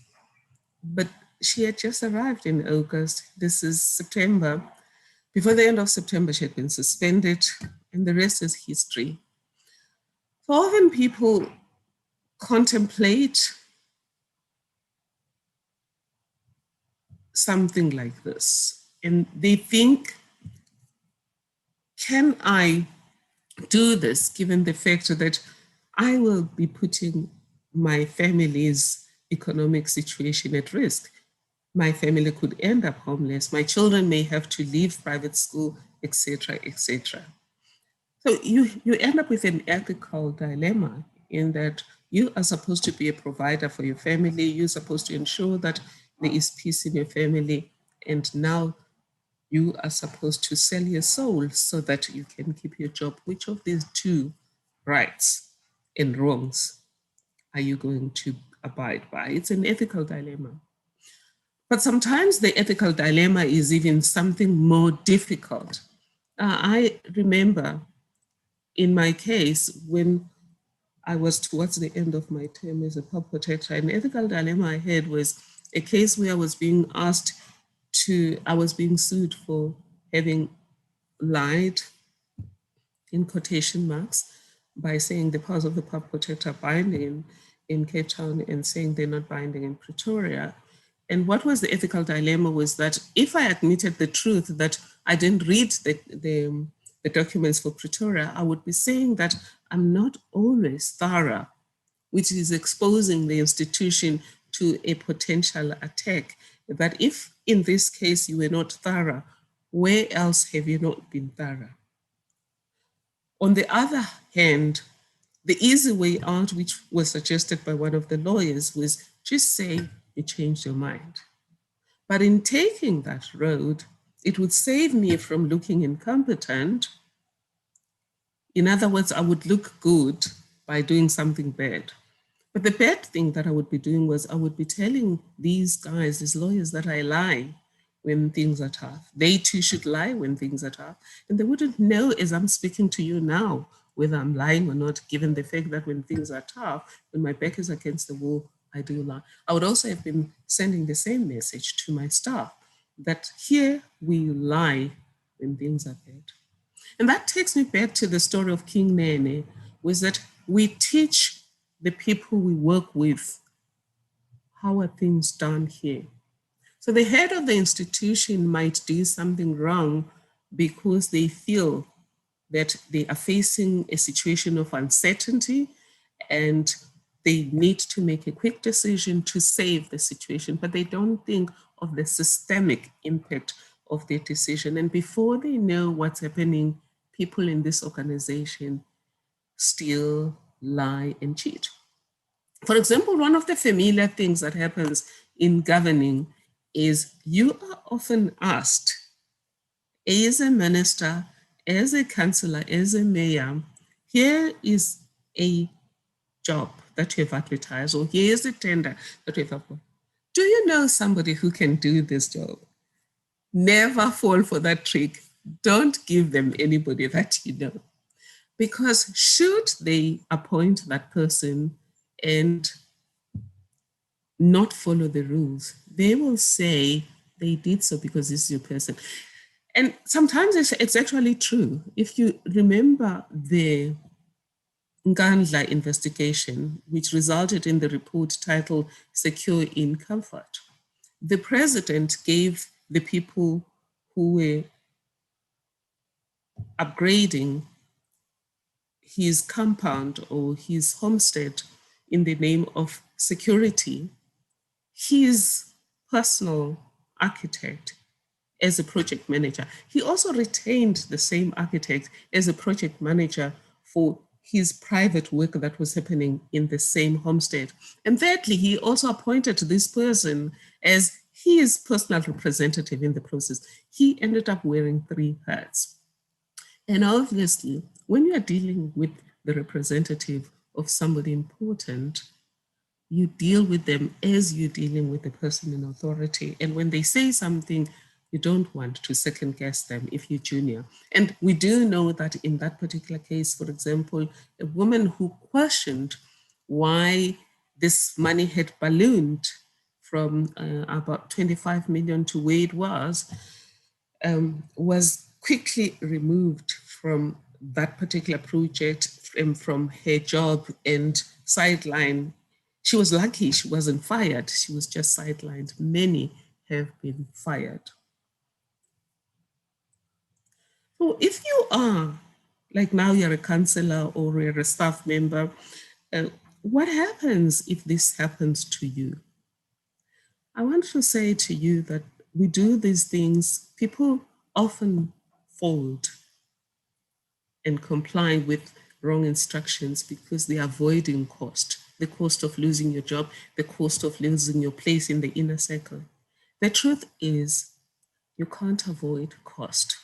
But she had just arrived in August. This is September. Before the end of September, she had been suspended, and the rest is history. So often people contemplate something like this, and they think, can I do this given the fact that I will be putting my family's economic situation at risk? My family could end up homeless. My children may have to leave private school, etc., etc. So you end up with an ethical dilemma in that you are supposed to be a provider for your family. You're supposed to ensure that there is peace in your family. And now you are supposed to sell your soul so that you can keep your job. Which of these two rights and wrongs are you going to abide by? It's an ethical dilemma. But sometimes the ethical dilemma is even something more difficult. I remember in my case, when I was towards the end of my term as a pub protector, an ethical dilemma I had was a case where I was being sued for having lied, in quotation marks, by saying the powers of the pub protector are binding in Cape Town and saying they're not binding in Pretoria. And what was the ethical dilemma was that if I admitted the truth that I didn't read the documents for Pretoria, I would be saying that I'm not always thorough, which is exposing the institution to a potential attack. That if in this case you were not thorough, where else have you not been thorough? On the other hand, the easy way out, which was suggested by one of the lawyers, was just say you changed your mind. But in taking that road, it would save me from looking incompetent. In other words, I would look good by doing something bad. But the bad thing that I would be doing was I would be telling these guys, these lawyers, that I lie when things are tough. They too should lie when things are tough. And they wouldn't know, as I'm speaking to you now, whether I'm lying or not, given the fact that when things are tough, when my back is against the wall, I do lie. I would also have been sending the same message to my staff, that here we lie when things are bad. And that takes me back to the story of King Nene, was that we teach the people we work with, how are things done here? So the head of the institution might do something wrong because they feel that they are facing a situation of uncertainty and they need to make a quick decision to save the situation, but they don't think of the systemic impact of their decision. And before they know what's happening, people in this organization steal, lie, and cheat. For example, one of the familiar things that happens in governing is you are often asked, as a minister, as a councillor, as a mayor, here is a job that you have advertised, or here's a tender that you have applied. Do you know somebody who can do this job? Never fall for that trick. Don't give them anybody that you know. Because should they appoint that person and not follow the rules, they will say they did so because this is your person. And sometimes it's actually true. If you remember the Ngandla investigation, which resulted in the report titled Secure in Comfort, the president gave the people who were upgrading his compound or his homestead in the name of security, his personal architect as a project manager. He also retained the same architect as a project manager for his private work that was happening in the same homestead. And thirdly, he also appointed this person as his personal representative in the process. He ended up wearing 3 hats. And obviously, when you are dealing with the representative of somebody important, you deal with them as you're dealing with the person in authority. And when they say something, you don't want to second guess them if you're junior. And we do know that in that particular case, for example, a woman who questioned why this money had ballooned from about 25 million to where it was quickly removed from that particular project and from her job and sidelined. She was lucky she wasn't fired. She was just sidelined. Many have been fired. So if you are, like now you're a councillor or you're a staff member, what happens if this happens to you? I want to say to you that we do these things, people often fold and comply with wrong instructions because they are avoiding cost, the cost of losing your job, the cost of losing your place in the inner circle. The truth is, you can't avoid cost.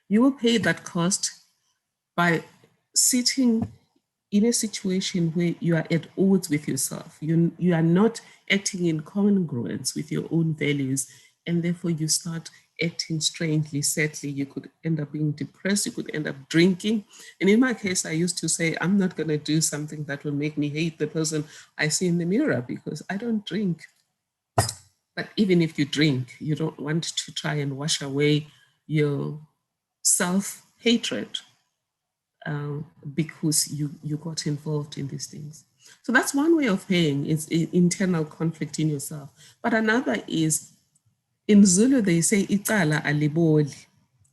You will pay that cost by sitting in a situation where you are at odds with yourself. You are not acting in congruence with your own values, and therefore you start acting strangely, sadly. You could end up being depressed, you could end up drinking. And in my case, I used to say, I'm not going to do something that will make me hate the person I see in the mirror because I don't drink. But even if you drink, you don't want to try and wash away your self-hatred because you got involved in these things. So that's one way of paying, is internal conflict in yourself. But another is, in Zulu, they say, "Icala aliboli."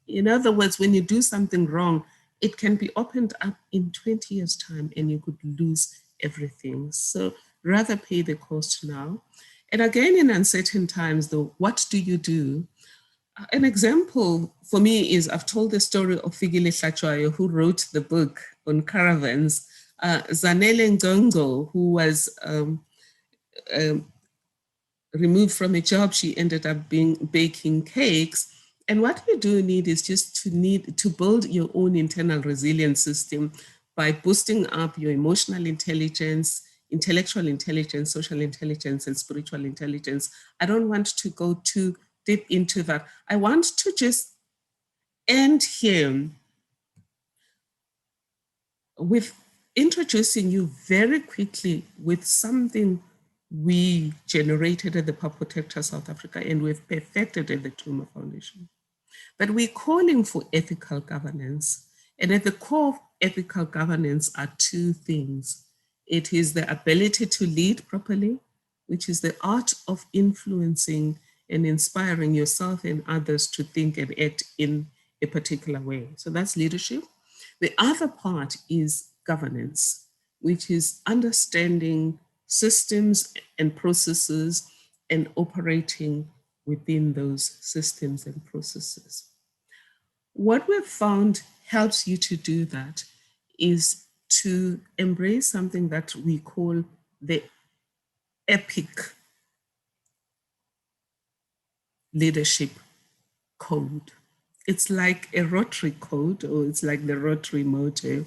In other words, when you do something wrong, it can be opened up in 20 years' time and you could lose everything. So rather pay the cost now. And again, in uncertain times, though, what do you do? An example for me is, I've told the story of Fikile Hlatshwayo, who wrote the book on caravans. Zanele Ngongo, who was removed from a job, she ended up baking cakes. And what you do need is just to build your own internal resilience system by boosting up your emotional intelligence, intellectual intelligence, social intelligence, and spiritual intelligence. I don't want to go too deep into that. I want to just end here with introducing you very quickly with something we generated at the Pub Protector South Africa and we've perfected at the Tuma Foundation. But we're calling for ethical governance. And at the core of ethical governance are two things. It is the ability to lead properly, which is the art of influencing and inspiring yourself and others to think and act in a particular way. So that's leadership. The other part is governance, which is understanding systems and processes and operating within those systems and processes. What we've found helps you to do that is to embrace something that we call the EPIC leadership code. It's like a Rotary code, or it's like the Rotary motto.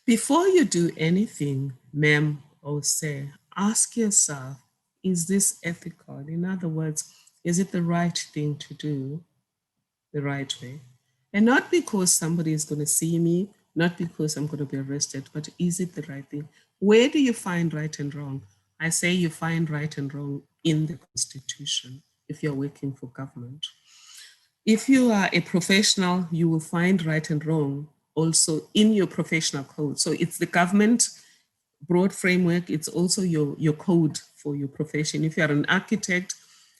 Before you do anything, ma'am or sir, ask yourself, is this ethical? In other words, is it the right thing to do the right way? And not because somebody is going to see me, not because I'm going to be arrested, but is it the right thing? Where do you find right and wrong? I say you find right and wrong in the Constitution if you're working for government. If you are a professional, you will find right and wrong also in your professional code. So it's the government broad framework, it's also your code for your profession. If you're an architect,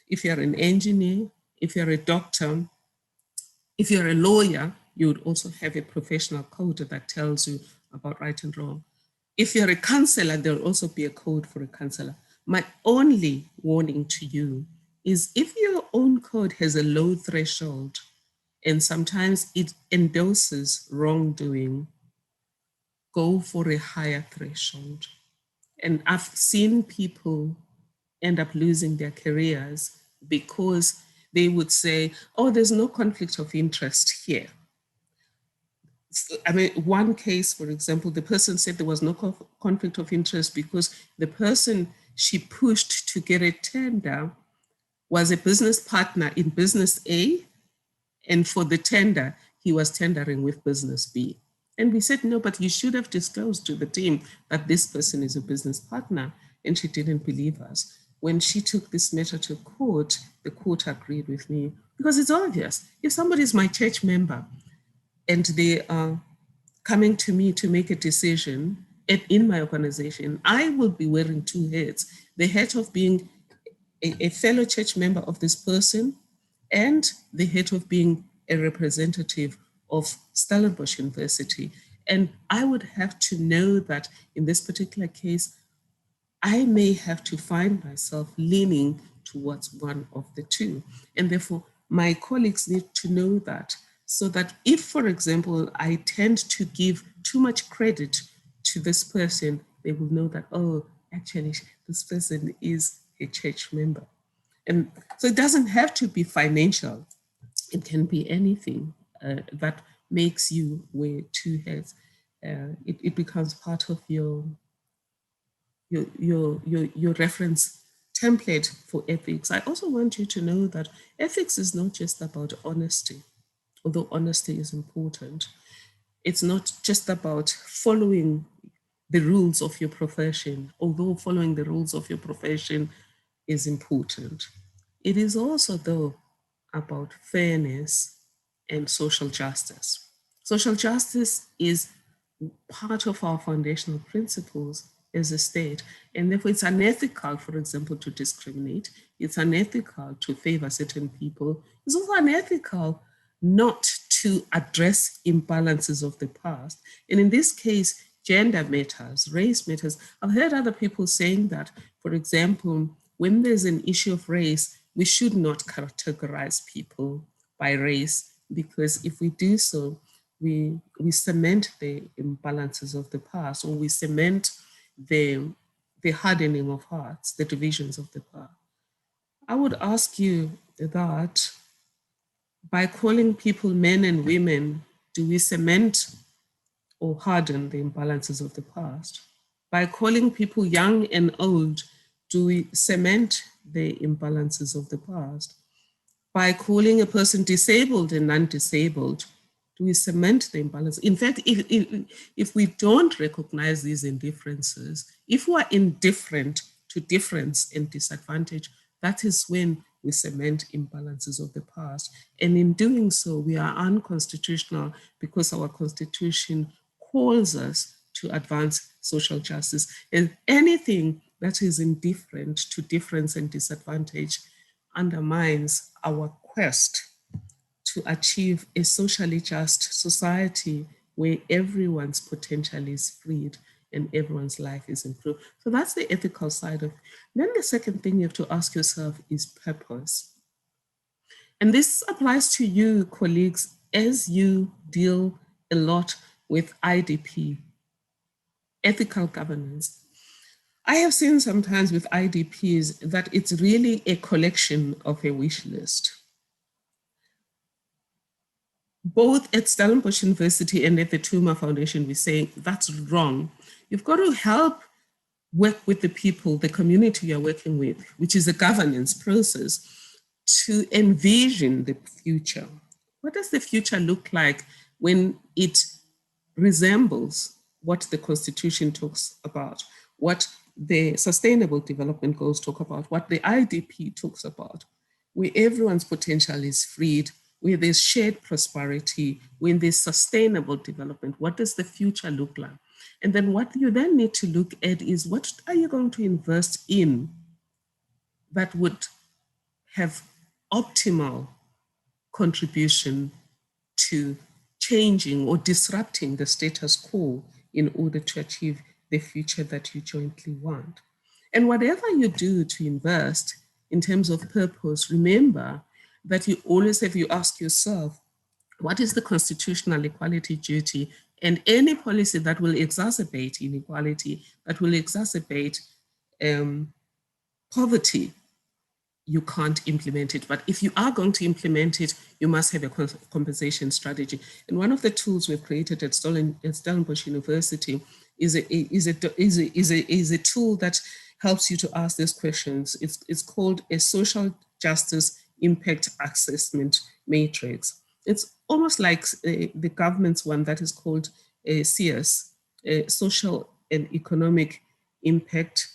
if you're an engineer, if you're a doctor, if you're a lawyer, you would also have a professional code that tells you about right and wrong. If you're a counselor, there'll also be a code for a counselor. My only warning to you is if your own code has a low threshold and sometimes it endorses wrongdoing, go for a higher threshold. And I've seen people end up losing their careers because they would say, oh, there's no conflict of interest here. I mean, one case, for example, the person said there was no conflict of interest because the person she pushed to get a tender was a business partner in business A, and for the tender, he was tendering with business B. And we said, no, but you should have disclosed to the team that this person is a business partner, and she didn't believe us. When she took this matter to court, the court agreed with me because it's obvious. If somebody is my church member and they are coming to me to make a decision in my organization, I will be wearing two hats. The hat of being a fellow church member of this person and the hat of being a representative of Stellenbosch University. And I would have to know that in this particular case, I may have to find myself leaning towards one of the two. And therefore, my colleagues need to know that, so that if, for example, I tend to give too much credit to this person, they will know that, oh, actually, this person is a church member. And so it doesn't have to be financial. It can be anything that makes you wear two hats. It becomes part of your reference template for ethics. I also want you to know that ethics is not just about honesty, although honesty is important. It's not just about following the rules of your profession, although following the rules of your profession is important. It is also, though, about fairness and social justice. Social justice is part of our foundational principles as a state, and therefore it's unethical, for example, to discriminate. It's unethical to favor certain people. It's also unethical not to address imbalances of the past. And in this case, gender matters, race matters. I've heard other people saying that, for example, when there's an issue of race, we should not categorize people by race, because if we do so, we cement the imbalances of the past, or we cement the hardening of hearts, the divisions of the past. I would ask you that by calling people men and women, do we cement or harden the imbalances of the past? By calling people young and old, do we cement the imbalances of the past? By calling a person disabled and non-disabled, do we cement the imbalance? In fact, if we don't recognize these indifferences, if we are indifferent to difference and disadvantage, that is when we cement imbalances of the past. And in doing so, we are unconstitutional because our constitution calls us to advance social justice. And anything that is indifferent to difference and disadvantage undermines our quest to achieve a socially just society where everyone's potential is freed and everyone's life is improved. So that's the ethical side of it. Then the second thing you have to ask yourself is purpose. And this applies to you, colleagues, as you deal a lot with IDP, ethical governance. I have seen sometimes with IDPs that it's really a collection of a wish list. Both at Stellenbosch University and at the Tuma Foundation, we say that's wrong. You've got to help work with the people, the community you're working with, which is a governance process, to envision the future. What does the future look like when it resembles what the Constitution talks about, what the Sustainable Development Goals talk about, what the IDP talks about, where everyone's potential is freed, where there's shared prosperity, when there's sustainable development? What does the future look like? And then what you then need to look at is, what are you going to invest in that would have optimal contribution to changing or disrupting the status quo in order to achieve the future that you jointly want? And whatever you do to invest in terms of purpose, remember that you always have to ask yourself, what is the constitutional equality duty? And any policy that will exacerbate inequality, that will exacerbate poverty, you can't implement it. But if you are going to implement it, you must have a compensation strategy. And one of the tools we've created at Stellenbosch University is a tool that helps you to ask these questions. It's called a social justice impact assessment matrix. It's almost like the government's one that is called a CS, a social and economic impact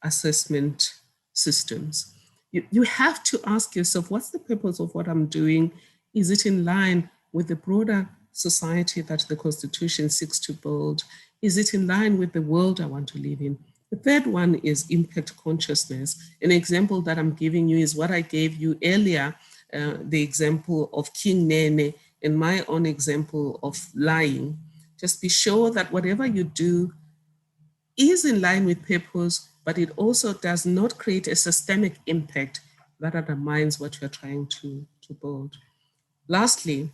assessment systems. You have to ask yourself, what's the purpose of what I'm doing? Is it in line with the broader society that the Constitution seeks to build? Is it in line with the world I want to live in? The third one is impact consciousness. An example that I'm giving you is what I gave you earlier, the example of King Nene, and my own example of lying. Just be sure that whatever you do is in line with purpose, but it also does not create a systemic impact that undermines what you're trying to build. Lastly,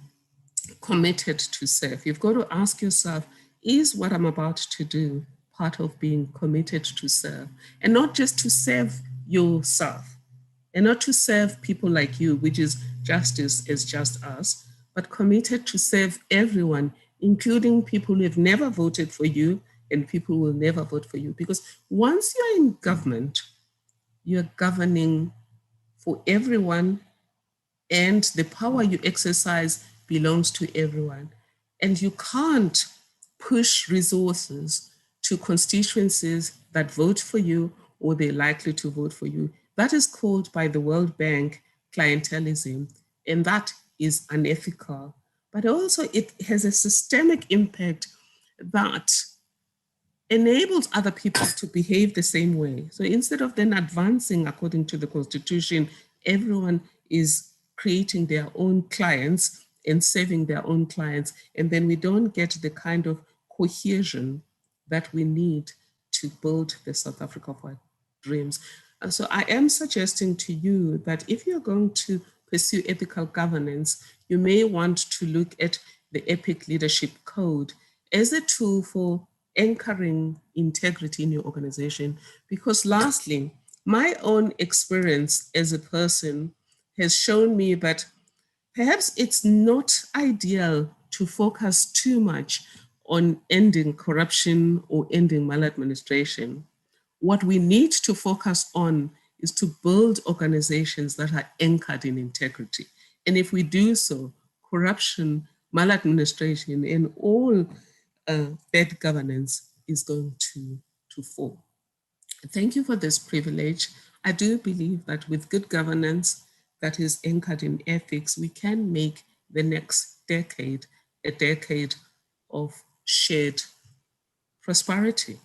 committed to serve. You've got to ask yourself, is what I'm about to do part of being committed to serve? And not just to serve yourself, and not to serve people like you, which is justice is just us, but committed to serve everyone, including people who have never voted for you and people who will never vote for you. Because once you're in government, you're governing for everyone, and the power you exercise belongs to everyone. And you can't push resources to constituencies that vote for you or they're likely to vote for you. That is called by the World Bank clientelism, and that is unethical. But also it has a systemic impact that enables other people to behave the same way. So instead of then advancing according to the Constitution, everyone is creating their own clients and serving their own clients. And then we don't get the kind of cohesion that we need to build the South Africa of our dreams. And so I am suggesting to you that if you're going to pursue ethical governance, you may want to look at the EPIC Leadership Code as a tool for anchoring integrity in your organization. Because lastly, my own experience as a person has shown me that perhaps it's not ideal to focus too much on ending corruption or ending maladministration. What we need to focus on is to build organizations that are anchored in integrity. And if we do so, corruption, maladministration, and all bad governance is going to fall. Thank you for this privilege. I do believe that with good governance that is anchored in ethics, we can make the next decade a decade of shared prosperity.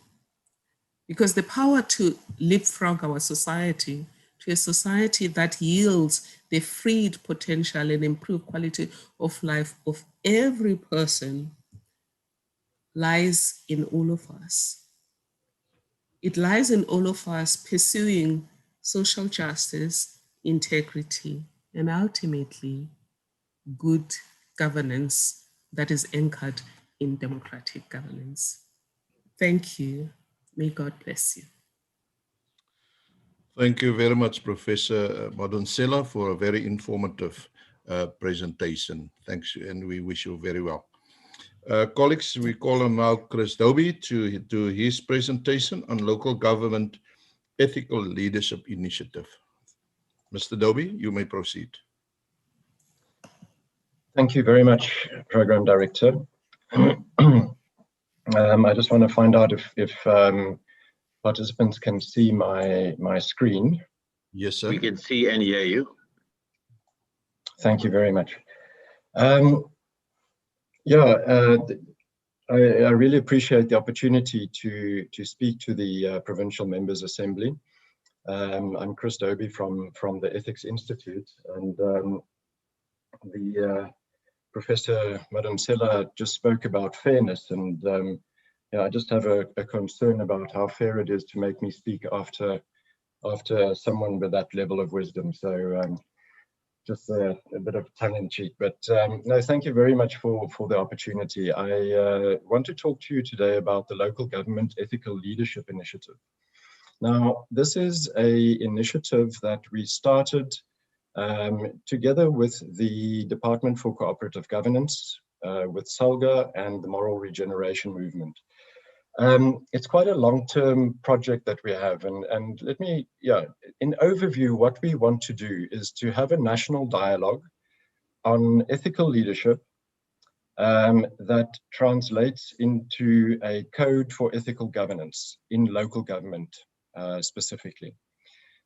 Because the power to leapfrog our society to a society that yields the freed potential and improved quality of life of every person lies in all of us. It lies in all of us pursuing social justice, integrity, and ultimately good governance that is anchored in democratic governance. Thank you. May God bless you. Thank you very much, Professor Madonsela, for a very informative presentation. Thanks, and we wish you very well. Colleagues, we call on now Chris Dobie to do his presentation on local government ethical leadership initiative. Mr. Dobie, you may proceed. Thank you very much, Program Director. I just want to find out if participants can see my screen. Yes, sir. We can see and hear you. Thank you very much. I really appreciate the opportunity to speak to the Provincial Members Assembly. I'm Chris Dobie from the Ethics Institute, and the Professor Madonsela just spoke about fairness, and I just have a concern about how fair it is to make me speak after someone with that level of wisdom. So just a bit of tongue-in-cheek, but no, thank you very much for the opportunity. I want to talk to you today about the Local Government Ethical Leadership Initiative. Now, this is an initiative that we started together with the Department for Cooperative Governance, with SALGA and the Moral Regeneration Movement. It's quite a long-term project that we have, and let me, in overview, what we want to do is to have a national dialogue on ethical leadership that translates into a code for ethical governance in local government specifically.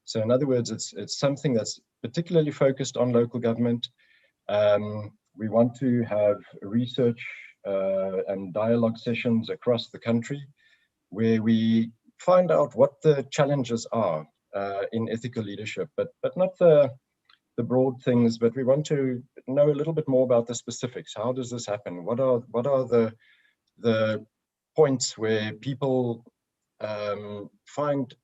So in other words, it's something that's particularly focused on local government. We want to have research and dialogue sessions across the country where we find out what the challenges are in ethical leadership, but not the broad things, but we want to know a little bit more about the specifics. How does this happen? What are the points where people find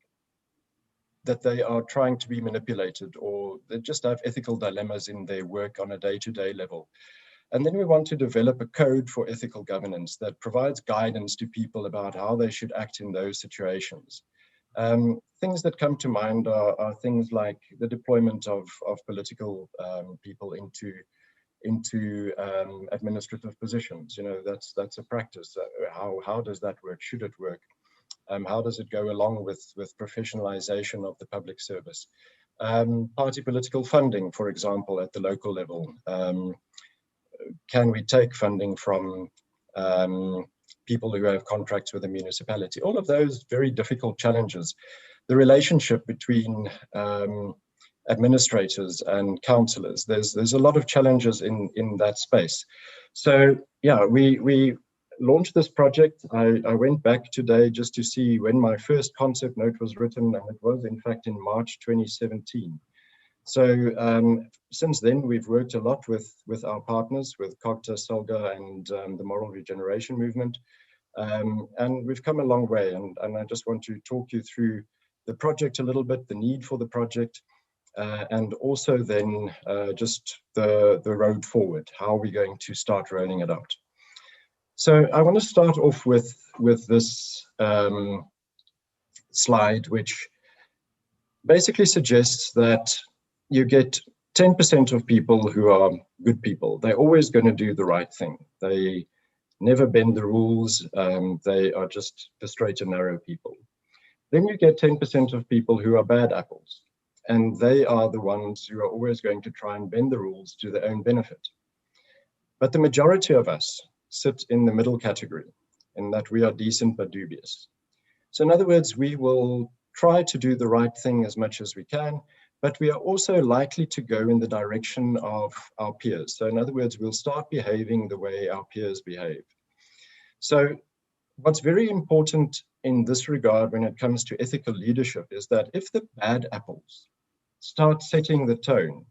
that they are trying to be manipulated, or they just have ethical dilemmas in their work on a day-to-day level? And then we want to develop a code for ethical governance that provides guidance to people about how they should act in those situations. Things that come to mind are things like the deployment of political people into administrative positions. You know, that's a practice. How does that work? Should it work? How does it go along with professionalization of the public service? Party political funding, for example, at the local level. Can we take funding from people who have contracts with the municipality? All of those very difficult challenges. The relationship between administrators and councillors. There's a lot of challenges in that space. So yeah, we launched this project. I went back today just to see when my first concept note was written, and it was in fact in March 2017. So since then, we've worked a lot with our partners, with COGTA, SALGA, and the Moral Regeneration Movement. And we've come a long way. And I just want to talk you through the project a little bit, the need for the project, and also then just the road forward. How are we going to start rolling it out? So I want to start off with this slide, which basically suggests that you get 10% of people who are good people. They're always going to do the right thing. They never bend the rules. They are just the straight and narrow people. Then you get 10% of people who are bad apples. And they are the ones who are always going to try and bend the rules to their own benefit. But the majority of us sit in the middle category, in that we are decent but dubious. So in other words, we will try to do the right thing as much as we can, but we are also likely to go in the direction of our peers. So in other words, we'll start behaving the way our peers behave. So what's very important in this regard when it comes to ethical leadership is that if the bad apples start setting the tone,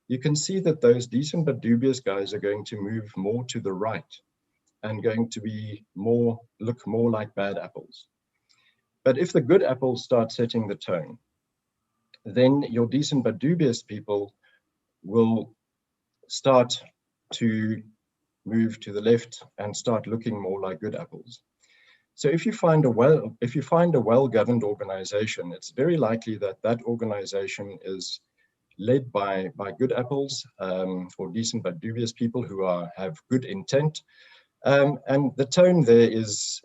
you can see that those decent but dubious guys are going to move more to the right and going to be look more like bad apples. But if the good apples start setting the tone, then your decent but dubious people will start to move to the left and start looking more like good apples. So if you find a well-governed organization, it's very likely that that organization is led by good apples or decent but dubious people who have good intent, and the tone there is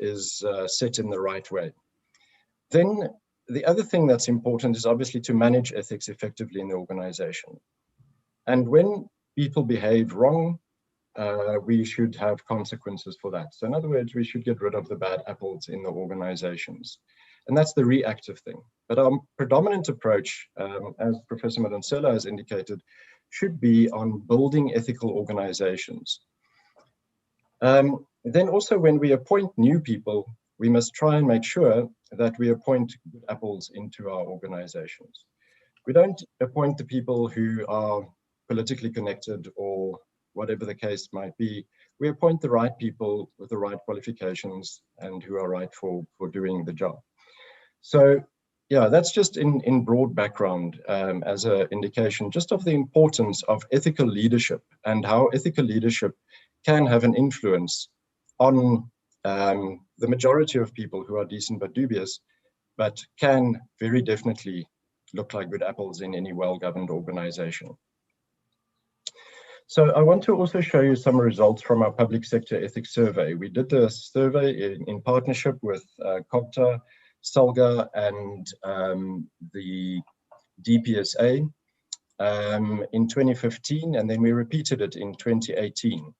set in the right way. Then the other thing that's important is obviously to manage ethics effectively in the organization. And when people behave wrong, we should have consequences for that. So in other words, we should get rid of the bad apples in the organizations. And that's the reactive thing. But our predominant approach, as Professor Madonsela has indicated, should be on building ethical organizations. Then also when we appoint new people, we must try and make sure that we appoint good apples into our organizations. We don't appoint the people who are politically connected or whatever the case might be. We appoint the right people with the right qualifications and who are right for doing the job. So yeah, that's just in broad background as an indication just of the importance of ethical leadership and how ethical leadership can have an influence on the majority of people who are decent but dubious, but can very definitely look like good apples in any well-governed organization. So I want to also show you some results from our public sector ethics survey. We did the survey in partnership with COGTA, SALGA, and the DPSA in 2015, and then we repeated it in 2018.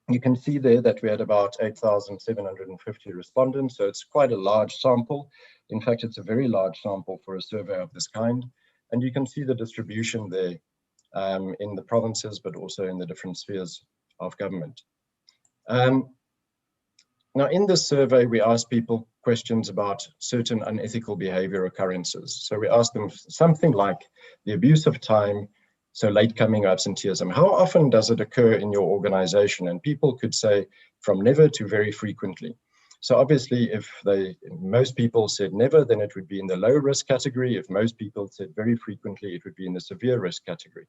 You can see there that we had about 8,750 respondents, so it's quite a large sample. In fact, it's a very large sample for a survey of this kind. And you can see the distribution there in the provinces, but also in the different spheres of government. Now, in this survey, we asked people questions about certain unethical behavior occurrences. So we asked them something like the abuse of time, so late coming or absenteeism. How often does it occur in your organization? And people could say from never to very frequently. So obviously, if most people said never, then it would be in the low risk category. If most people said very frequently, it would be in the severe risk category.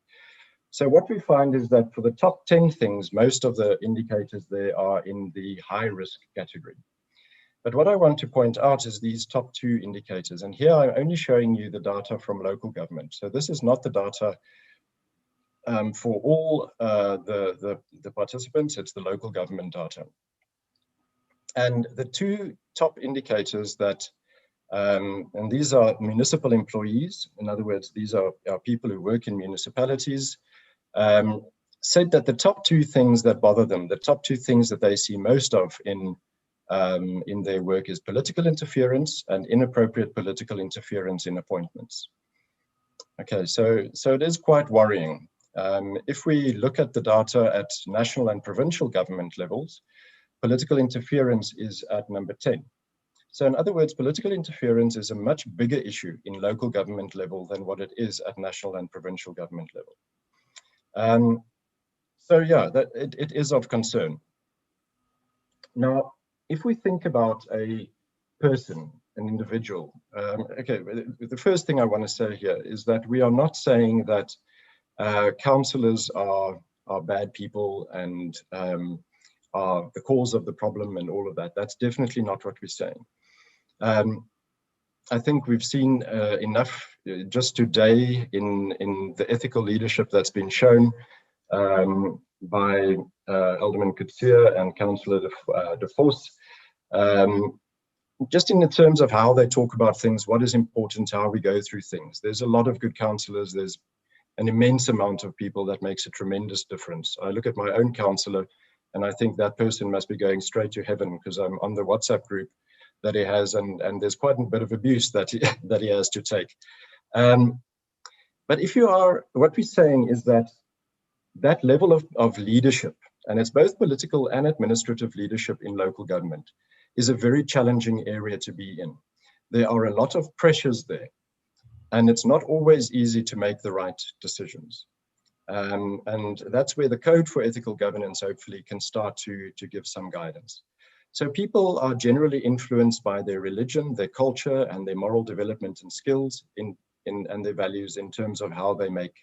So what we find is that for the top 10 things, most of the indicators there are in the high risk category. But what I want to point out is these top 2 indicators. And here I'm only showing you the data from local government. So this is not the data for all the participants, it's the local government data. And the 2 top indicators that, and these are municipal employees, in other words, these are people who work in municipalities, said that the top 2 things that bother them, the top 2 things that they see most of in their work is political interference and inappropriate political interference in appointments. Okay, so it is quite worrying. If we look at the data at national and provincial government levels, political interference is at number 10. So in other words, political interference is a much bigger issue in local government level than what it is at national and provincial government level. So yeah, it is of concern. Now, if we think about a person, an individual, okay, the first thing I want to say here is that we are not saying that councillors are bad people and are the cause of the problem and all of that. That's definitely not what we're saying. I think we've seen enough just today in the ethical leadership that's been shown by Alderman Kutsia and Councillor De Vos. Just in the terms of how they talk about things, what is important, how we go through things. There's a lot of good councillors. There's an immense amount of people that makes a tremendous difference. I look at my own councillor and I think that person must be going straight to heaven, because I'm on the WhatsApp group that he has, and there's quite a bit of abuse that he has to take. But if you are, what we're saying is that that level of leadership, and it's both political and administrative leadership in local government, is a very challenging area to be in. There are a lot of pressures there, and it's not always easy to make the right decisions. And that's where the Code for Ethical Governance hopefully can start to give some guidance. So people are generally influenced by their religion, their culture, and their moral development and skills and their values in terms of how they make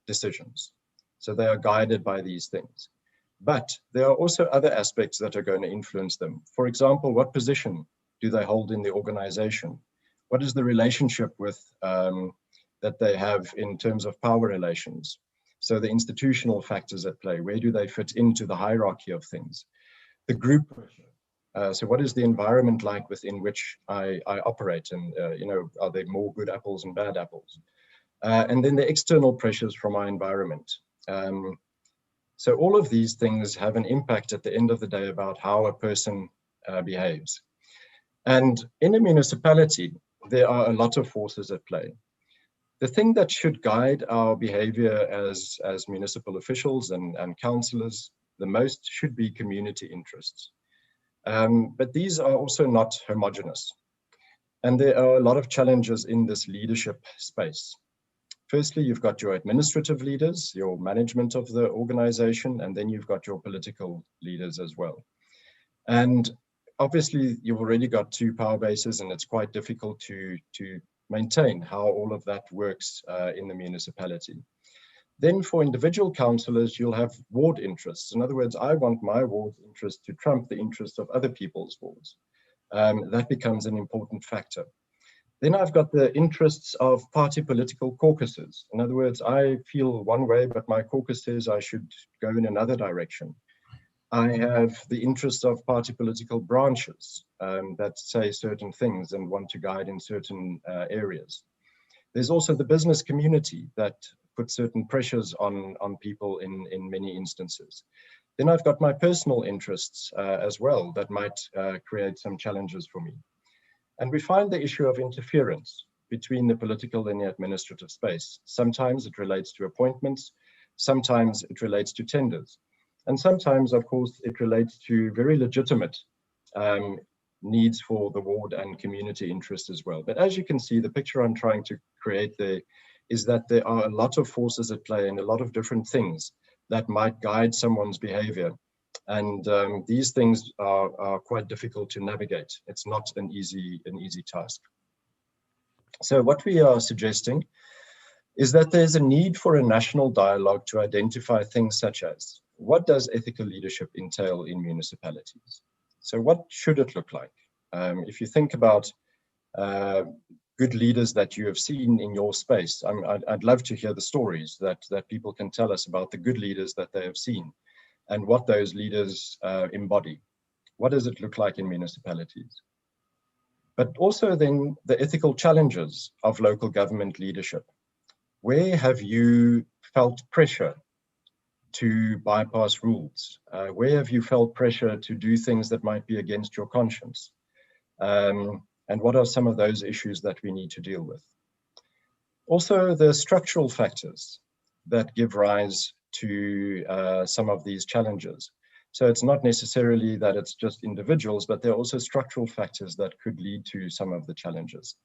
decisions. So they are guided by these things. But there are also other aspects that are going to influence them. For example, what position do they hold in the organization? What is the relationship with that they have in terms of power relations? So the institutional factors at play, where do they fit into the hierarchy of things? The group pressure. So what is the environment like within which I operate? And, are there more good apples and bad apples? And then the external pressures from my environment. So all of these things have an impact at the end of the day about how a person behaves. And in a municipality, there are a lot of forces at play. The thing that should guide our behavior as municipal officials and councillors the most should be community interests. But these are also not homogeneous. And there are a lot of challenges in this leadership space. Firstly, you've got your administrative leaders, your management of the organization, and then you've got your political leaders as well. And obviously, you've already got two power bases, and it's quite difficult to maintain how all of that works in the municipality. Then for individual councillors, you'll have ward interests. In other words, I want my ward's interest to trump the interests of other people's wards. That becomes an important factor. Then I've got the interests of party political caucuses. In other words, I feel one way, but my caucus says I should go in another direction. I have the interests of party political branches that say certain things and want to guide in certain areas. There's also the business community that puts certain pressures on people in many instances. Then I've got my personal interests as well that might create some challenges for me. And we find the issue of interference between the political and the administrative space. Sometimes it relates to appointments, sometimes it relates to tenders. And sometimes, of course, it relates to very legitimate needs for the ward and community interest as well. But as you can see, the picture I'm trying to create there is that there are a lot of forces at play and a lot of different things that might guide someone's behavior. And these things are quite difficult to navigate. It's not an easy task. So what we are suggesting is that there's a need for a national dialogue to identify things such as, what does ethical leadership entail in municipalities? So what should it look like? If you think about good leaders that you have seen in your space, I'd love to hear the stories that people can tell us about the good leaders that they have seen and what those leaders embody. What does it look like in municipalities? But also then the ethical challenges of local government leadership. Where have you felt pressure to bypass rules? Where have you felt pressure to do things that might be against your conscience? And what are some of those issues that we need to deal with? Also, the structural factors that give rise to some of these challenges. So it's not necessarily that it's just individuals, but there are also structural factors that could lead to some of the challenges.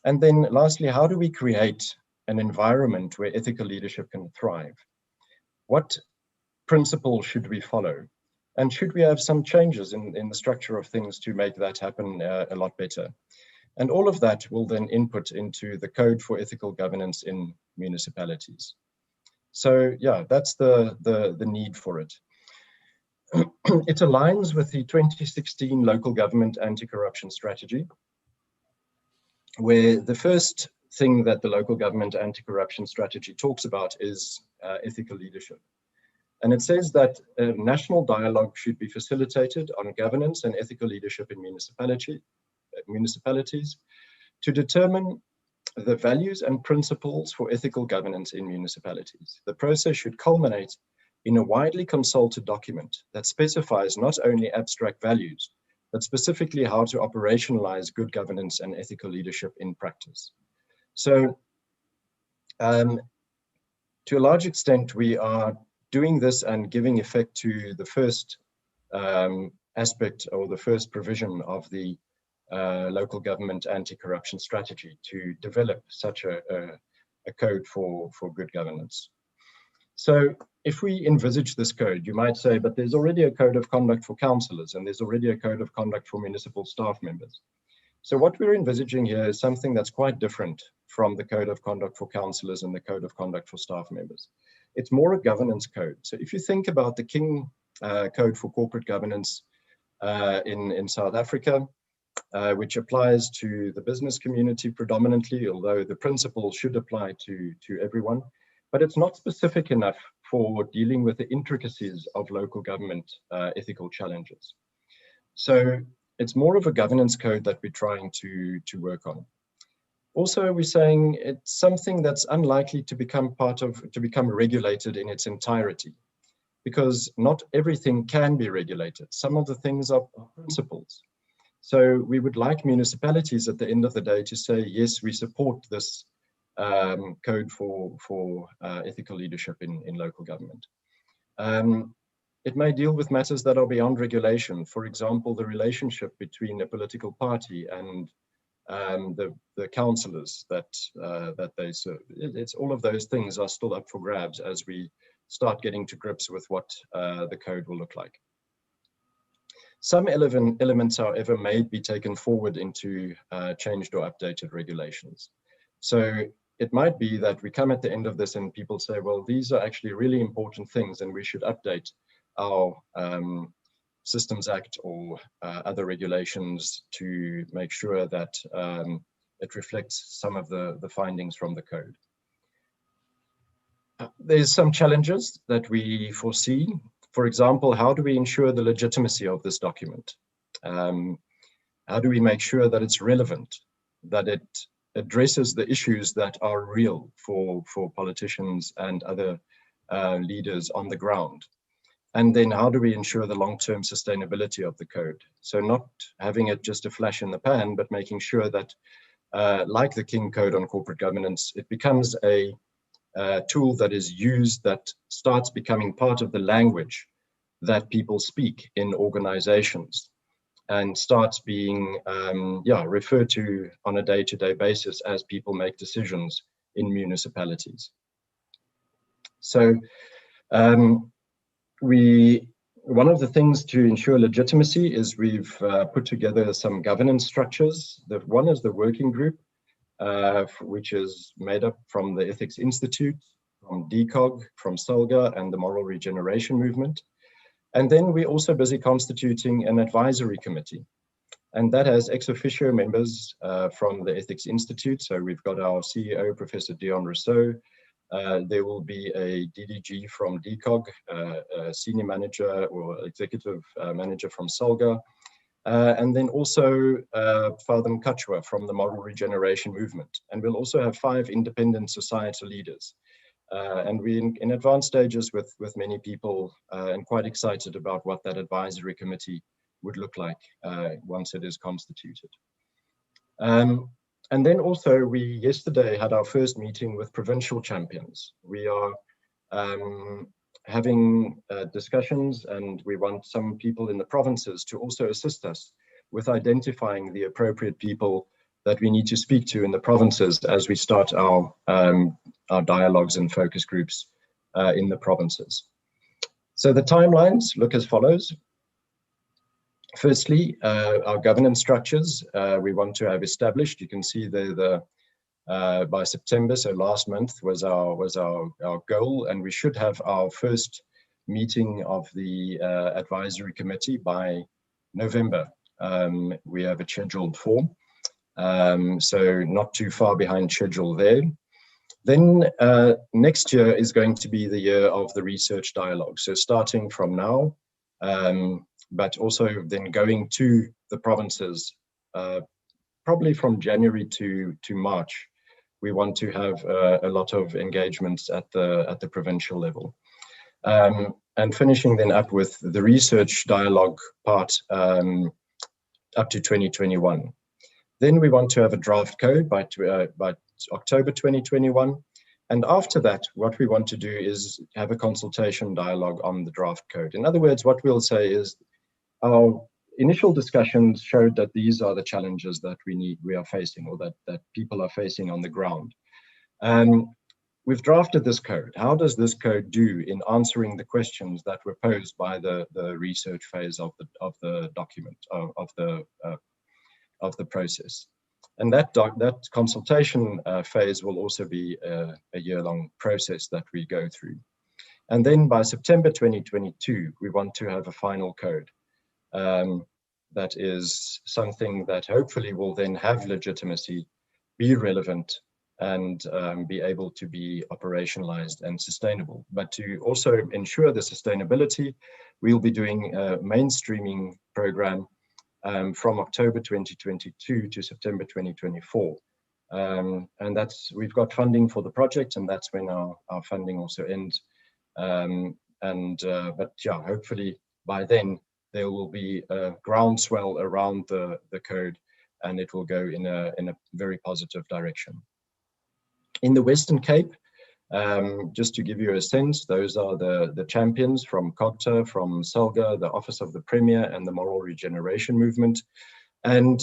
And then lastly, how do we create an environment where ethical leadership can thrive? What principles should we follow? And should we have some changes in the structure of things to make that happen a lot better? And all of that will then input into the Code for Ethical Governance in municipalities. So yeah, that's the need for it. It aligns with the 2016 Local Government Anti-Corruption Strategy, where the first thing that the Local Government Anti-Corruption Strategy talks about is ethical leadership. And it says that a national dialogue should be facilitated on governance and ethical leadership in municipalities to determine the values and principles for ethical governance in municipalities. The process should culminate in a widely consulted document that specifies not only abstract values, but specifically how to operationalize good governance and ethical leadership in practice. So, to a large extent, we are doing this and giving effect to the first aspect or the first provision of the local government anti-corruption strategy, to develop such a code for good governance. So if we envisage this code, you might say, but there's already a code of conduct for councillors and there's already a code of conduct for municipal staff members. So what we're envisaging here is something that's quite different from the code of conduct for councillors and the code of conduct for staff members. It's more a governance code. So if you think about the King Code for Corporate Governance in South Africa, which applies to the business community predominantly, although the principles should apply to everyone, but it's not specific enough for dealing with the intricacies of local government ethical challenges. So it's more of a governance code that we're trying to work on. Also, we're saying it's something that's unlikely to become regulated in its entirety, because not everything can be regulated. Some of the things are principles. So we would like municipalities at the end of the day to say, yes, we support this code for ethical leadership in local government. It may deal with matters that are beyond regulation. For example, the relationship between a political party and the councillors that they serve. It's all of those things are still up for grabs as we start getting to grips with what the code will look like. Some elements, however, may be taken forward into changed or updated regulations. So it might be that we come at the end of this and people say, well, these are actually really important things and we should update our Systems Act or other regulations to make sure that it reflects some of the findings from the code. There's some challenges that we foresee. For example, how do we ensure the legitimacy of this document? How do we make sure that it's relevant, that it addresses the issues that are real for politicians and other leaders on the ground? And then how do we ensure the long-term sustainability of the code? So not having it just a flash in the pan, but making sure that, like the King Code on Corporate Governance, it becomes a tool that is used, that starts becoming part of the language that people speak in organizations and starts being referred to on a day-to-day basis as people make decisions in municipalities. So one of the things to ensure legitimacy is we've put together some governance structures. One is the working group, which is made up from the Ethics Institute, from DCOG, from SALGA, and the Moral Regeneration Movement. And then we're also busy constituting an advisory committee. And that has ex officio members from the Ethics Institute. So we've got our CEO, Professor Dion Rousseau. There will be a DDG from DCOG, a senior manager or executive manager from SALGA. And then also Father Mkachwa from the Moral Regeneration Movement. And we'll also have 5 independent societal leaders. And we're in advanced stages with many people and quite excited about what that advisory committee would look like once it is constituted. And then also we yesterday had our first meeting with provincial champions. We are having discussions, and we want some people in the provinces to also assist us with identifying the appropriate people that we need to speak to in the provinces as we start our dialogues and focus groups in the provinces. So the timelines look as follows. Firstly, our governance structures we want to have established. You can see there by September, so last month was our goal, and we should have our first meeting of the advisory committee by November. We have it scheduled for, so not too far behind schedule there. Then next year is going to be the year of the research dialogue. So starting from now, but also then going to the provinces, probably from January to March, we want to have a lot of engagements at the provincial level. And finishing then up with the research dialogue part up to 2021. Then we want to have a draft code by October 2021. And after that, what we want to do is have a consultation dialogue on the draft code. In other words, what we'll say is our initial discussions showed that these are the challenges that we are facing, or that people are facing on the ground. We've drafted this code. How does this code do in answering the questions that were posed by the research phase of the document, of the process? And that consultation phase will also be a year-long process that we go through. And then by September 2022, we want to have a final code that is something that hopefully will then have legitimacy, be relevant, and be able to be operationalized and sustainable. But to also ensure the sustainability, we'll be doing a mainstreaming program from October 2022 to September 2024. And we've got funding for the project, and that's when our funding also ends. But yeah, hopefully by then there will be a groundswell around the code, and it will go in a very positive direction. In the Western Cape, just to give you a sense, those are the champions from COGTA, from SALGA, the Office of the Premier, and the Moral Regeneration Movement. And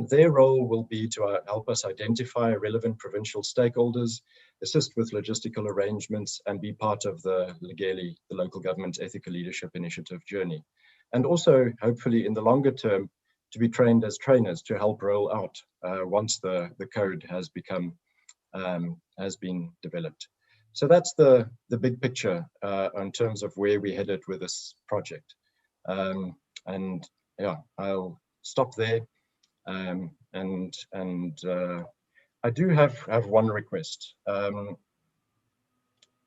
their role will be to help us identify relevant provincial stakeholders, assist with logistical arrangements, and be part of the LEGELI, the Local Government Ethical Leadership Initiative journey. And also, hopefully in the longer term, to be trained as trainers to help roll out once the code has been developed. So that's the big picture in terms of where we're headed with this project. And yeah, I'll stop there. I do have one request.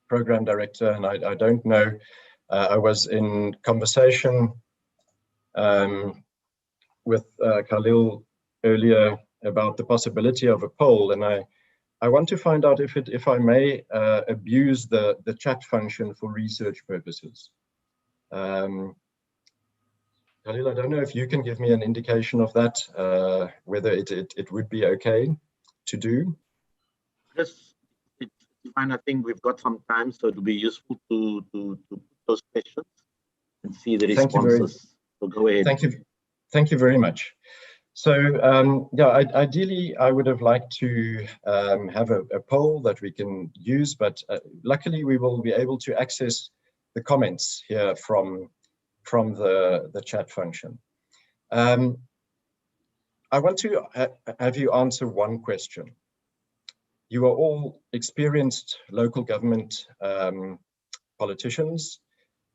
Program Director, and I don't know, I was in conversation with Khalil earlier about the possibility of a poll, and I want to find out if I may abuse the chat function for research purposes. Khalil, I don't know if you can give me an indication of that, whether it would be okay to do. Yes, it's fine. I think we've got some time, so it'll be useful to put those questions and see the responses. So go ahead. Thank you very much. So yeah, ideally, I would have liked to have a poll that we can use, but luckily we will be able to access the comments here from the chat function. I want to have you answer one question. You are all experienced local government politicians,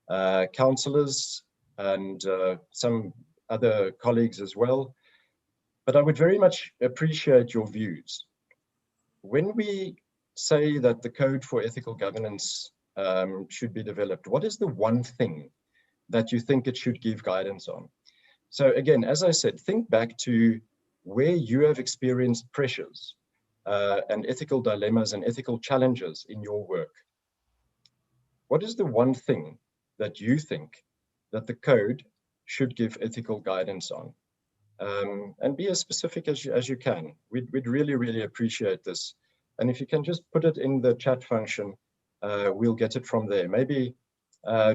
councillors, and some other colleagues as well. But I would very much appreciate your views. When we say that the Code for Ethical Governance should be developed, what is the one thing that you think it should give guidance on? So again, as I said, think back to where you have experienced pressures and ethical dilemmas and ethical challenges in your work. What is the one thing that you think that the code should give ethical guidance on? And be as specific as you can. We'd really, really appreciate this. And if you can just put it in the chat function, we'll get it from there. Maybe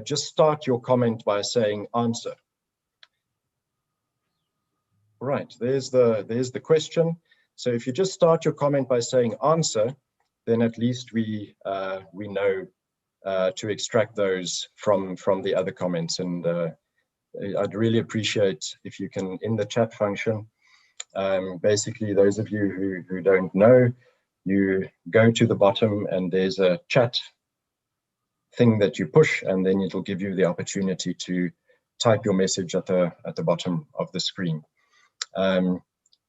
just start your comment by saying answer. Right, there's the question. So if you just start your comment by saying answer, then at least we know to extract those from the other comments. And I'd really appreciate if you can, in the chat function, basically those of you who don't know, you go to the bottom and there's a chat thing that you push, and then it'll give you the opportunity to type your message at the bottom of the screen.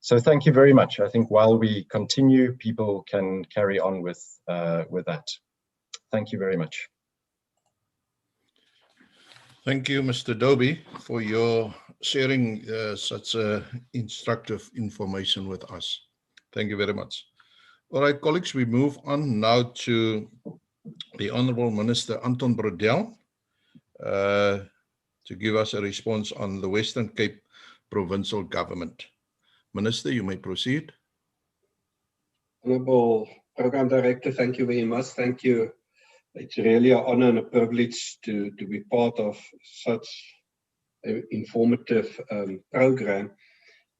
So thank you very much. I think while we continue, people can carry on with that. Thank you very much. Thank you, Mr. Dobie, for your sharing such instructive information with us. Thank you very much. All right, colleagues, we move on now to the Honourable Minister Anton Brodel to give us a response on the Western Cape Provincial Government. Minister, you may proceed. Honourable Program Director, thank you very much. Thank you. It's really an honor and a privilege to be part of such an informative program.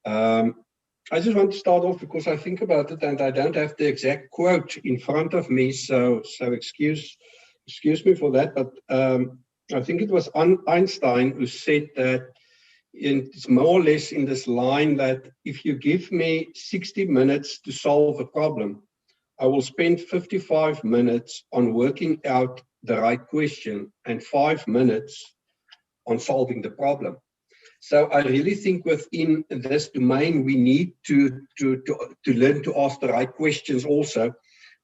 I just want to start off because I think about it and I don't have the exact quote in front of me, so excuse me for that, but I think it was Einstein who said that it's more or less in this line that if you give me 60 minutes to solve a problem, I will spend 55 minutes on working out the right question and 5 minutes on solving the problem. So I really think within this domain, we need to learn to ask the right questions also.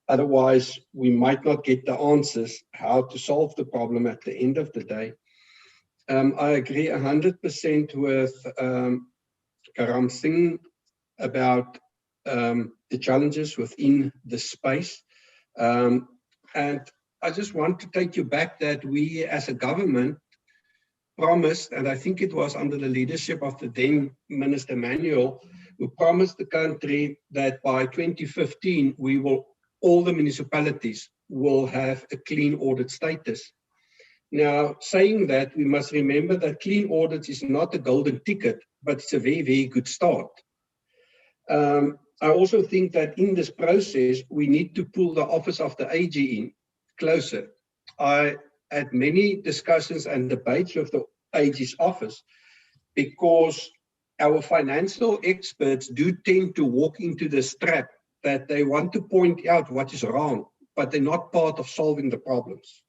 Otherwise, we might not get the answers how to solve the problem at the end of the day. I agree 100% with Karam Singh about the challenges within the space. And I just want to take you back that we as a government promised, and I think it was under the leadership of the then Minister Manuel, who promised the country that by 2015, all the municipalities will have a clean audit status. Now, saying that, we must remember that clean audit is not a golden ticket, but it's a very, very good start. I also think that in this process, we need to pull the office of the AG in closer. I had many discussions and debates with the AG's office because our financial experts do tend to walk into this trap that they want to point out what is wrong, but they're not part of solving the problems.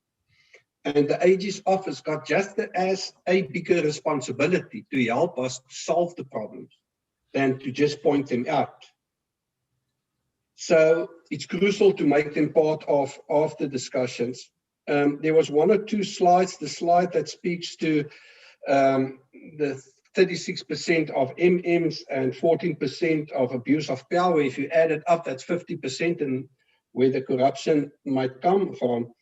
And the AG's office got just as a bigger responsibility to help us solve the problems than to just point them out. So it's crucial to make them part of the discussions. There was 1 or 2 slides, the slide that speaks to the 36% of MMs and 14% of abuse of power. If you add it up, that's 50% and where the corruption might come from.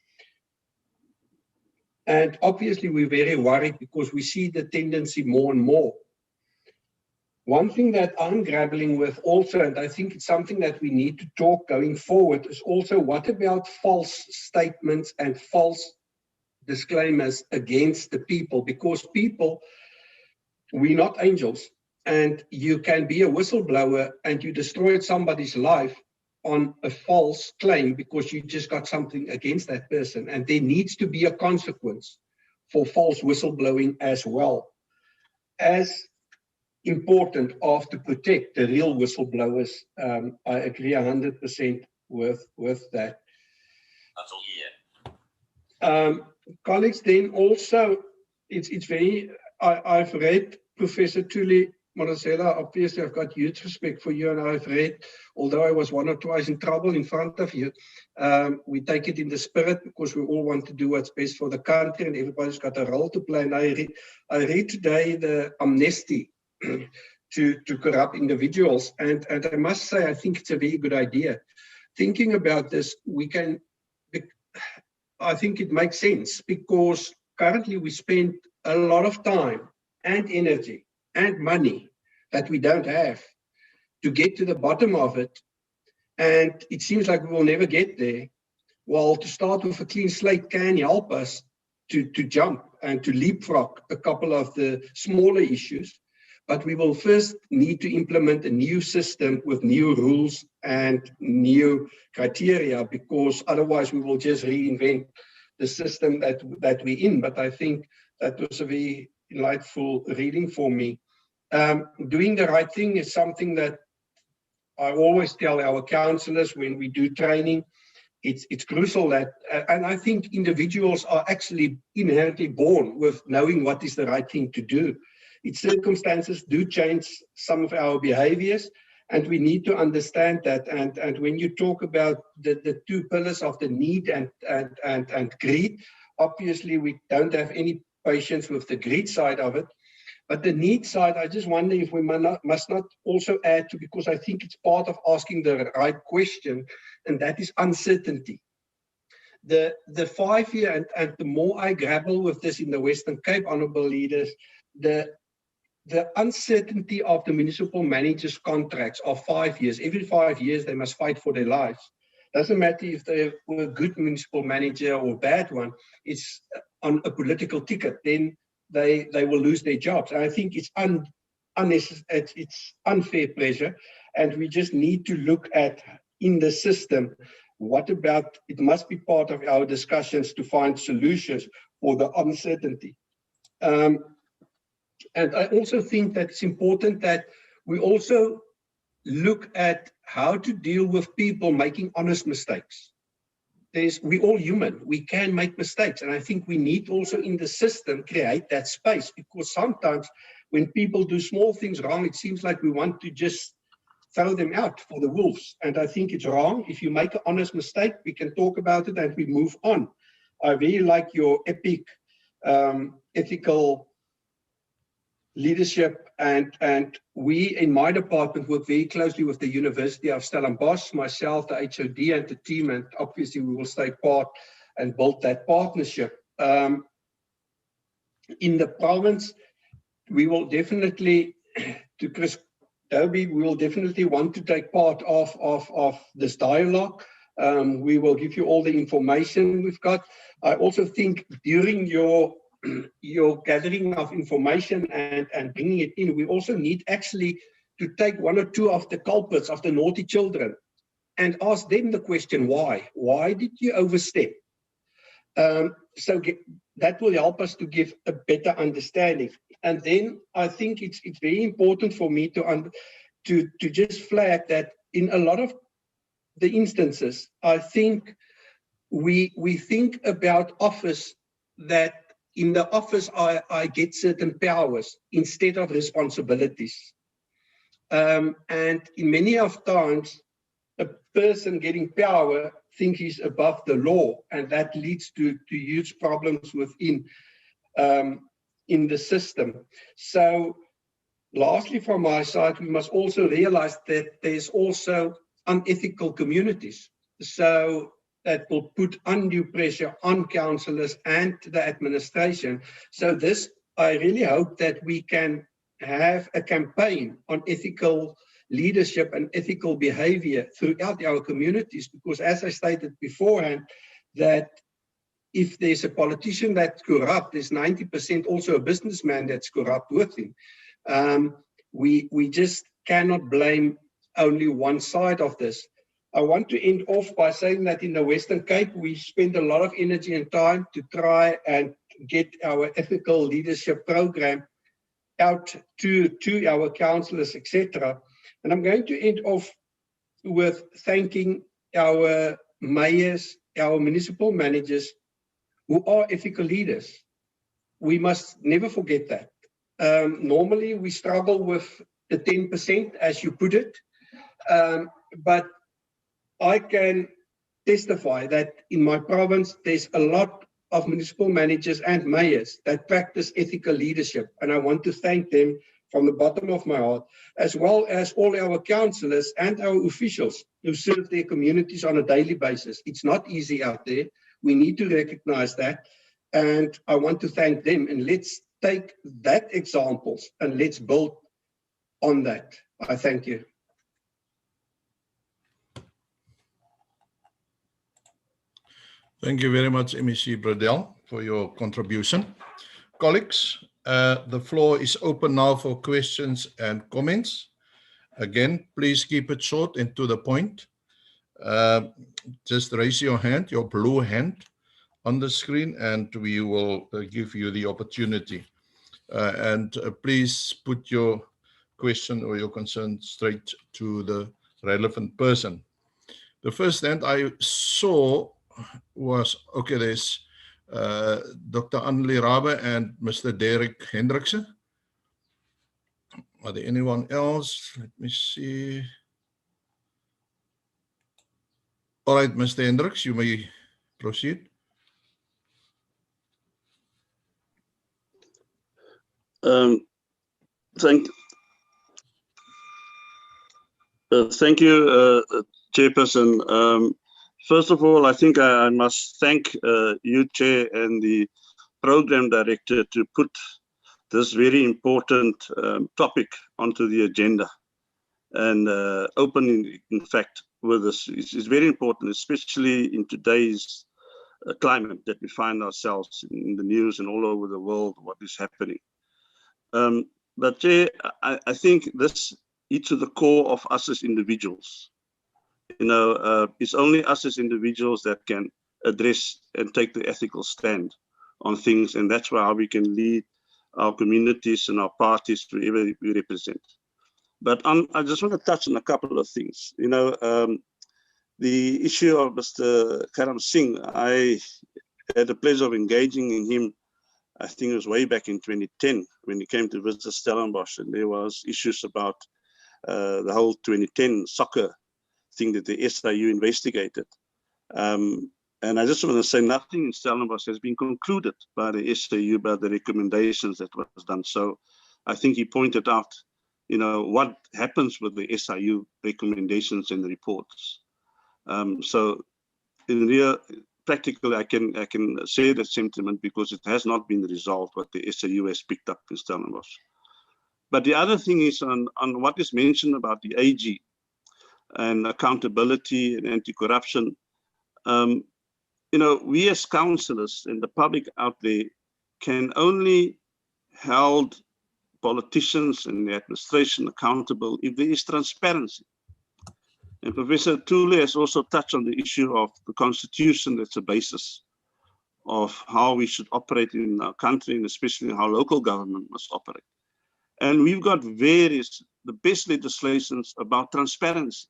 And obviously, we're very worried because we see the tendency more and more. One thing that I'm grappling with also, and I think it's something that we need to talk going forward, is also what about false statements and false disclaimers against the people? Because people, we're not angels, and you can be a whistleblower and you destroyed somebody's life on a false claim because you just got something against that person. And there needs to be a consequence for false whistleblowing as well. As important to protect the real whistleblowers. I agree 100% with that. That's all, yeah. Colleagues, then also, it's very, I've read Professor Thuli Madonsela. Obviously, I've got huge respect for you, and I've read, although I was 1 or twice in trouble in front of you, we take it in the spirit because we all want to do what's best for the country, and everybody's got a role to play. And I read today the amnesty to corrupt individuals, and I must say I think it's a very good idea. Thinking about this, I think it makes sense because currently we spend a lot of time and energy and money that we don't have to get to the bottom of it, and it seems like we will never get there. Well, to start with a clean slate can help us to jump and to leapfrog a couple of the smaller issues. But we will first need to implement a new system with new rules and new criteria, because otherwise we will just reinvent the system that we're in. But I think that was a very delightful reading for me. Doing the right thing is something that I always tell our councillors when we do training. It's crucial that, and I think individuals are actually inherently born with knowing what is the right thing to do. Its circumstances do change some of our behaviors, And we need to understand that. And when you talk about the two pillars of the need and greed, obviously we don't have any patience with the greed side of it. But the need side, I just wonder if we must not also add to, because I think it's part of asking the right question, and that is uncertainty. The 5-year, and the more I grapple with this in the Western Cape, honourable leaders, the uncertainty of the municipal managers' contracts of 5 years. Every 5 years they must fight for their lives. Doesn't matter if they were a good municipal manager or a bad one. It's on a political ticket. Then they will lose their jobs. And I think it's it's unfair pressure, and we just need to look at in the system. What about, it must be part of our discussions to find solutions for the uncertainty. And I also think that it's important that we also look at how to deal with people making honest mistakes. We're all human, we can make mistakes. And I think we need also in the system create that space, because sometimes when people do small things wrong, it seems like we want to just throw them out for the wolves. And I think it's wrong. If you make an honest mistake, we can talk about it and we move on. I really like your ethical leadership, and we in my department work very closely with the University of Stellenbosch, myself, the HOD and the team, and obviously we will stay part and build that partnership. In the province, we will definitely, to Chris Dobie, we will definitely want to take part of this dialogue. We will give you all the information we've got. I also think during your gathering of information and bringing it in, we also need actually to take 1 or 2 of the culprits, of the naughty children, and ask them the question, why? Why did you overstep? So that will help us to give a better understanding. And then I think it's very important for me to just flag that in a lot of the instances, I think we think about office, that in the office I get certain powers instead of responsibilities. And in many of times, a person getting power think he's above the law, and that leads to huge problems within in the system. So lastly, from my side, we must also realize that there's also unethical communities. So that will put undue pressure on councillors and the administration. So this, I really hope that we can have a campaign on ethical leadership and ethical behavior throughout our communities, because as I stated beforehand, that if there's a politician that's corrupt, there's 90% also a businessman that's corrupt with him. We just cannot blame only one side of this. I want to end off by saying that in the Western Cape, we spend a lot of energy and time to try and get our ethical leadership program out to our councillors, etc. And I'm going to end off with thanking our mayors, our municipal managers, who are ethical leaders. We must never forget that. Normally, we struggle with the 10%, as you put it, but I can testify that in my province, there's a lot of municipal managers and mayors that practice ethical leadership, and I want to thank them from the bottom of my heart, as well as all our councillors and our officials who serve their communities on a daily basis. It's not easy out there. We need to recognize that, and I want to thank them, and let's take that examples and let's build on that. I thank you. Thank you very much, MEC Bradell, for your contribution. Colleagues, the floor is open now for questions and comments. Again, please keep it short and to the point. Just raise your hand, your blue hand on the screen, and we will give you the opportunity. Please put your question or your concern straight to the relevant person. The first hand I saw was, okay, there's Dr. Annelie Rabe and Mr. Derek Hendriksen. Are there anyone else? Let me see. All right, Mr. Hendricks, you may proceed. Thank you, Chairperson. First of all, I think I must thank you, Chair, and the Program Director to put this very important topic onto the agenda and opening, in fact, with this is very important, especially in today's climate that we find ourselves in the news and all over the world, what is happening. But Chair, I think this is to the core of us as individuals. You know, it's only us as individuals that can address and take the ethical stand on things, and that's how we can lead our communities and our parties wherever we represent. But I just want to touch on a couple of things. You know, the issue of Mr. Karam Singh, I had the pleasure of engaging in him. I think it was way back in 2010 when he came to visit Stellenbosch, and there was issues about the whole 2010 soccer thing that the SIU investigated. And I just want to say nothing in Stellenbosch has been concluded by the SIU about the recommendations that was done. So I think he pointed out, you know, what happens with the SIU recommendations and reports. So in real, practically, I can say that sentiment because it has not been resolved what the SIU has picked up in Stellenbosch. But the other thing is on what is mentioned about the AG and accountability and anti-corruption. You know, we as councillors and the public out there can only hold politicians and the administration accountable if there is transparency. And Professor Thule has also touched on the issue of the constitution that's a basis of how we should operate in our country and especially how local government must operate. And we've got the best legislations about transparency.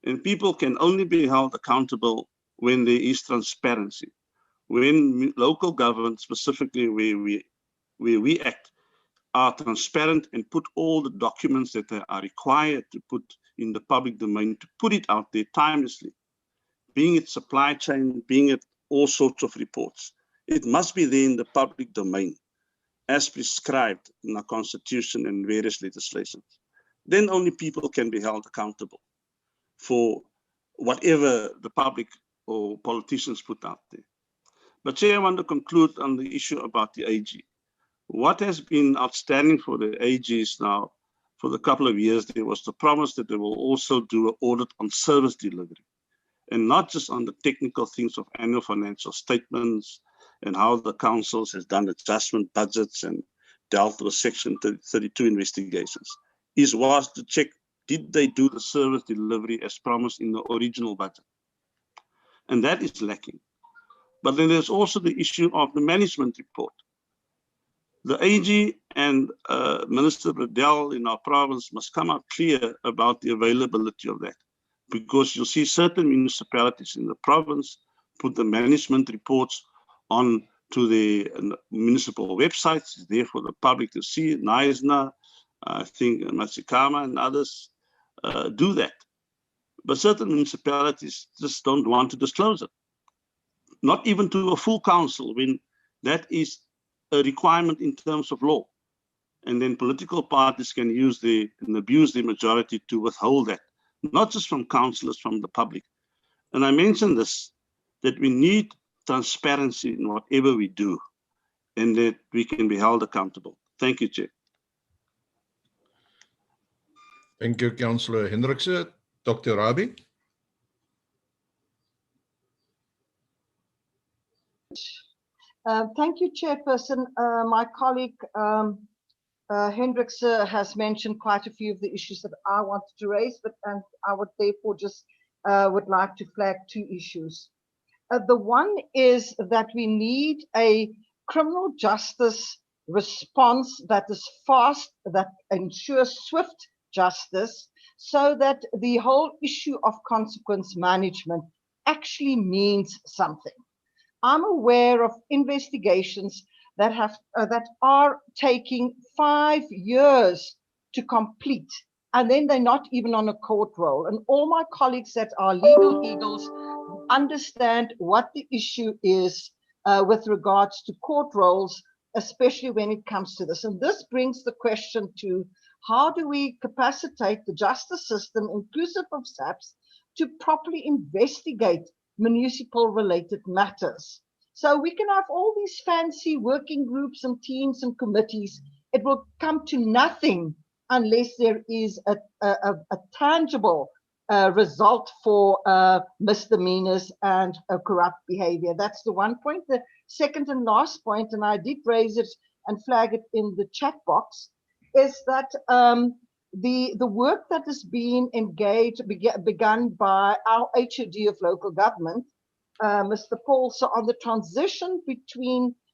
And people can only be held accountable when there is transparency. When local government, specifically where we act, are transparent and put all the documents that they are required to put in the public domain, to put it out there timelessly, being it supply chain, being it all sorts of reports. It must be there in the public domain as prescribed in our constitution and various legislations. Then only people can be held accountable for whatever the public or politicians put out there. But Chair, I want to conclude on the issue about the AG. What has been outstanding for the AGs now, for the couple of years, there was the promise that they will also do an audit on service delivery, and not just on the technical things of annual financial statements and how the councils has done adjustment budgets and dealt with Section 32 investigations. Was to check, did they do the service delivery as promised in the original budget? And that is lacking. But then there's also the issue of the management report. The AG and Minister Riddell in our province must come out clear about the availability of that, because you'll see certain municipalities in the province put the management reports on to the municipal websites. It's there for the public to see. Naisna, I think Matsikama and others do that. But certain municipalities just don't want to disclose it. Not even to a full council, when that is a requirement in terms of law. And then political parties can use and abuse the majority to withhold that, not just from councillors, from the public. And I mentioned this, that we need transparency in whatever we do, and that we can be held accountable. Thank you, Chair. Thank you, Councillor Hendrikse. Dr. Rabi. Thank you, Chairperson. My colleague Hendrikse has mentioned quite a few of the issues that I wanted to raise, but I would therefore just would like to flag two issues. The one is that we need a criminal justice response that is fast, that ensures swift justice, so that the whole issue of consequence management actually means something. I'm aware of investigations that are taking 5 years to complete, and then they're not even on a court roll. And all my colleagues that are legal eagles understand what the issue is with regards to court rolls, especially when it comes to this. And this brings the question to, how do we capacitate the justice system, inclusive of SAPS, to properly investigate municipal related matters? So we can have all these fancy working groups and teams and committees. It will come to nothing unless there is a tangible result for misdemeanors and corrupt behavior. That's the one point. The second and last point, and I did raise it and flag it in the chat box, is that the work that is being begun by our HOD of local government, Mr. Paul, so on the transition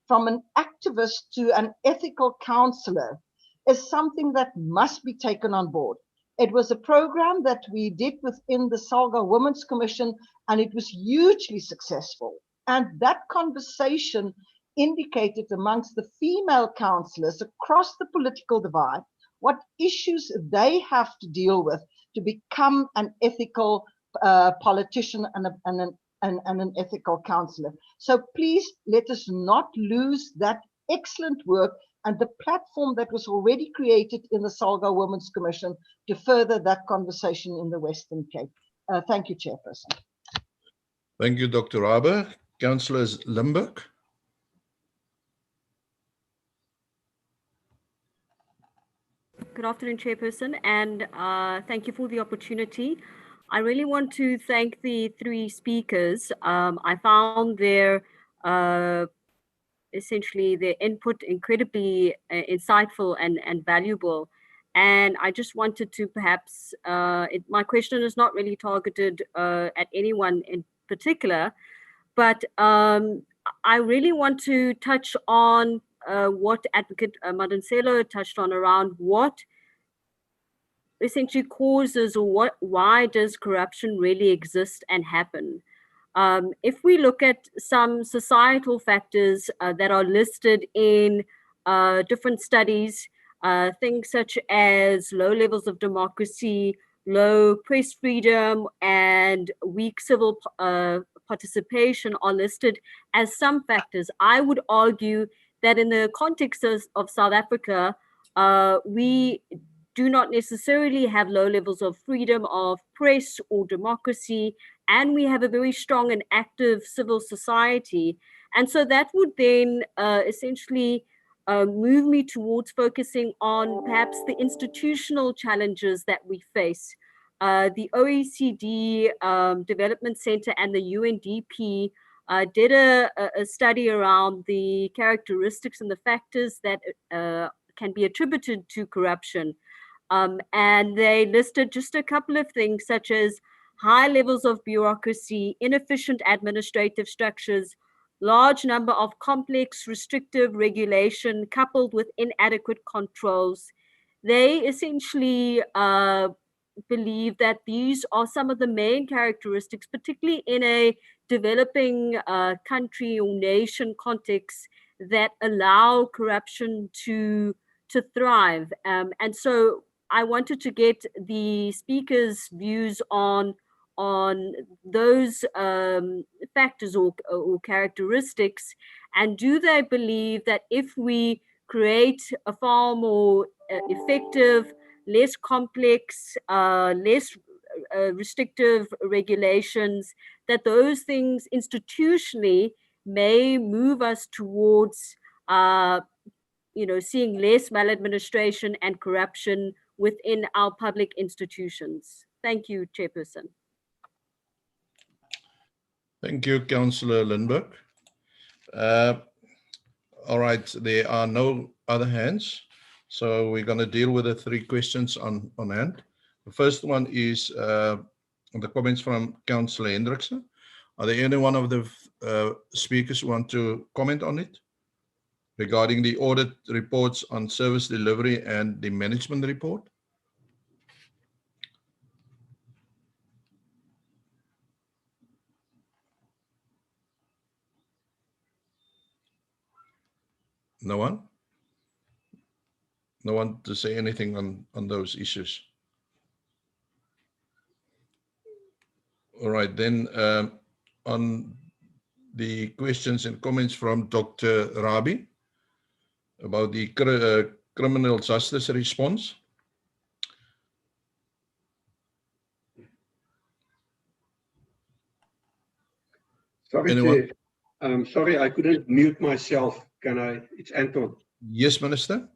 from an activist to an ethical counselor, is something that must be taken on board. It was a program that we did within the SALGA Women's Commission, and it was hugely successful. And that conversation indicated amongst the female counselors across the political divide what issues they have to deal with to become an ethical politician and an ethical counselor. So please let us not lose that excellent work and the platform that was already created in the SALGA Women's Commission to further that conversation in the Western Cape. Thank you, Chairperson. Thank you, Dr. Rabe. Councillor Limburg. Good afternoon, Chairperson, and thank you for the opportunity. I really want to thank the three speakers. I found their essentially their input incredibly insightful and valuable. And I just wanted to perhaps, my question is not really targeted at anyone in particular, but I really want to touch on what Advocate Madonsela touched on around what essentially causes, or why does corruption really exist and happen? If we look at some societal factors that are listed in different studies, things such as low levels of democracy, low press freedom, and weak civil participation are listed as some factors. I would argue that in the context of South Africa, we do not necessarily have low levels of freedom of press or democracy, and we have a very strong and active civil society. And so that would then essentially move me towards focusing on perhaps the institutional challenges that we face. The OECD Development Center and the UNDP did a study around the characteristics and the factors that can be attributed to corruption. And they listed just a couple of things, such as high levels of bureaucracy, inefficient administrative structures, large number of complex restrictive regulation coupled with inadequate controls. They essentially believe that these are some of the main characteristics, particularly in a developing country or nation context, that allow corruption to thrive. And so I wanted to get the speakers' views on those factors or characteristics, and do they believe that if we create a far more effective, less complex, less restrictive regulations, that those things institutionally may move us towards seeing less maladministration and corruption within our public institutions. Thank you, Chairperson. Thank you, Councillor Lindberg. All right, there are no other hands, so we're going to deal with the three questions on hand. The first one is the comments from Councillor Hendrickson. Are there any one of the speakers who want to comment on it regarding the audit reports on service delivery and the management report? No one? No one to say anything on those issues. All right, then on the questions and comments from Dr. Rabi about the criminal justice response. Sorry, Anyone? Chair. Sorry, I couldn't mute myself. Can I? It's Anton. Yes, Minister.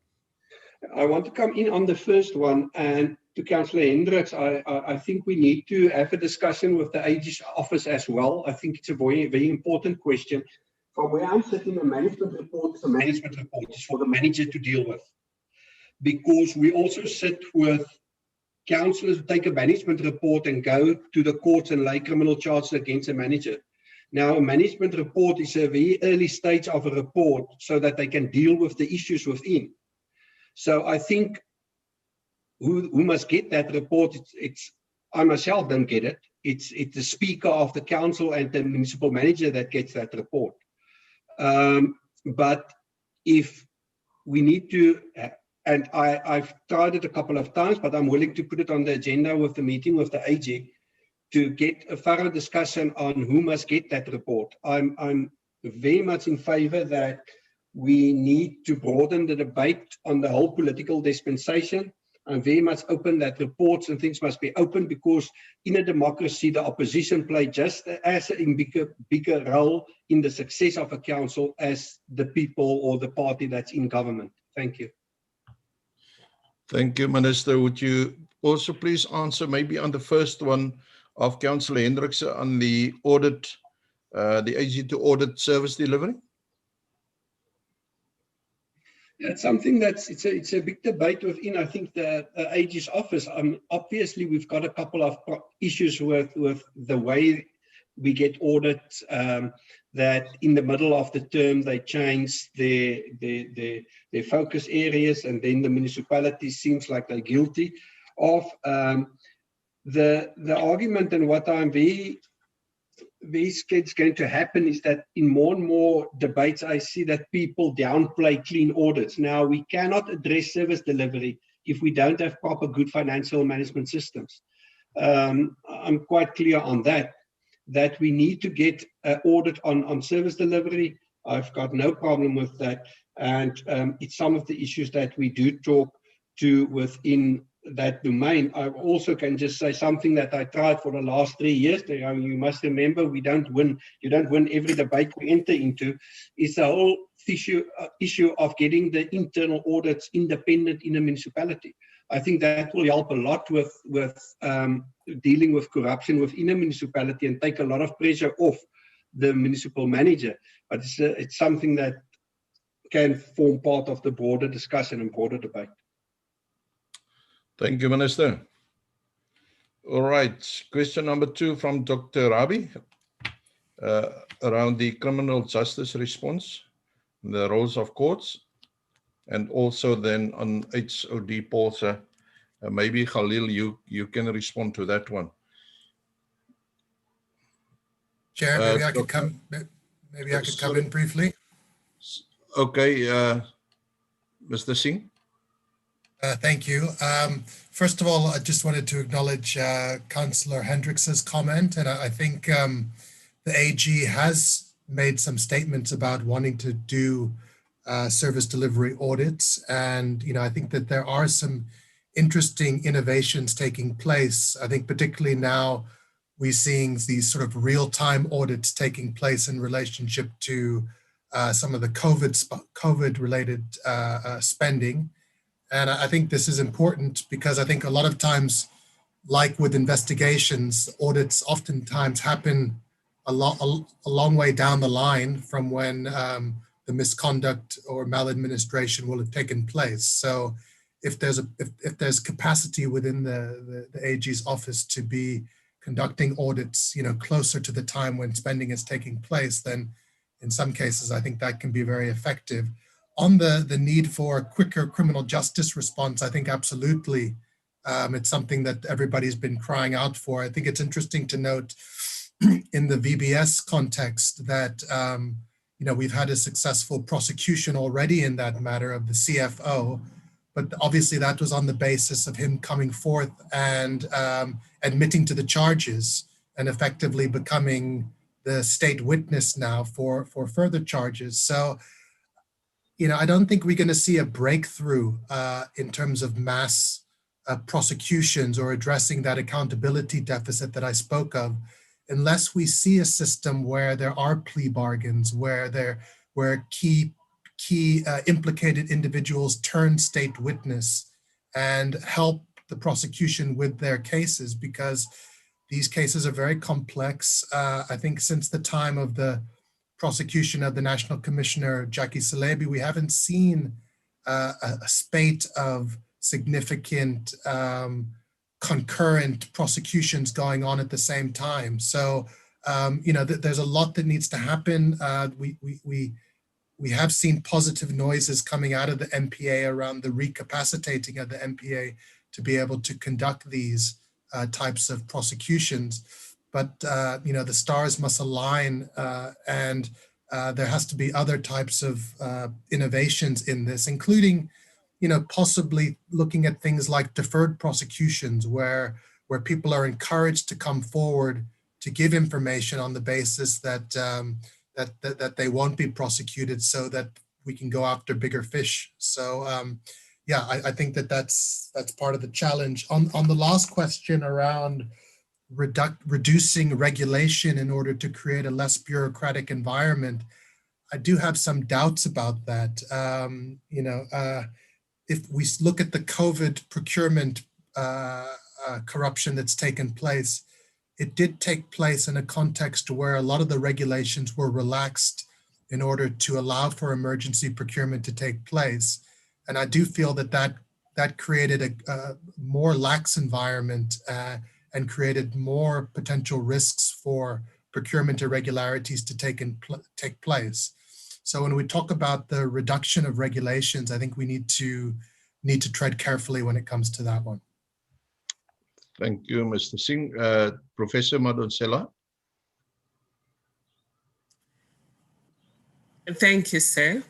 I want to come in on the first one, and to Councillor Hendricks, I think we need to have a discussion with the AG's office as well. I think it's a very, very important question. From where I'm sitting, the management report is a management report. It's for the manager to deal with. Because we also sit with councillors who take a management report and go to the courts and lay criminal charges against a manager. Now, a management report is a very early stage of a report so that they can deal with the issues within. So I think who must get that report, I myself don't get it. It's the speaker of the council and the municipal manager that gets that report. But if we need to, and I've tried it a couple of times, but I'm willing to put it on the agenda with the meeting with the AG to get a thorough discussion on who must get that report. I'm very much in favor that we need to broaden the debate on the whole political dispensation. I'm very much open that reports and things must be open, because in a democracy, the opposition play just as a bigger role in the success of a council as the people or the party that's in government. Thank you. Thank you, Minister. Would you also please answer maybe on the first one of Councillor Hendricks on the audit, the AG to audit service delivery? It's something it's a big debate within, I think, the AG's office. Obviously, we've got a couple of issues with the way we get audits, that in the middle of the term they change their focus areas, and then the municipality seems like they're guilty of. The argument, and what I'm very scared is going to happen, is that in more and more debates I see that people downplay clean audits. Now, we cannot address service delivery if we don't have proper good financial management systems. I'm quite clear on that we need to get an audit on service delivery. I've got no problem with that, and it's some of the issues that we do talk to within that domain. I also can just say something that I tried for the last 3 years. You must remember, you don't win every debate we enter into. It's a whole issue of getting the internal audits independent in a municipality. I think that will help a lot with dealing with corruption within a municipality and take a lot of pressure off the municipal manager. But it's something that can form part of the broader discussion and broader debate. Thank you, Minister. All right, question number 2 from Dr. Rabi around the criminal justice response, the roles of courts, and also then on HOD Paulse. Maybe Khalil, you can respond to that one. Chair, maybe I could come. Maybe I could come in briefly. Okay, Mr. Singh. Thank you. First of all, I just wanted to acknowledge Councillor Hendricks's comment, and I think the AG has made some statements about wanting to do service delivery audits, and I think that there are some interesting innovations taking place. I think particularly now we're seeing these sort of real-time audits taking place in relationship to some of the COVID-related spending. And I think this is important because I think a lot of times, like with investigations, audits oftentimes happen a long way down the line from when the misconduct or maladministration will have taken place. So if there's capacity within the AG's office to be conducting audits, closer to the time when spending is taking place, then in some cases, I think that can be very effective. On the need for a quicker criminal justice response, I think absolutely it's something that everybody's been crying out for. I think it's interesting to note in the VBS context that we've had a successful prosecution already in that matter of the CFO, but obviously that was on the basis of him coming forth and admitting to the charges and effectively becoming the state witness now for further charges. So, I don't think we're going to see a breakthrough in terms of mass prosecutions or addressing that accountability deficit that I spoke of, unless we see a system where there are plea bargains, where key implicated individuals turn state witness and help the prosecution with their cases, because these cases are very complex. I think since the time of the prosecution of the National Commissioner, Jackie Salebi, we haven't seen a spate of significant concurrent prosecutions going on at the same time. So, there's a lot that needs to happen. We have seen positive noises coming out of the MPA around the recapacitating of the MPA to be able to conduct these types of prosecutions. But, the stars must align and there has to be other types of innovations in this, including, possibly looking at things like deferred prosecutions where people are encouraged to come forward to give information on the basis that that they won't be prosecuted, so that we can go after bigger fish. So yeah, I think that's part of the challenge. On the last question around reducing regulation in order to create a less bureaucratic environment, I do have some doubts about that. If we look at the COVID procurement corruption that's taken place, it did take place in a context where a lot of the regulations were relaxed in order to allow for emergency procurement to take place. And I do feel that created a more lax environment and created more potential risks for procurement irregularities to take place. So when we talk about the reduction of regulations, I think we need to tread carefully when it comes to that one. Thank you, Mr. Singh. Professor Madonsela. Thank you, sir.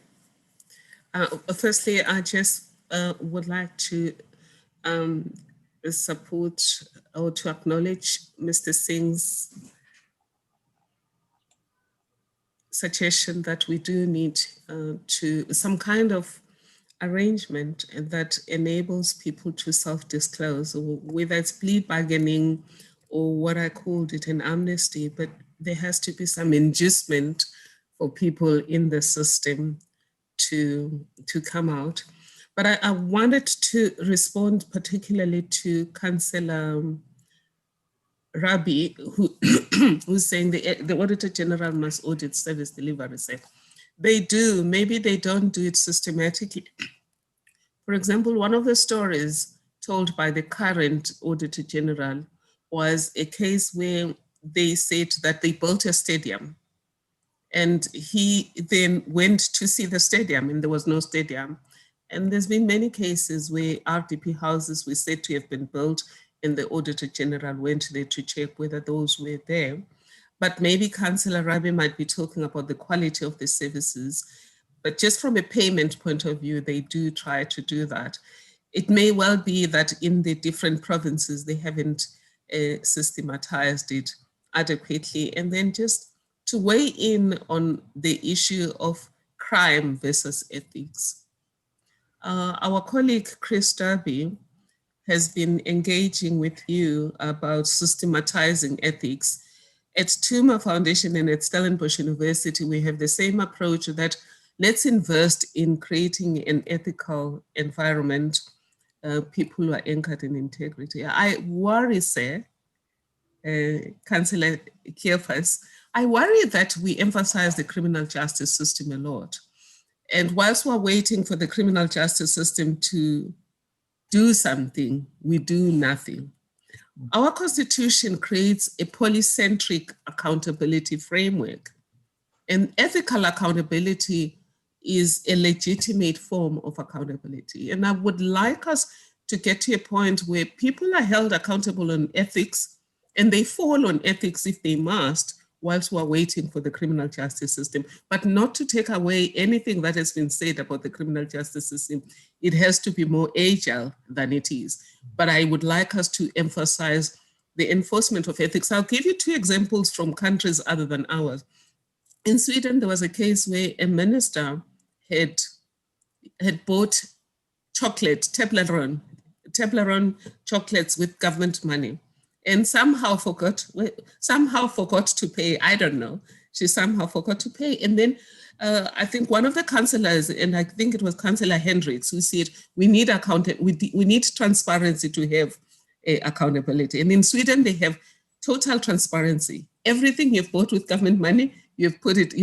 Firstly, I just would like to support or to acknowledge Mr. Singh's suggestion that we do need to some kind of arrangement that enables people to self-disclose, whether it's plea bargaining or what I called it an amnesty, but there has to be some inducement for people in the system to come out. But I wanted to respond particularly to Councillor Rabi, who's saying the Auditor General must audit service delivery. They do, maybe they don't do it systematically. For example, one of the stories told by the current Auditor General was a case where they said that they built a stadium, and he then went to see the stadium and there was no stadium. And there's been many cases where RDP houses were said to have been built and the Auditor General went there to check whether those were there. But maybe Councillor Rabi might be talking about the quality of the services. But just from a payment point of view, they do try to do that. It may well be that in the different provinces, they haven't systematized it adequately. And then just to weigh in on the issue of crime versus ethics. Our colleague, Chris Derby, has been engaging with you about systematizing ethics. At Tuma Foundation and at Stellenbosch University, we have the same approach that let's invest in creating an ethical environment, people who are anchored in integrity. I worry, sir, Councillor Kiephas, I worry that we emphasize the criminal justice system a lot. And whilst we're waiting for the criminal justice system to do something, we do nothing. Our Constitution creates a polycentric accountability framework, and ethical accountability is a legitimate form of accountability. And I would like us to get to a point where people are held accountable on ethics, and they fall on ethics if they must, whilst we're waiting for the criminal justice system, but not to take away anything that has been said about the criminal justice system. It has to be more agile than it is. But I would like us to emphasize the enforcement of ethics. I'll give you 2 examples from countries other than ours. In Sweden, there was a case where a minister had bought chocolate, Toblerone chocolates with government money, and somehow forgot to pay. I don't know. She somehow forgot to pay. And then I think one of the councillors, and I think it was Councillor Hendricks, who said, we need transparency to have accountability. And in Sweden, they have total transparency. Everything you've bought with government money, you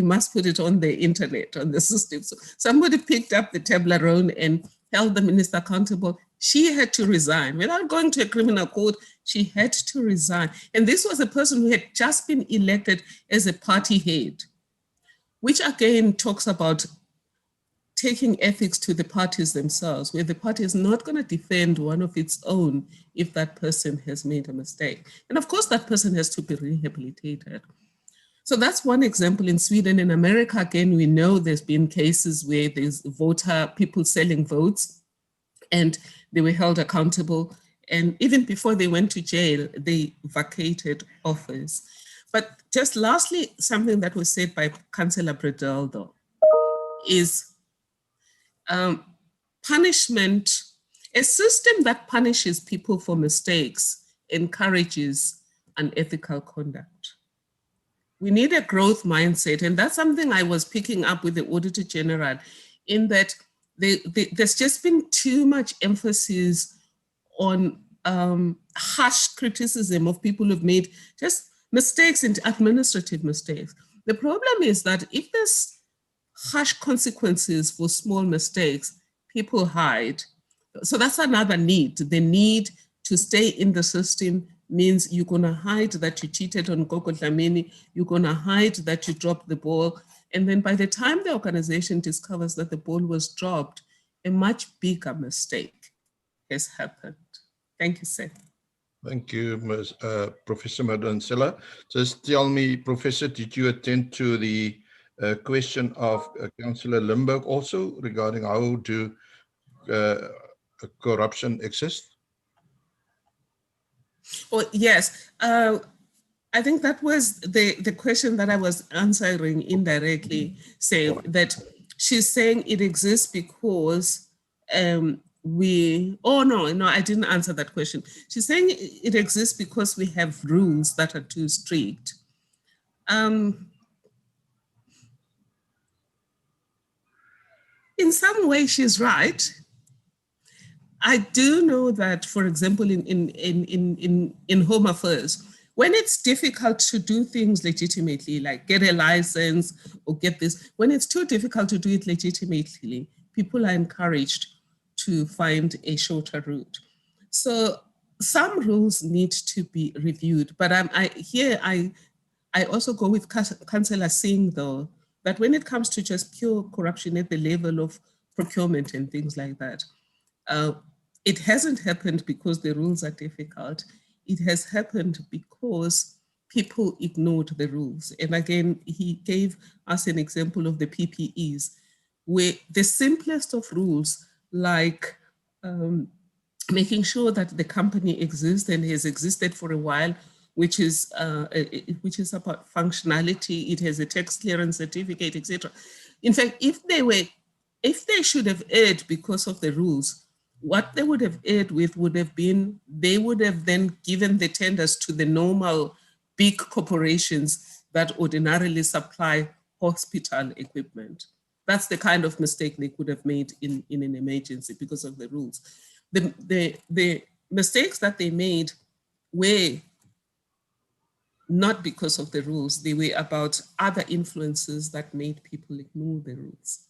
must put it on the internet, on the system. So somebody picked up the Toblerone and held the minister accountable. She had to resign. Without going to a criminal court, she had to resign. And this was a person who had just been elected as a party head, which again talks about taking ethics to the parties themselves, where the party is not going to defend one of its own if that person has made a mistake. And of course, that person has to be rehabilitated. So that's one example in Sweden. In America, again, we know there's been cases where there's people selling votes, and they were held accountable. And even before they went to jail, they vacated office. But just lastly, something that was said by Councillor Bredel, though, is punishment. A system that punishes people for mistakes encourages unethical conduct. We need a growth mindset, and that's something I was picking up with the Auditor General, in that there's just been too much emphasis on harsh criticism of people who've made just mistakes and administrative mistakes. The problem is that if there's harsh consequences for small mistakes, people hide. So that's another need. The need to stay in the system means you're going to hide that you cheated on Koko Dlamini, you're going to hide that you dropped the ball. And then by the time the organization discovers that the ball was dropped, a much bigger mistake has happened. Thank you, sir. Thank you, Professor Madonsela. Just tell me, Professor, did you attend to the question of Councillor Limburg also regarding how do corruption exist? Oh, yes. I think that was the question that I was answering indirectly, saying that she's saying it exists because no, I didn't answer that question. She's saying it exists because we have rules that are too strict. In some way, she's right. I do know that, for example, in Home Affairs, when it's difficult to do things legitimately, like get a license or get this, when it's too difficult to do it legitimately, people are encouraged to find a shorter route. So some rules need to be reviewed, but I also go with Councillor Singh, though, that when it comes to just pure corruption at the level of procurement and things like that, it hasn't happened because the rules are difficult. It has happened because people ignored the rules. And again, he gave us an example of the PPEs, where the simplest of rules, like making sure that the company exists and has existed for a while, which is about functionality, it has a tax clearance certificate, etc. In fact, if they should have erred because of the rules, what they would have erred with would have been, they would have then given the tenders to the normal big corporations that ordinarily supply hospital equipment. That's the kind of mistake they could have made in an emergency because of the rules. The mistakes that they made were not because of the rules, they were about other influences that made people ignore the rules.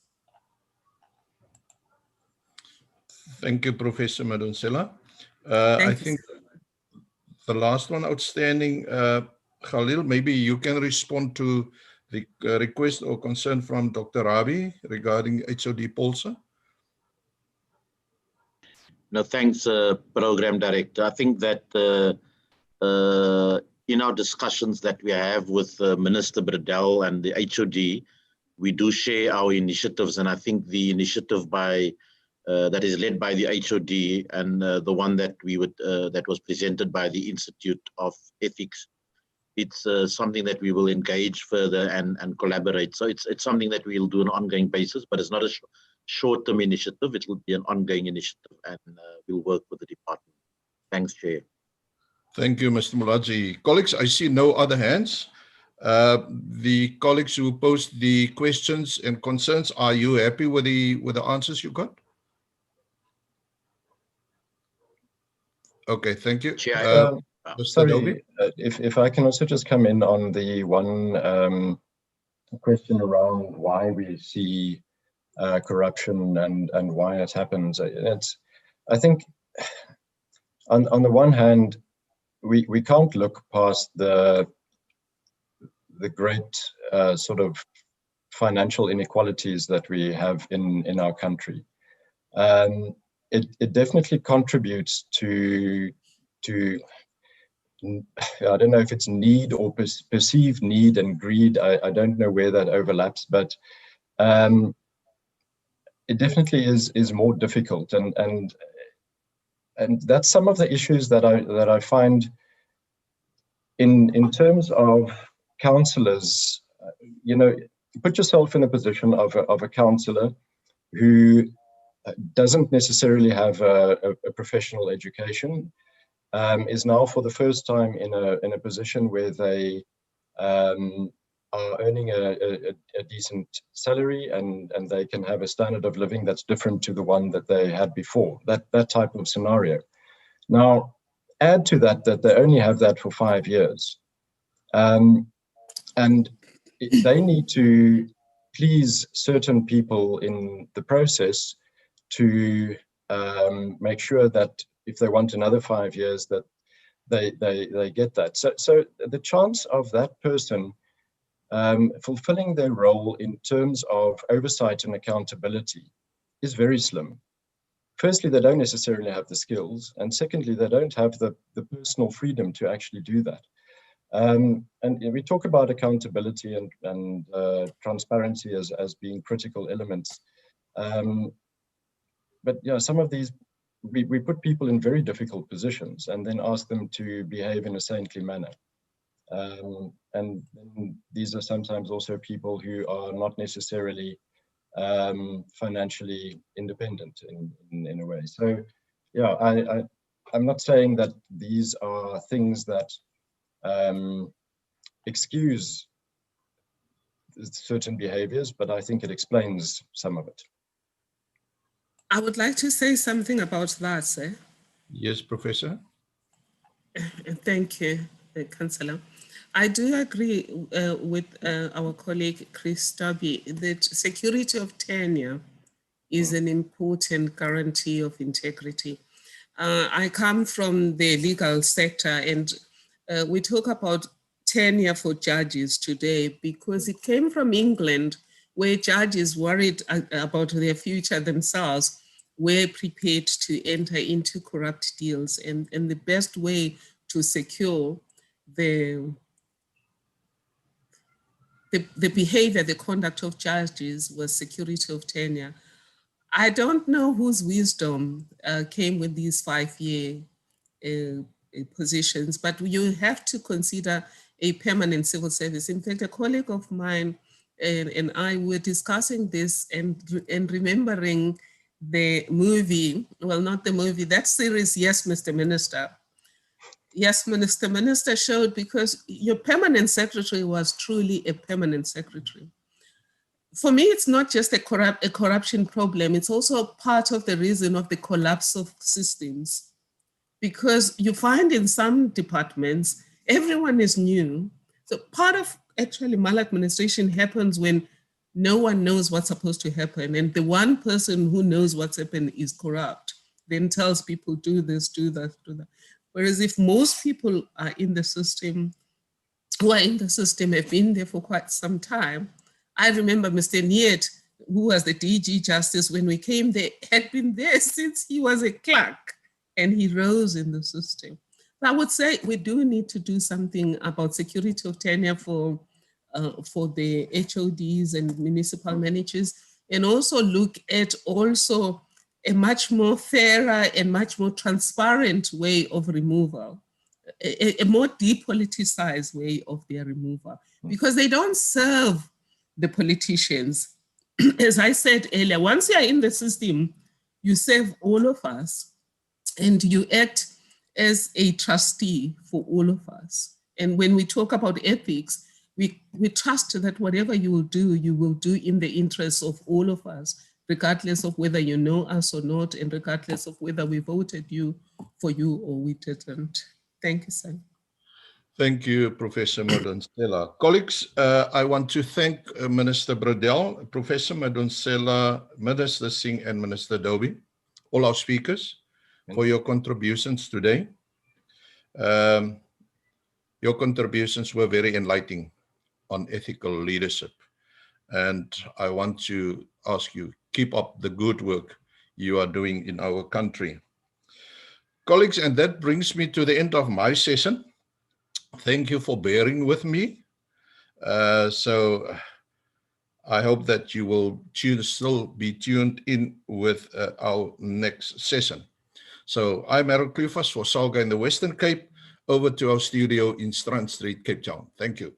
Thank you, Professor Madonsela. I think the last one outstanding, Khalil, maybe you can respond to the request or concern from Dr. Ravi regarding HOD Polsa. No, thanks, Program Director. I think that in our discussions that we have with Minister Bradell and the HOD, we do share our initiatives, and I think the initiative by that is led by the HOD and the one that that was presented by the Institute of Ethics, it's something that we will engage further and collaborate. So it's something that we'll do on an ongoing basis, but it's not a short-term initiative. It will be an ongoing initiative, and we'll work with the department. Thanks, Chair. Thank you, Mr. Mulaji. Colleagues, I see no other hands. The colleagues who posed the questions and concerns, are you happy with the answers you got? Okay, thank you. Sorry, if I can also just come in on the one question around why we see corruption and why it happens. I think on the one hand, we can't look past the great sort of financial inequalities that we have in our country. It definitely contributes to I don't know if it's need or perceived need and greed. I don't know where that overlaps, but it definitely is more difficult, and that's some of the issues that I find in terms of councillors. You know, put yourself in the position of a councillor who doesn't necessarily have a professional education, is now for the first time in a position where they are earning a decent salary, and they can have a standard of living that's different to the one that they had before. That type of scenario. Now, add to that they only have that for 5 years, and they need to please certain people in the process to make sure that if they want another 5 years, that they get that. So the chance of that person fulfilling their role in terms of oversight and accountability is very slim. Firstly, they don't necessarily have the skills, and secondly, they don't have the personal freedom to actually do that. And we talk about accountability and transparency as being critical elements. But yeah, some of these, we put people in very difficult positions and then ask them to behave in a saintly manner. And these are sometimes also people who are not necessarily financially independent in a way. So yeah, I'm not saying that these are things that excuse certain behaviors, but I think it explains some of it. I would like to say something about that, sir. Yes, Professor. Thank you, Councillor. I do agree with our colleague Chris Dobby that security of tenure is an important guarantee of integrity. I come from the legal sector, and we talk about tenure for judges today because it came from England, where judges worried about their future themselves were prepared to enter into corrupt deals, and the best way to secure the behavior, the conduct of judges was security of tenure. I don't know whose wisdom came with these 5-year positions, but you have to consider a permanent civil service. In fact, a colleague of mine and I were discussing this and remembering the movie, well, not the movie, that series, Yes, Mr. Minister. Yes, Mr. Minister showed, because your permanent secretary was truly a permanent secretary. For me, it's not just a corruption problem, it's also part of the reason of the collapse of systems. Because you find in some departments, everyone is new. So part of actually maladministration happens when no one knows what's supposed to happen. And the one person who knows what's happened is corrupt, then tells people, do this, do that, do that. Whereas if most people are in the system, who are in the system have been there for quite some time. I remember Mr. Niet, who was the DG Justice when we came there, had been there since he was a clerk, and he rose in the system. I would say we do need to do something about security of tenure for the HODs and municipal managers, and also look at also a much more fairer and much more transparent way of removal, a more depoliticized way of their removal, because they don't serve the politicians. As I said earlier, once you are in the system, you serve all of us, and you act as a trustee for all of us. And when we talk about ethics, we trust that whatever you will do in the interests of all of us, regardless of whether you know us or not, and regardless of whether we voted for you or we didn't. Thank you, sir. Thank you, Professor Madonsela. Colleagues, I want to thank Minister Bradell, Professor Madonsela, Minister Singh, and Minister Dobie, all our speakers, for your contributions today. Your contributions were very enlightening on ethical leadership. And I want to ask you, keep up the good work you are doing in our country. Colleagues, and that brings me to the end of my session. Thank you for bearing with me. So I hope that you will still be tuned in with our next session. So I'm Harold Klufas for SALGA in the Western Cape. Over to our studio in Strand Street, Cape Town. Thank you.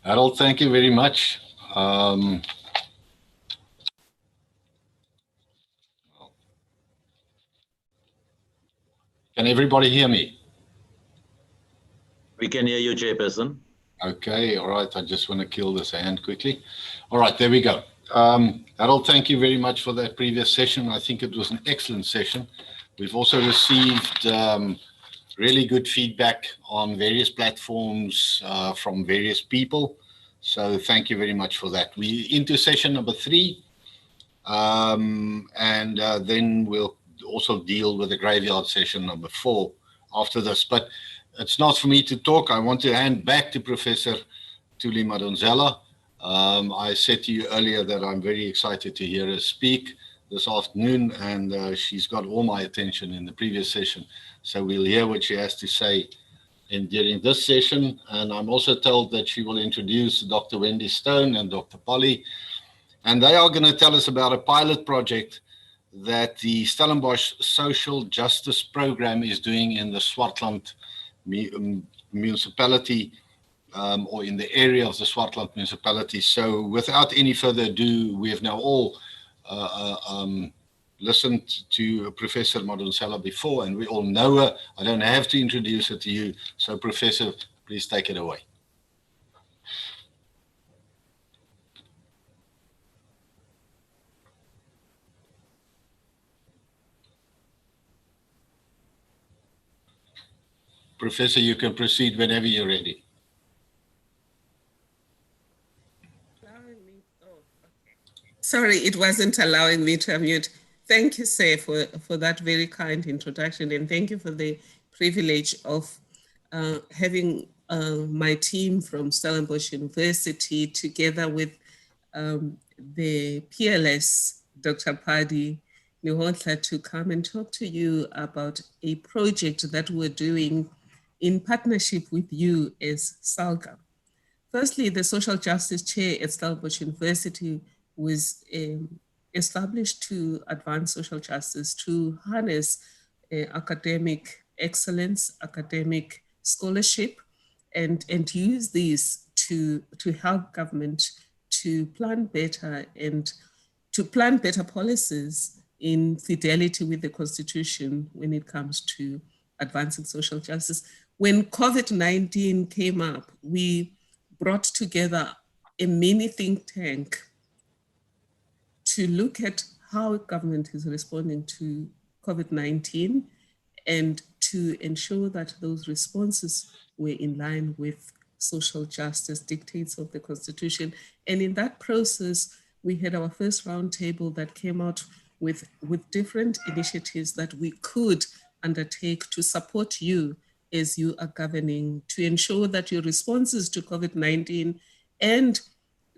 Harold, thank you very much. Can everybody hear me? We can hear you, Chairperson. Okay, all right. I just want to kill this hand quickly. All right, there we go. Harold, thank you very much for that previous session. I think it was an excellent session. We've also received really good feedback on various platforms from various people. So thank you very much for that. We're into session number 3. And then we'll also deal with the graveyard session number 4 after this. But it's not for me to talk. I want to hand back to Professor Thuli Madonsela. I said to you earlier that I'm very excited to hear her speak this afternoon, and she's got all my attention in the previous session. So we'll hear what she has to say during this session. And I'm also told that she will introduce Dr. Wendy Stone and Dr. Polly. And they are going to tell us about a pilot project that the Stellenbosch Social Justice Program is doing in the Swartland municipality, or in the area of the Swartland municipality. So without any further ado, we have now all listened to Professor Madonsela before, and we all know her. I don't have to introduce her to you. So Professor, please take it away. Professor, you can proceed whenever you're ready. Sorry, it wasn't allowing me to unmute. Thank you, sir, for that very kind introduction, and thank you for the privilege of having my team from Stellenbosch University together with the PLS, Dr. Paddy Lehontla, to come and talk to you about a project that we're doing in partnership with you as SALGA. Firstly, the Social Justice Chair at Stellenbosch University was established to advance social justice, to harness academic excellence, academic scholarship, and use these to help government to plan better and to plan better policies in fidelity with the Constitution when it comes to advancing social justice. When COVID-19 came up, we brought together a mini think tank to look at how government is responding to COVID-19 and to ensure that those responses were in line with social justice dictates of the Constitution. And in that process, we had our first roundtable that came out with different initiatives that we could undertake to support you as you are governing to ensure that your responses to COVID-19 and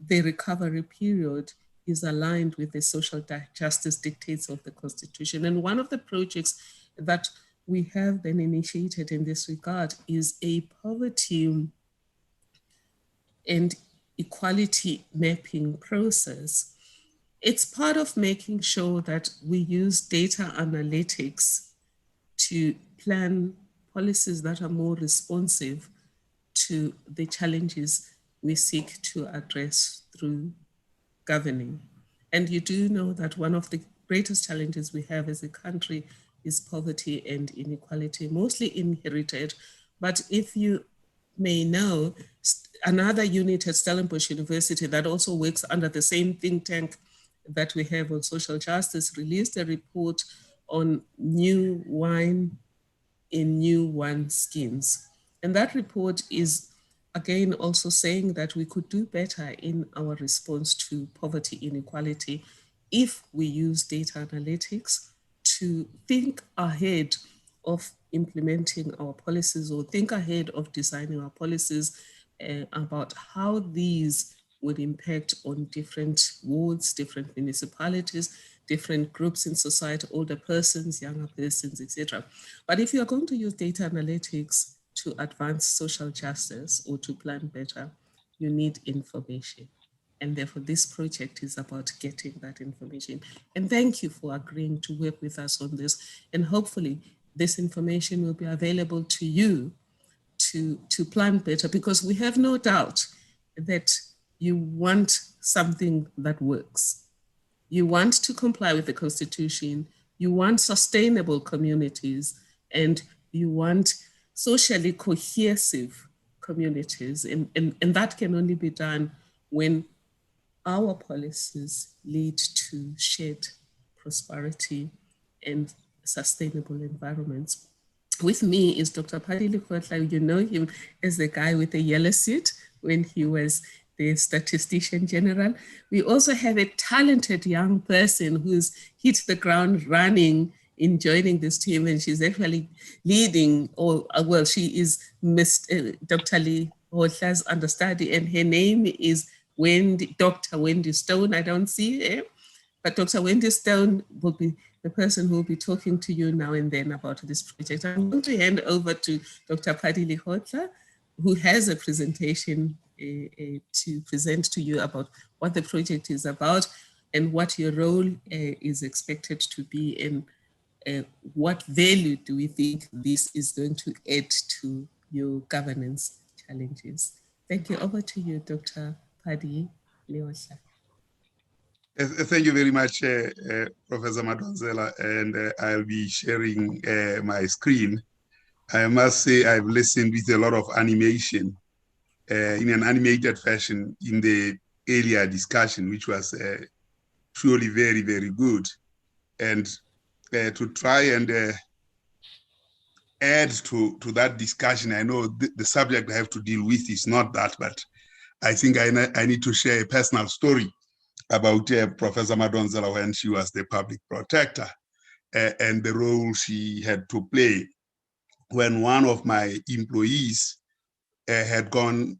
the recovery period is aligned with the social justice dictates of the Constitution. And one of the projects that we have been initiated in this regard is a poverty and equality mapping process. It's part of making sure that we use data analytics to plan policies that are more responsive to the challenges we seek to address through governing. And you do know that one of the greatest challenges we have as a country is poverty and inequality, mostly inherited. But if you may know, another unit at Stellenbosch University that also works under the same think tank that we have on social justice released a report on new wine in new wine schemes. And that report is again also saying that we could do better in our response to poverty inequality if we use data analytics to think ahead of implementing our policies or think ahead of designing our policies about how these would impact on different wards, different municipalities, different groups in society, older persons, younger persons, etc. But if you are going to use data analytics to advance social justice or to plan better, you need information. And therefore, this project is about getting that information. And thank you for agreeing to work with us on this. And hopefully, this information will be available to you to plan better, because we have no doubt that you want something that works. You want to comply with the Constitution, you want sustainable communities, and you want socially cohesive communities. And that can only be done when our policies lead to shared prosperity and sustainable environments. With me is Dr. Paddy Lekgotla. You know him as the guy with the yellow suit when he was the statistician general. We also have a talented young person who's hit the ground running in joining this team, and she's actually leading, or well, she is Dr. Lekgotla's understudy, and her name is Dr. Wendy Stone. I don't see her, but Dr. Wendy Stone will be the person who will be talking to you now and then about this project. I'm going to hand over to Dr. Paddy Lekgotla, who has a presentation to present to you about what the project is about and what your role is expected to be, and what value do we think this is going to add to your governance challenges. Thank you. Over to you, Dr. Paddy Lekgotla. Thank you very much, Professor Madonsela, and I'll be sharing my screen. I must say I've listened with a lot of animation in an animated fashion in the earlier discussion, which was truly very, very good. And to try and add to that discussion, I know the subject I have to deal with is not that, but I think I need to share a personal story about Professor Madonsela when she was the public protector and the role she had to play when one of my employees had gotten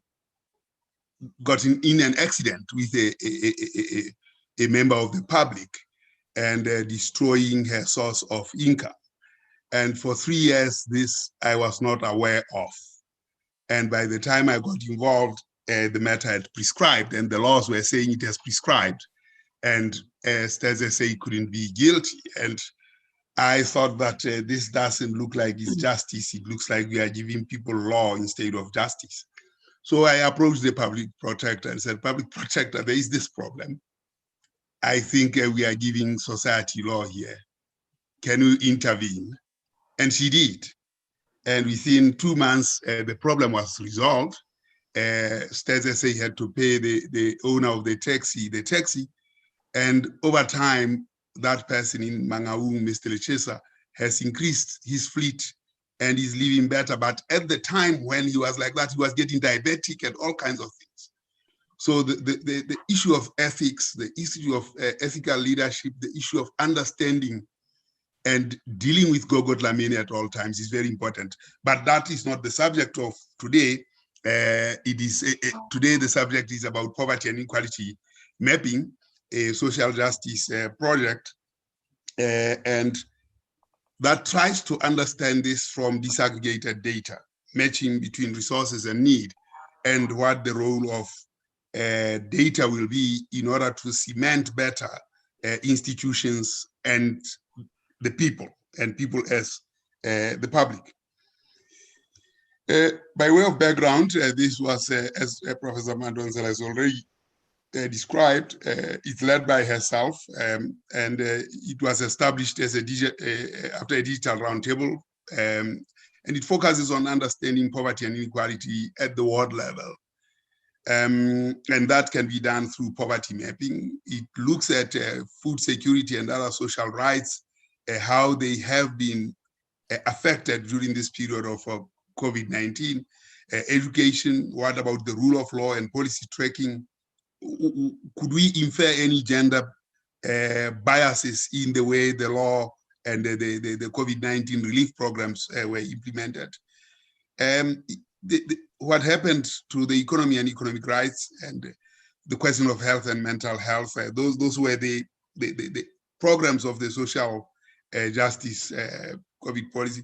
in an accident with a member of the public and destroying her source of income. And for 3 years, this I was not aware of. And by the time I got involved, the matter had prescribed, and the laws were saying it has prescribed. And as they say, he couldn't be guilty. And I thought that this doesn't look like it's justice. It looks like we are giving people law instead of justice. So I approached the public protector and said, public protector, there is this problem. I think we are giving society law here. Can you intervene? And she did. And within 2 months, the problem was resolved. STSA had to pay the owner of the taxi. And over time, that person in Mangaung, Mr. Lechesa, has increased his fleet and is living better. But at the time when he was like that, he was getting diabetic and all kinds of things. So the issue of ethics, the issue of ethical leadership, the issue of understanding and dealing with Gogo Dlamini at all times is very important. But that is not the subject of today. Today the subject is about poverty and inequality mapping, a social justice project, and that tries to understand this from disaggregated data, matching between resources and need, and what the role of data will be in order to cement better institutions and the people, and people as the public. By way of background, this was, as Professor Madonsela has already described, it's led by herself, and it was established as after a digital roundtable, and it focuses on understanding poverty and inequality at the world level. And that can be done through poverty mapping. It looks at food security and other social rights, how they have been affected during this period of COVID-19. Education, what about the rule of law and policy tracking? Could we infer any gender biases in the way the law and the COVID-19 relief programs were implemented? What happened to the economy and economic rights, and the question of health and mental health, those were the programs of the social justice COVID policy.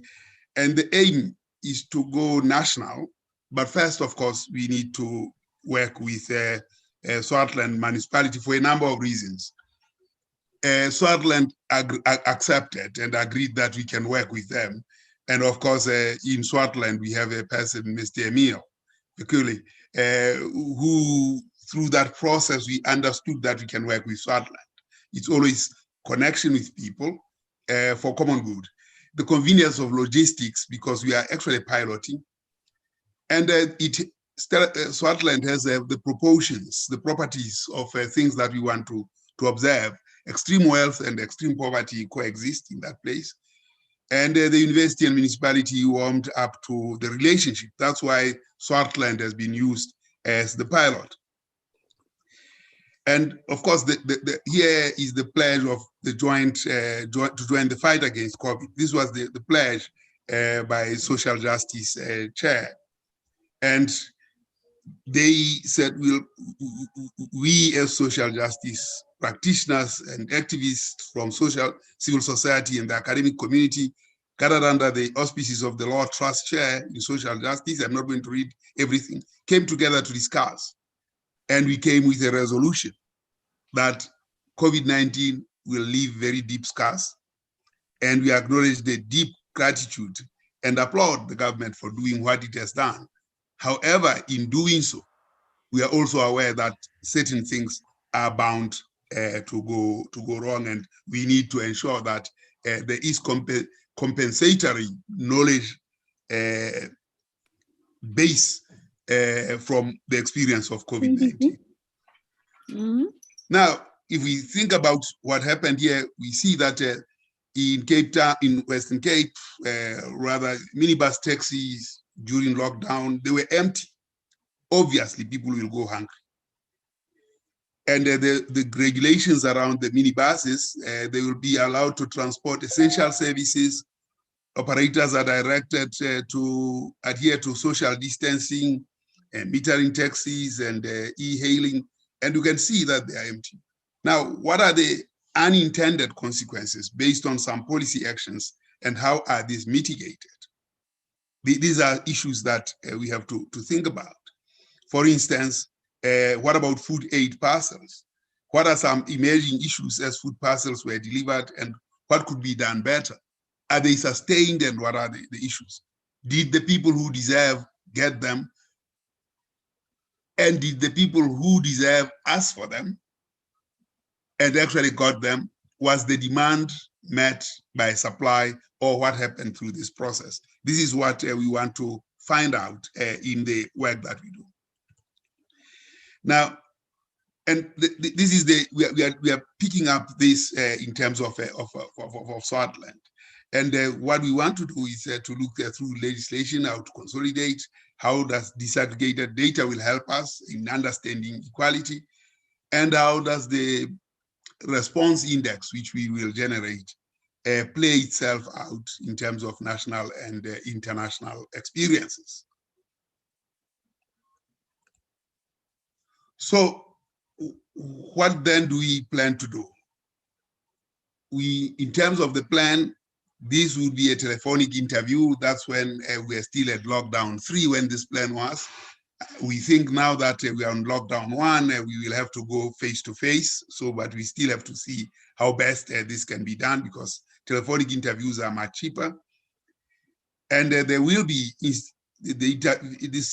And the aim is to go national, but first, of course, we need to work with Swartland municipality for a number of reasons. Swartland accepted and agreed that we can work with them. And of course, in Swartland, we have a person, Mr. Emil Bekuli, who through that process, we understood that we can work with Swartland. It's always connection with people for common good. The convenience of logistics, because we are actually piloting. And Swartland has the proportions, the properties of things that we want to observe. Extreme wealth and extreme poverty coexist in that place. And the university and municipality warmed up to the relationship. That's why Swartland has been used as the pilot. And of course, here is the pledge of the to join the fight against COVID. This was the pledge by social justice chair. And they said, we as social justice practitioners and activists from civil society and the academic community, gathered under the auspices of the Law Trust Chair in social justice, I'm not going to read everything, came together to discuss. And we came with a resolution that COVID-19 will leave very deep scars. And we acknowledge the deep gratitude and applaud the government for doing what it has done. However, in doing so, we are also aware that certain things are bound to go wrong, and we need to ensure that there is compensatory knowledge base from the experience of COVID-19. Now, if we think about what happened here, we see that in Cape Town, in Western Cape, rather minibus taxis during lockdown, they were empty. Obviously, people will go hungry. And the regulations around the minibuses, they will be allowed to transport essential services. Operators are directed to adhere to social distancing, metering taxis and e-hailing, and you can see that they are empty. Now, what are the unintended consequences based on some policy actions, and how are these mitigated? These are issues that we have to think about. For instance, what about food aid parcels? What are some emerging issues as food parcels were delivered, and what could be done better? Are they sustained, and what are the issues? Did the people who deserve get them? And did the people who deserve ask for them and actually got them? Was the demand met by supply, or what happened through this process? This is what we want to find out in the work that we do. Now, and this is we are picking up this in terms of Swartland. And what we want to do is to look through legislation, how to consolidate, how does disaggregated data will help us in understanding equality, and how does the response index, which we will generate, play itself out in terms of national and international experiences. So what then do we plan to do? In terms of the plan, this would be a telephonic interview. That's when we are still at lockdown 3 when this plan was. We think now that we are on lockdown 1, we will have to go face to face. So, but we still have to see how best this can be done, because telephonic interviews are much cheaper. And there will be, this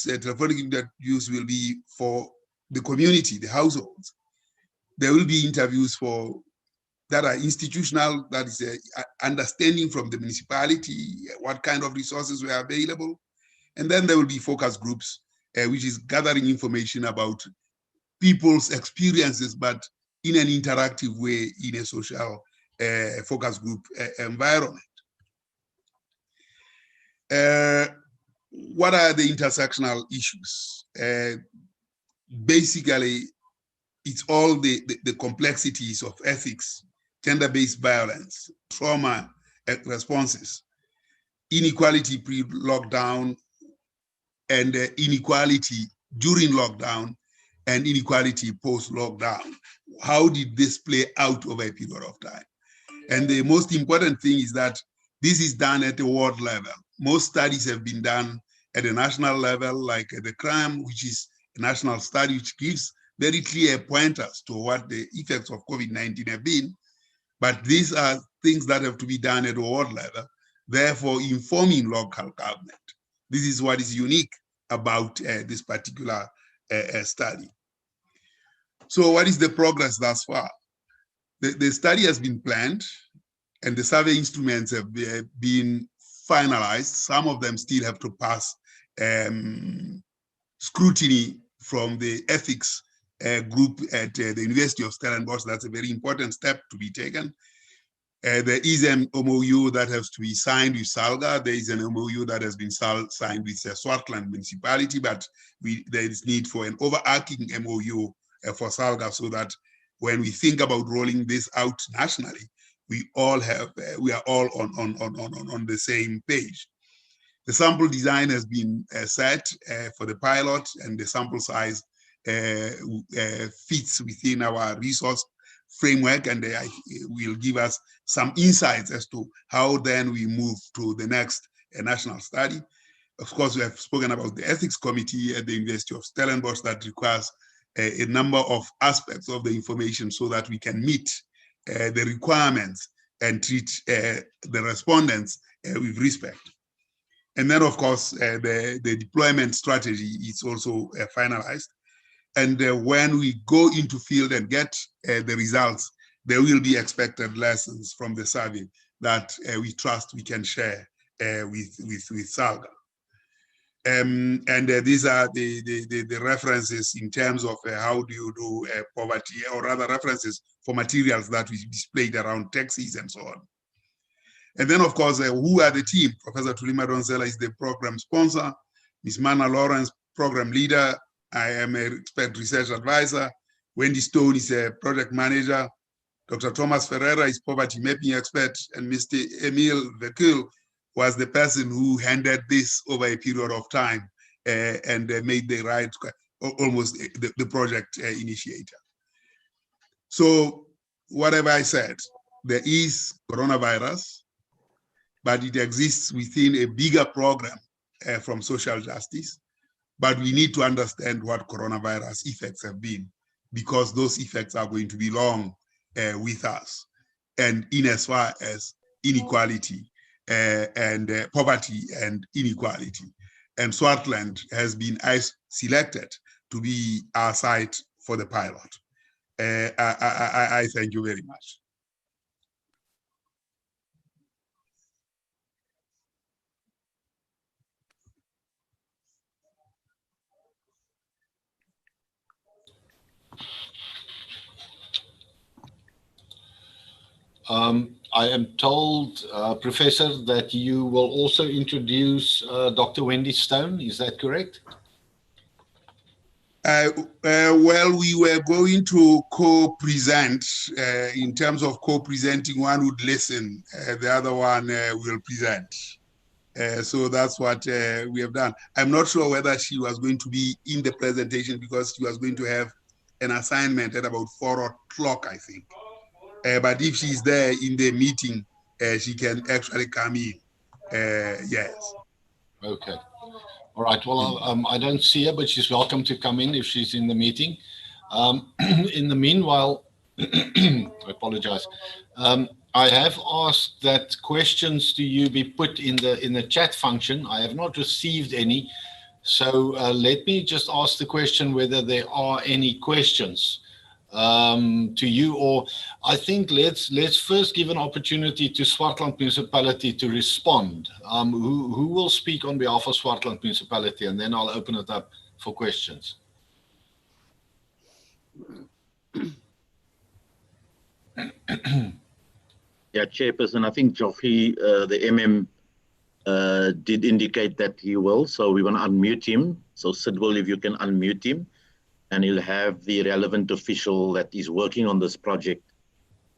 telephonic interviews will be for the community, the households. There will be interviews that are institutional, that is understanding from the municipality what kind of resources were available. And then there will be focus groups, which is gathering information about people's experiences, but in an interactive way in a social focus group environment. What are the intersectional issues? Basically, it's all the complexities of ethics, gender-based violence, trauma responses, inequality pre-lockdown, and inequality during lockdown, and inequality post-lockdown. How did this play out over a period of time? And the most important thing is that this is done at the world level. Most studies have been done at a national level, like the CRAM, which is a national study which gives very clear pointers to what the effects of COVID-19 have been. But these are things that have to be done at the world level, therefore informing local government. This is what is unique about this particular study. So what is the progress thus far? The study has been planned, and the survey instruments have been finalized. Some of them still have to pass scrutiny from the ethics group at the University of Stellenbosch. That's a very important step to be taken. There is an MOU that has to be signed with SALGA. There is an MOU that has been signed with Swartland municipality, but there is need for an overarching MOU for SALGA, so that when we think about rolling this out nationally, we are all on the same page. The sample design has been set for the pilot, and the sample size fits within our resource framework, and will give us some insights as to how then we move to the next national study. Of course, we have spoken about the ethics committee at the University of Stellenbosch that requires a number of aspects of the information so that we can meet the requirements and treat the respondents with respect. And then, of course, the deployment strategy is also finalized. And when we go into field and get the results, there will be expected lessons from the survey that we trust we can share with SALGA. These are the references in terms of how do you do poverty, or rather references for materials that we displayed around taxis and so on. And then, of course, who are the team? Professor Thuli Madonsela is the program sponsor. Ms. Mana Lawrence, program leader. I am an expert research advisor. Wendy Stone is a project manager. Dr. Thomas Ferreira is poverty mapping expert. And Mr. Emil Vekul was the person who handed this over a period of time and made the right, almost the project initiator. So whatever I said, there is coronavirus, but it exists within a bigger program from social justice. But we need to understand what coronavirus effects have been, because those effects are going to be long with us. And in as far as inequality and poverty and inequality. And Swartland has been selected to be our site for the pilot. I thank you very much. I am told, Professor, that you will also introduce Dr. Wendy Stone. Is that correct? Well, we were going to co-present. In terms of co-presenting, one would listen, the other one will present. So that's what we have done. I'm not sure whether she was going to be in the presentation because she was going to have an assignment at about 4 o'clock, I think. But if she's there in the meeting, she can actually come in. Yes. Okay. All right. Well, I don't see her, but she's welcome to come in if she's in the meeting. In the meanwhile, I apologize. I have asked that questions to you be put in the chat function. I have not received any. So let me just ask the question whether there are any questions to you, or I think let's first give an opportunity to Swartland Municipality to respond. Who will speak on behalf of Swartland Municipality, and then I'll open it up for questions. Yeah, Chairperson, I think Joffrey, the MM, did indicate that he will, so we want to unmute him. So Sidwell, if you can unmute him, and he'll have the relevant official that is working on this project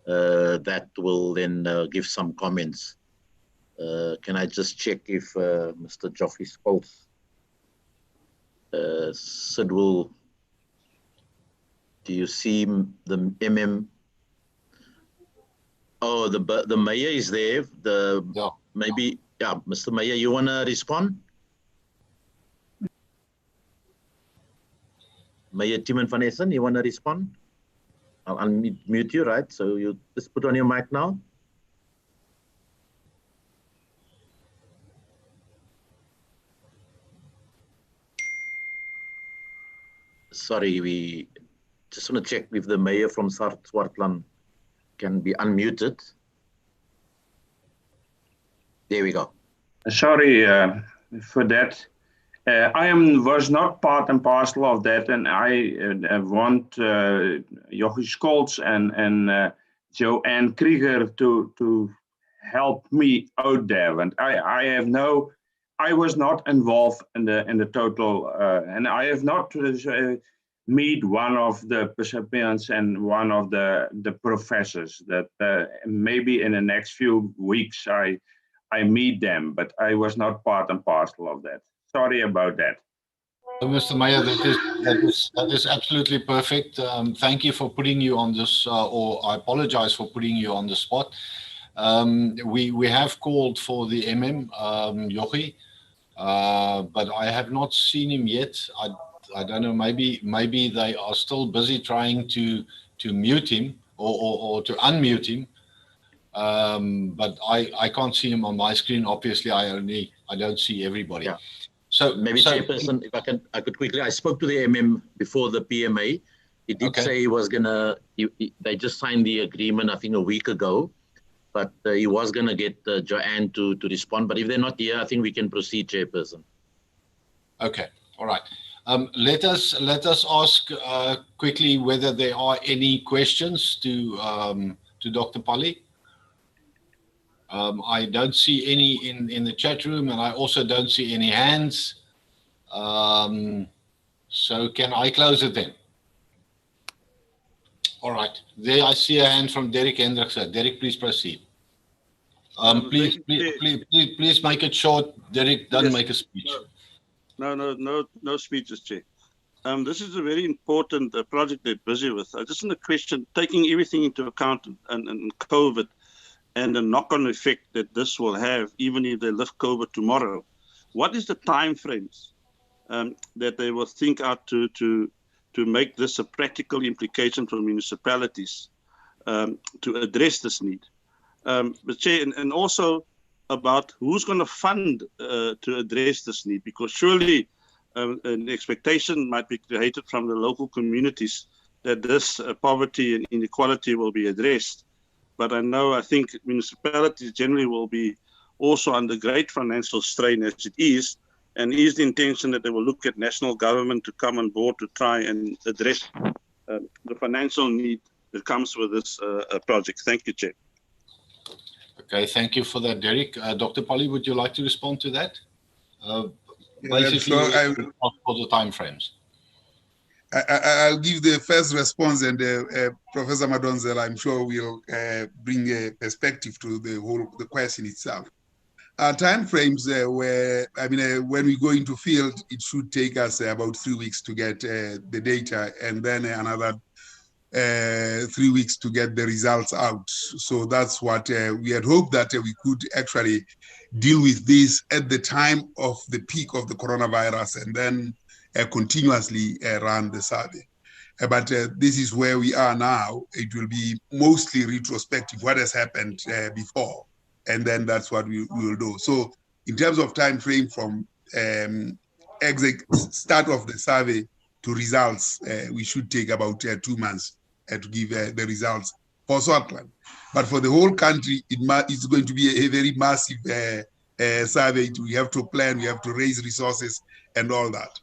that will then give some comments. Can I just check if Mr. Joffrey Spolz, Sidwell, do you see the MM? Oh, the mayor is there. Maybe, yeah, Mr. Mayor, you want to respond? Mayor Timon van Essen, you want to respond? I'll unmute you, right? So you just put on your mic now. Sorry, we just want to check if the mayor from Swartland can be unmuted. There we go. Sorry for that. I was not part and parcel of that, and I want Jochie Scholz and Joanne Krieger to help me out there. And I was not involved in the total, and I have not meet one of the recipients and one of the professors that maybe in the next few weeks I meet them, but I was not part and parcel of that. Sorry about that. Mr. Mayor, that is absolutely perfect. Thank you for putting you on this, or I apologize for putting you on the spot. We have called for the MM, Jochie, but I have not seen him yet. I don't know, maybe they are still busy trying to mute him or to unmute him. But I can't see him on my screen. Obviously, I don't see everybody. Yeah. So maybe Chairperson, if I could quickly, I spoke to the MM before the PMA. He did say he was gonna. They just signed the agreement, I think, a week ago, but he was gonna get Joanne to respond. But if they're not here, I think we can proceed, Chairperson. Okay. All right. Let us ask quickly whether there are any questions to Dr. Polly. I don't see any in the chat room, and I also don't see any hands. So can I close it then? All right. There I see a hand from Derek Hendriksen. Derek, please proceed. Please make it short. Derek, don't make a speech. No speeches, Chair. This is a very important project they're busy with. I just want to question, taking everything into account and COVID and the knock-on effect that this will have, even if they lift COVID tomorrow. What is the time frames that they will think out to make this a practical implication for municipalities to address this need? But Chair, and also about who's going to fund to address this need, because surely an expectation might be created from the local communities that this poverty and inequality will be addressed. But I think municipalities generally will be also under great financial strain as it is, and is the intention that they will look at national government to come on board to try and address the financial need that comes with this project. Thank you, Chair. Okay, thank you for that, Derek. Dr. Polly, would you like to respond to that? Basically, for the timeframes. I'll give the first response, and Professor Madonsela, I'm sure, will bring a perspective to the question itself. Our time frames were, when we go into field, it should take us about 3 weeks to get the data, and then another 3 weeks to get the results out. So that's what we had hoped, that we could actually deal with this at the time of the peak of the coronavirus, and then continuously run the survey. But this is where we are now. It will be mostly retrospective, what has happened before, and then that's what we will do. So in terms of time frame from start of the survey to results, we should take about 2 months to give the results for Swartland. But for the whole country, it's going to be a very massive survey. We have to plan, we have to raise resources and all that.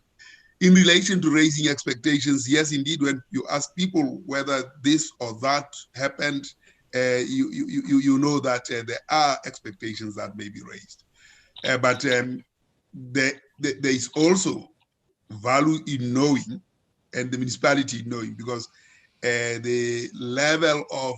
In relation to raising expectations, yes, indeed, when you ask people whether this or that happened, you know that there are expectations that may be raised. But there is also value in knowing, and the municipality knowing, because the level of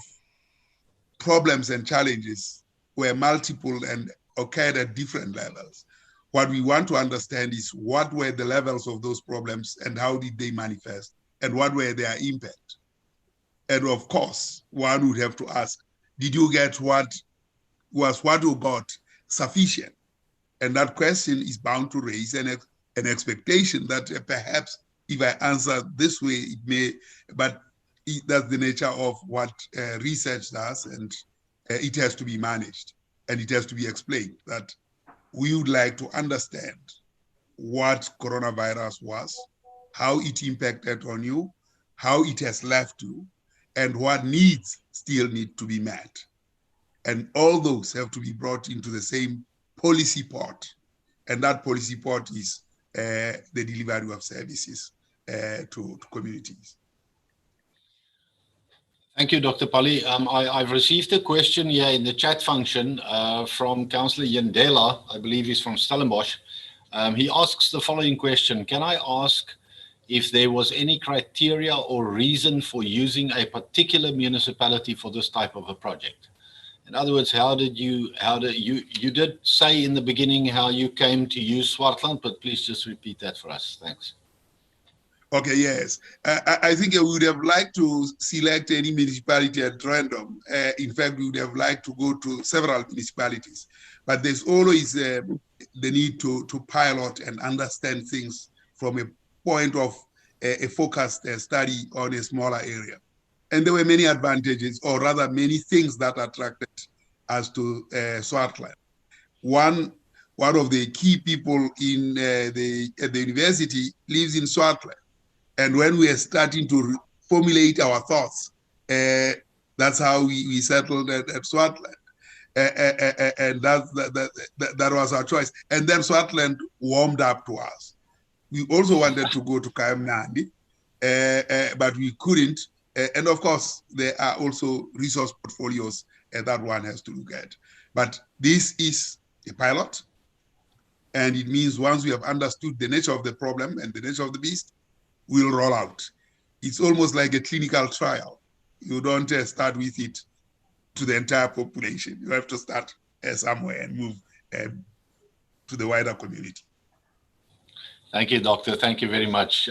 problems and challenges were multiple and occurred at different levels. What we want to understand is what were the levels of those problems and how did they manifest and what were their impact. And of course, one would have to ask, did you get what you got sufficient? And that question is bound to raise an expectation that perhaps if I answer this way, it may, but that's the nature of what research does, and it has to be managed and it has to be explained that we would like to understand what coronavirus was, how it impacted on you, how it has left you, and what needs still need to be met. And all those have to be brought into the same policy pot. And that policy pot is the delivery of services to communities. Thank you, Dr. Pali. I've received a question here in the chat function from Councillor Yandela, I believe he's from Stellenbosch. He asks the following question: can I ask if there was any criteria or reason for using a particular municipality for this type of a project? In other words, you did say in the beginning how you came to use Swartland, but please just repeat that for us. Thanks. Okay, yes. I think we would have liked to select any municipality at random. In fact, we would have liked to go to several municipalities. But there's always the need to pilot and understand things from a point of a focused study on a smaller area. And there were many advantages, or rather many things that attracted us to Swartland. One of the key people in at the university lives in Swartland. And when we are starting to formulate our thoughts, that's how we settled at Swartland. And that was our choice. And then Swartland warmed up to us. We also wanted to go to Kayamnandi, but we couldn't. And of course, there are also resource portfolios that one has to look at. But this is a pilot. And it means once we have understood the nature of the problem and the nature of the beast, we'll roll out. It's almost like a clinical trial. You don't start with it to the entire population. You have to start somewhere and move to the wider community. Thank you, Doctor. Thank you very much.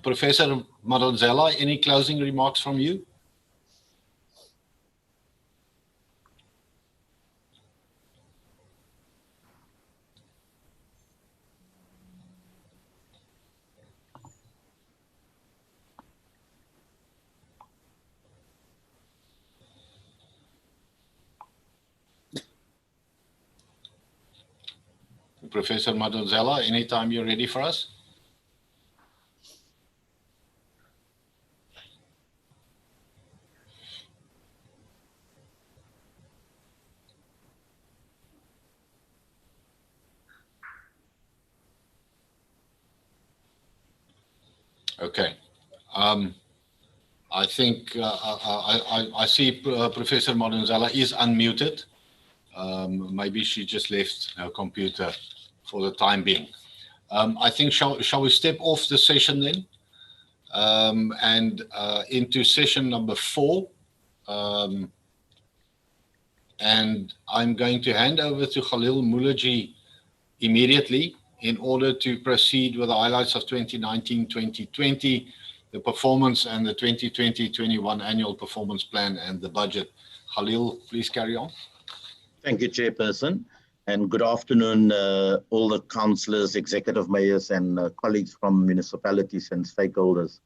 Professor Madonsela, any closing remarks from you? Professor Madonsela, anytime you're ready for us. Okay. I think I see Professor Madonsela is unmuted. Maybe she just left her computer for the time being. I think, shall we step off the session then? and into session number 4. And I'm going to hand over to Khalil Mulaji immediately in order to proceed with the highlights of 2019-2020, the performance, and the 2020-21 annual performance plan and the budget. Khalil, please carry on. Thank you, Chairperson. And good afternoon, all the councillors, executive mayors, and colleagues from municipalities and stakeholders.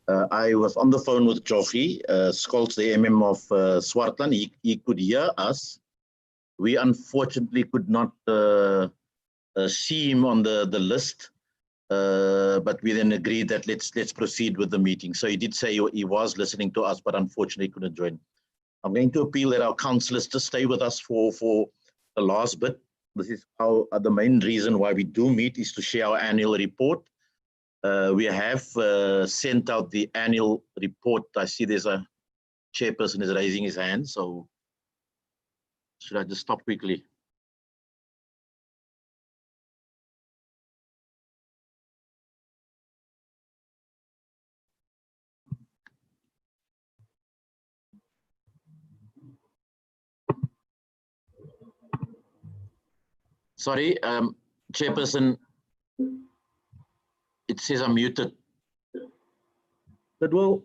I was on the phone with Joffrey Scholz, the MM of Swartland. He could hear us. We unfortunately could not see him on the list, but we then agreed that let's proceed with the meeting. So he did say he was listening to us, but unfortunately couldn't join. I'm going to appeal that our councillors to stay with us for the last bit. This is the main reason why we do meet, is to share our annual report. We have sent out the annual report. I see there's a chairperson is raising his hand, so should I just stop quickly? Sorry, Chairperson, it says I'm muted. But well,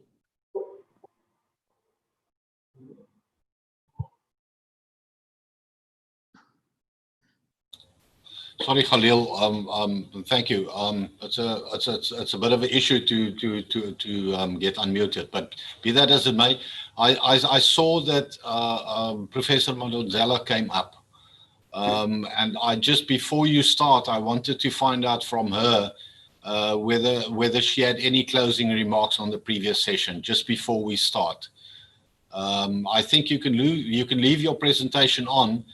sorry, Khalil. Thank you. It's a bit of an issue to get unmuted. But be that as it may, I saw that Professor Madonsela came up, and I just before you start, I wanted to find out from her whether she had any closing remarks on the previous session just before we start. I think you can leave your presentation on,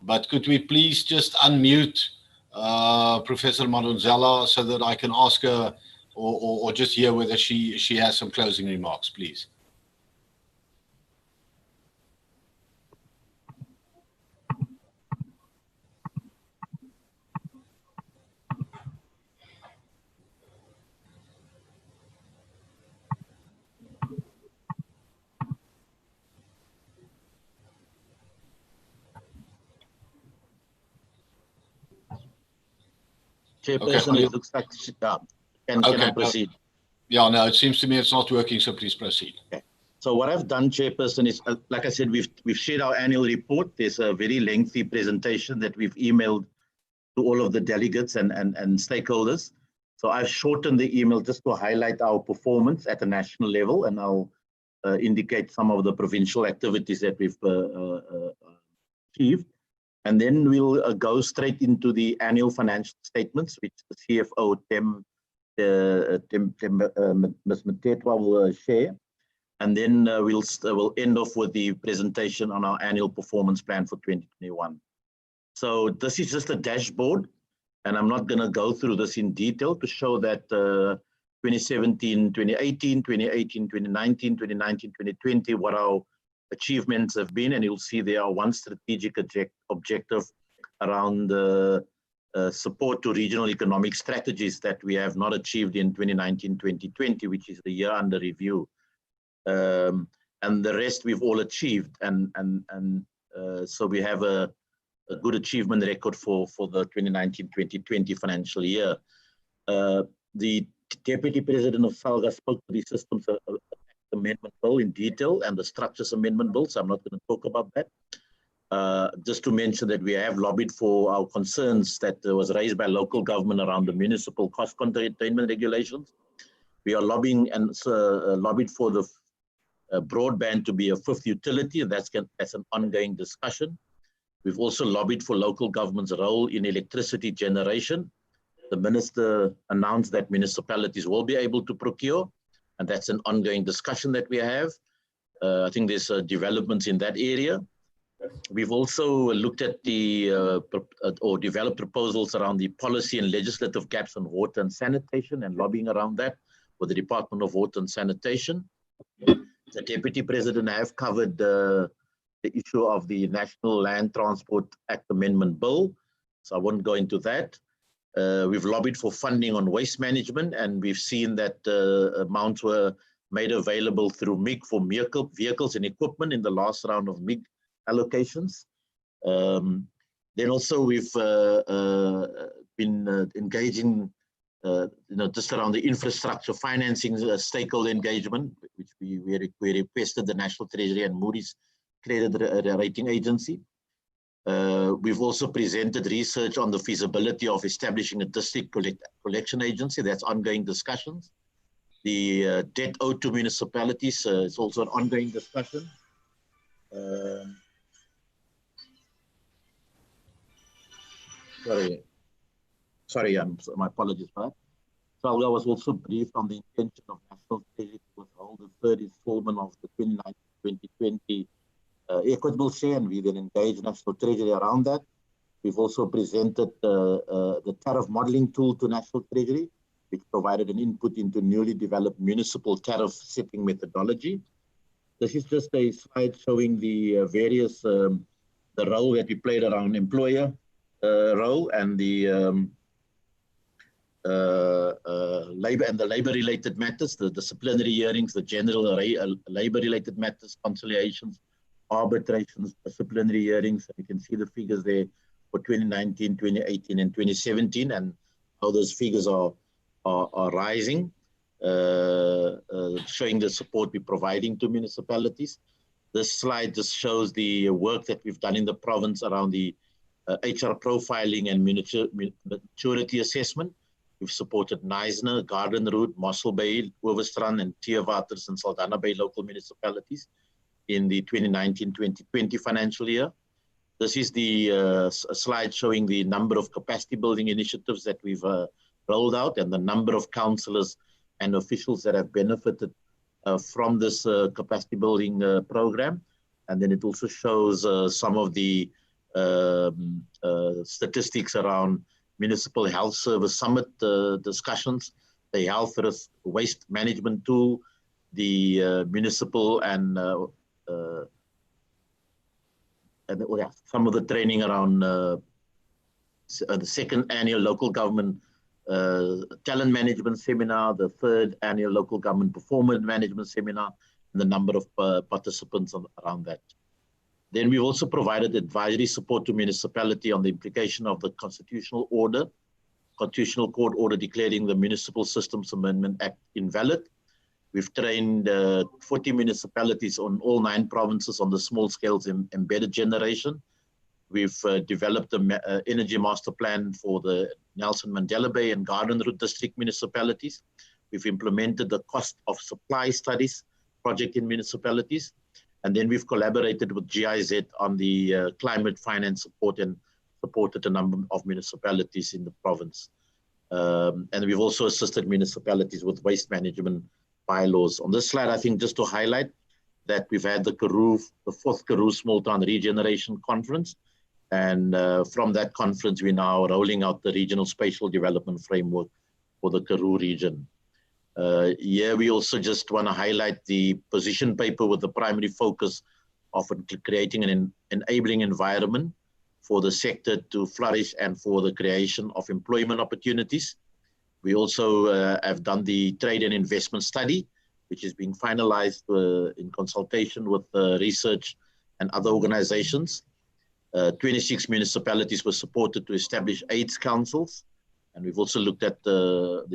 but could we please just unmute Professor Madonsela so that I can ask her or just hear whether she has some closing remarks, please. Chairperson, Okay, it looks like can I proceed? Yeah, no, it seems to me it's not working, so please proceed. Okay. So what I've done, Chairperson, is like I said, we've shared our annual report. There's a very lengthy presentation that we've emailed to all of the delegates and stakeholders. So I've shortened the email just to highlight our performance at a national level, and I'll indicate some of the provincial activities that we've achieved. And then we'll go straight into the annual financial statements, which the CFO, Ms. Matetwa, will share. And then we'll end off with the presentation on our annual performance plan for 2021. So this is just a dashboard, and I'm not going to go through this in detail to show that 2017, 2018, 2018, 2019, 2019, 2020, what our achievements have been, and you'll see there are one strategic objective around support to regional economic strategies that we have not achieved in 2019-2020, which is the year under review. And the rest we've all achieved, and so we have a good achievement record for the 2019-2020 financial year. The Deputy President of SALGA spoke to the Systems Amendment Bill in detail and the Structures Amendment Bill, so I'm not going to talk about that. Just to mention that we have lobbied for our concerns that was raised by local government around the municipal cost containment regulations. We are lobbying and lobbied for the broadband to be a fifth utility, and that's an ongoing discussion. We've also lobbied for local government's role in electricity generation. The minister announced that municipalities will be able to procure, and that's an ongoing discussion that we have. I think there's developments in that area. We've also looked at or developed proposals around the policy and legislative gaps on water and sanitation, and lobbying around that with the Department of Water and Sanitation. The Deputy President have covered the issue of the National Land Transport Act Amendment Bill, so I won't go into that. We've lobbied for funding on waste management, and we've seen that amounts were made available through MIG for vehicles and equipment in the last round of MIG allocations. Then also we've been engaging, just around the infrastructure financing stakeholder engagement, which we requested the National Treasury and Moody's Credit Rating Agency. We've also presented research on the feasibility of establishing a district collection agency. That's ongoing discussions. The debt owed to municipalities is also an ongoing discussion. Sorry, my apologies for that. SALGA was also briefed on the intention of National Treasury to withhold the third installment of the 2019-2020 equitable share, and we then engaged National Treasury around that. We've also presented the tariff modeling tool to National Treasury, which provided an input into newly developed municipal tariff setting methodology. This is just a slide showing the various, the role that we played around employer role and the labor-related matters, the disciplinary hearings, the general labor-related matters, conciliations, arbitrations, disciplinary hearings. And you can see the figures there for 2019, 2018, and 2017, and how those figures are rising, showing the support we're providing to municipalities. This slide just shows the work that we've done in the province around the HR profiling and maturity assessment. We've supported Knysna, Gardenroute, Mossel Bay, Overstrand, and Theewaters and Saldanha Bay local municipalities in the 2019-2020 financial year. This is the slide showing the number of capacity building initiatives that we've rolled out and the number of councillors and officials that have benefited from this capacity building program. And then it also shows some of the statistics around municipal health service summit discussions, the health risk waste management tool, the municipal and some of the training around the second annual local government talent management seminar, the third annual local government performance management seminar, and the number of participants around that. Then we've also provided advisory support to municipality on the implication of the Constitutional Court order declaring the Municipal Systems Amendment Act invalid. We've trained 40 municipalities on all 9 provinces on the small scales embedded generation. We've developed an energy master plan for the Nelson Mandela Bay and Gardenroute district municipalities. We've implemented the cost of supply studies project in municipalities. And then we've collaborated with GIZ on the climate finance support and supported a number of municipalities in the province. And we've also assisted municipalities with waste management bylaws. On this slide, I think just to highlight that we've had the 4th Karoo Small Town Regeneration Conference. And from that conference, we're now rolling out the Regional Spatial Development Framework for the Karoo region. Here, we also just want to highlight the position paper with the primary focus of creating an enabling environment for the sector to flourish and for the creation of employment opportunities. We also have done the trade and investment study, which is being finalized in consultation with research and other organizations. 26 municipalities were supported to establish AIDS councils. And we've also looked at the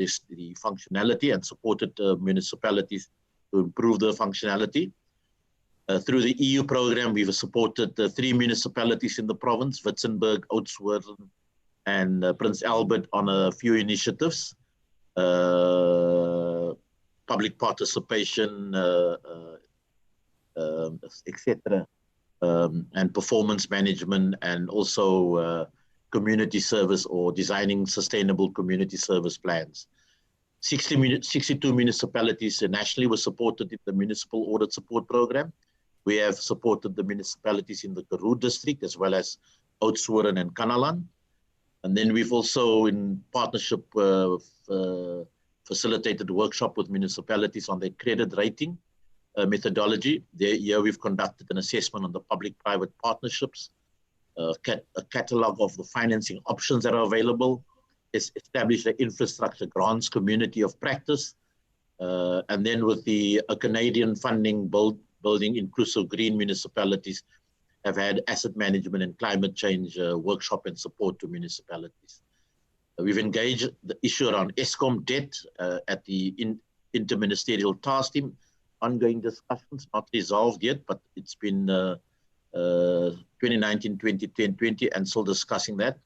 functionality and supported municipalities to improve their functionality. Through the EU program, we've supported 3 municipalities in the province, Witzenberg, Oudtshoorn, and Prince Albert on a few initiatives, public participation, etc., and performance management, and also community service or designing sustainable community service plans. 62 municipalities nationally were supported in the Municipal Audit Support Program. We have supported the municipalities in the Karoo district as well as Oudtshoorn and Kanaland. And then we've also, in partnership, facilitated a workshop with municipalities on their credit rating methodology. Here we've conducted an assessment on the public-private partnerships, a catalog of the financing options that are available, established an infrastructure grants community of practice. And then with the Canadian funding, building inclusive green municipalities, have had asset management and climate change workshop and support to municipalities. We've engaged the issue around ESCOM debt at the interministerial task team. Ongoing discussions, not resolved yet, but it's been 2019, 2020, and still discussing that.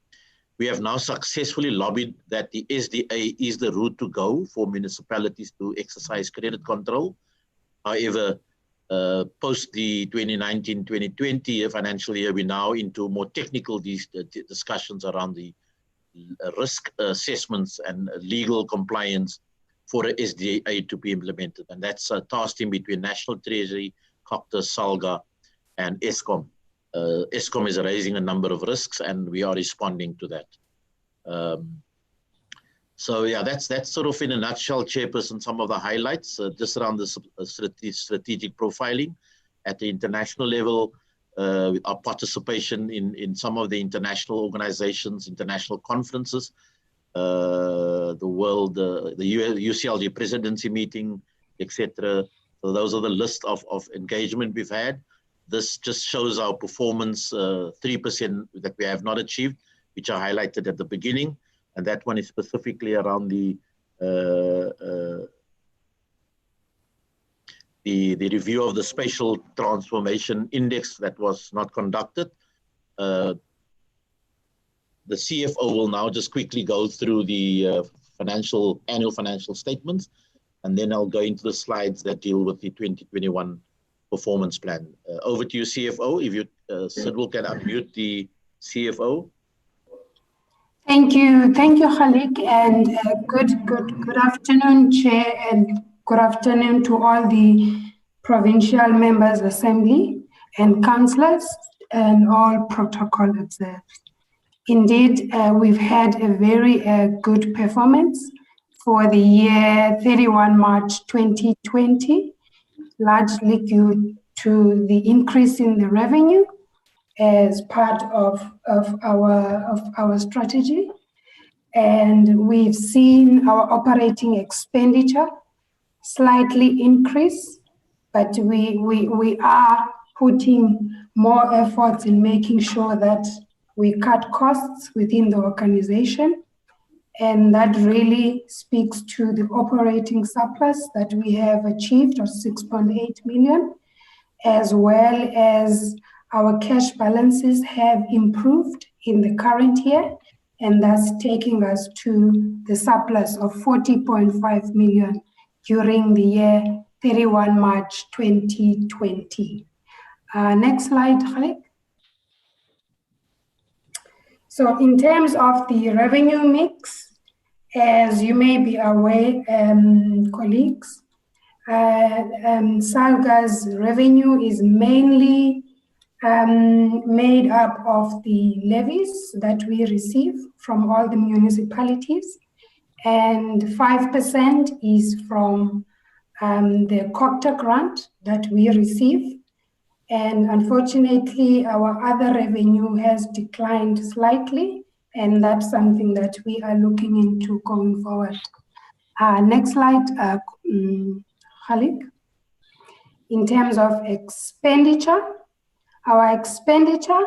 We have now successfully lobbied that the SDA is the route to go for municipalities to exercise credit control. However, post the 2019-2020 financial year, we're now into more technical discussions around the risk assessments and legal compliance for a SDA to be implemented. And that's a task team between National Treasury, COCTA, SALGA, and ESCOM. ESCOM is raising a number of risks, and we are responding to that. So yeah, that's sort of in a nutshell, Chairperson, some of the highlights just around the strategic profiling at the international level, our participation in some of the international organizations, international conferences, the UCLG presidency meeting, etc. So those are the list of engagement we've had. This just shows our performance, 3% that we have not achieved, which I highlighted at the beginning. And that one is specifically around the review of the Spatial Transformation Index that was not conducted. The CFO will now just quickly go through the annual financial statements, and then I'll go into the slides that deal with the 2021 performance plan. Over to you, CFO. If you, Sidwell, can unmute the CFO. Thank you, Khalik, and good afternoon, Chair, and good afternoon to all the Provincial Members Assembly and councillors and all protocol observed. Indeed, we've had a very good performance for the year 31 March 2020, largely due to the increase in the revenue as part of our strategy. And we've seen our operating expenditure slightly increase, but we are putting more efforts in making sure that we cut costs within the organization. And that really speaks to the operating surplus that we have achieved of 6.8 million, as well as our cash balances have improved in the current year, and that's taking us to the surplus of 40.5 million during the year 31 March 2020. Next slide, Khalik. So in terms of the revenue mix, as you may be aware, colleagues, SALGA's revenue is mainly made up of the levies that we receive from all the municipalities, and 5% is from the COCTA grant that we receive. And unfortunately, our other revenue has declined slightly, and that's something that we are looking into going forward. Next slide, Khalik. In terms of expenditure, our expenditure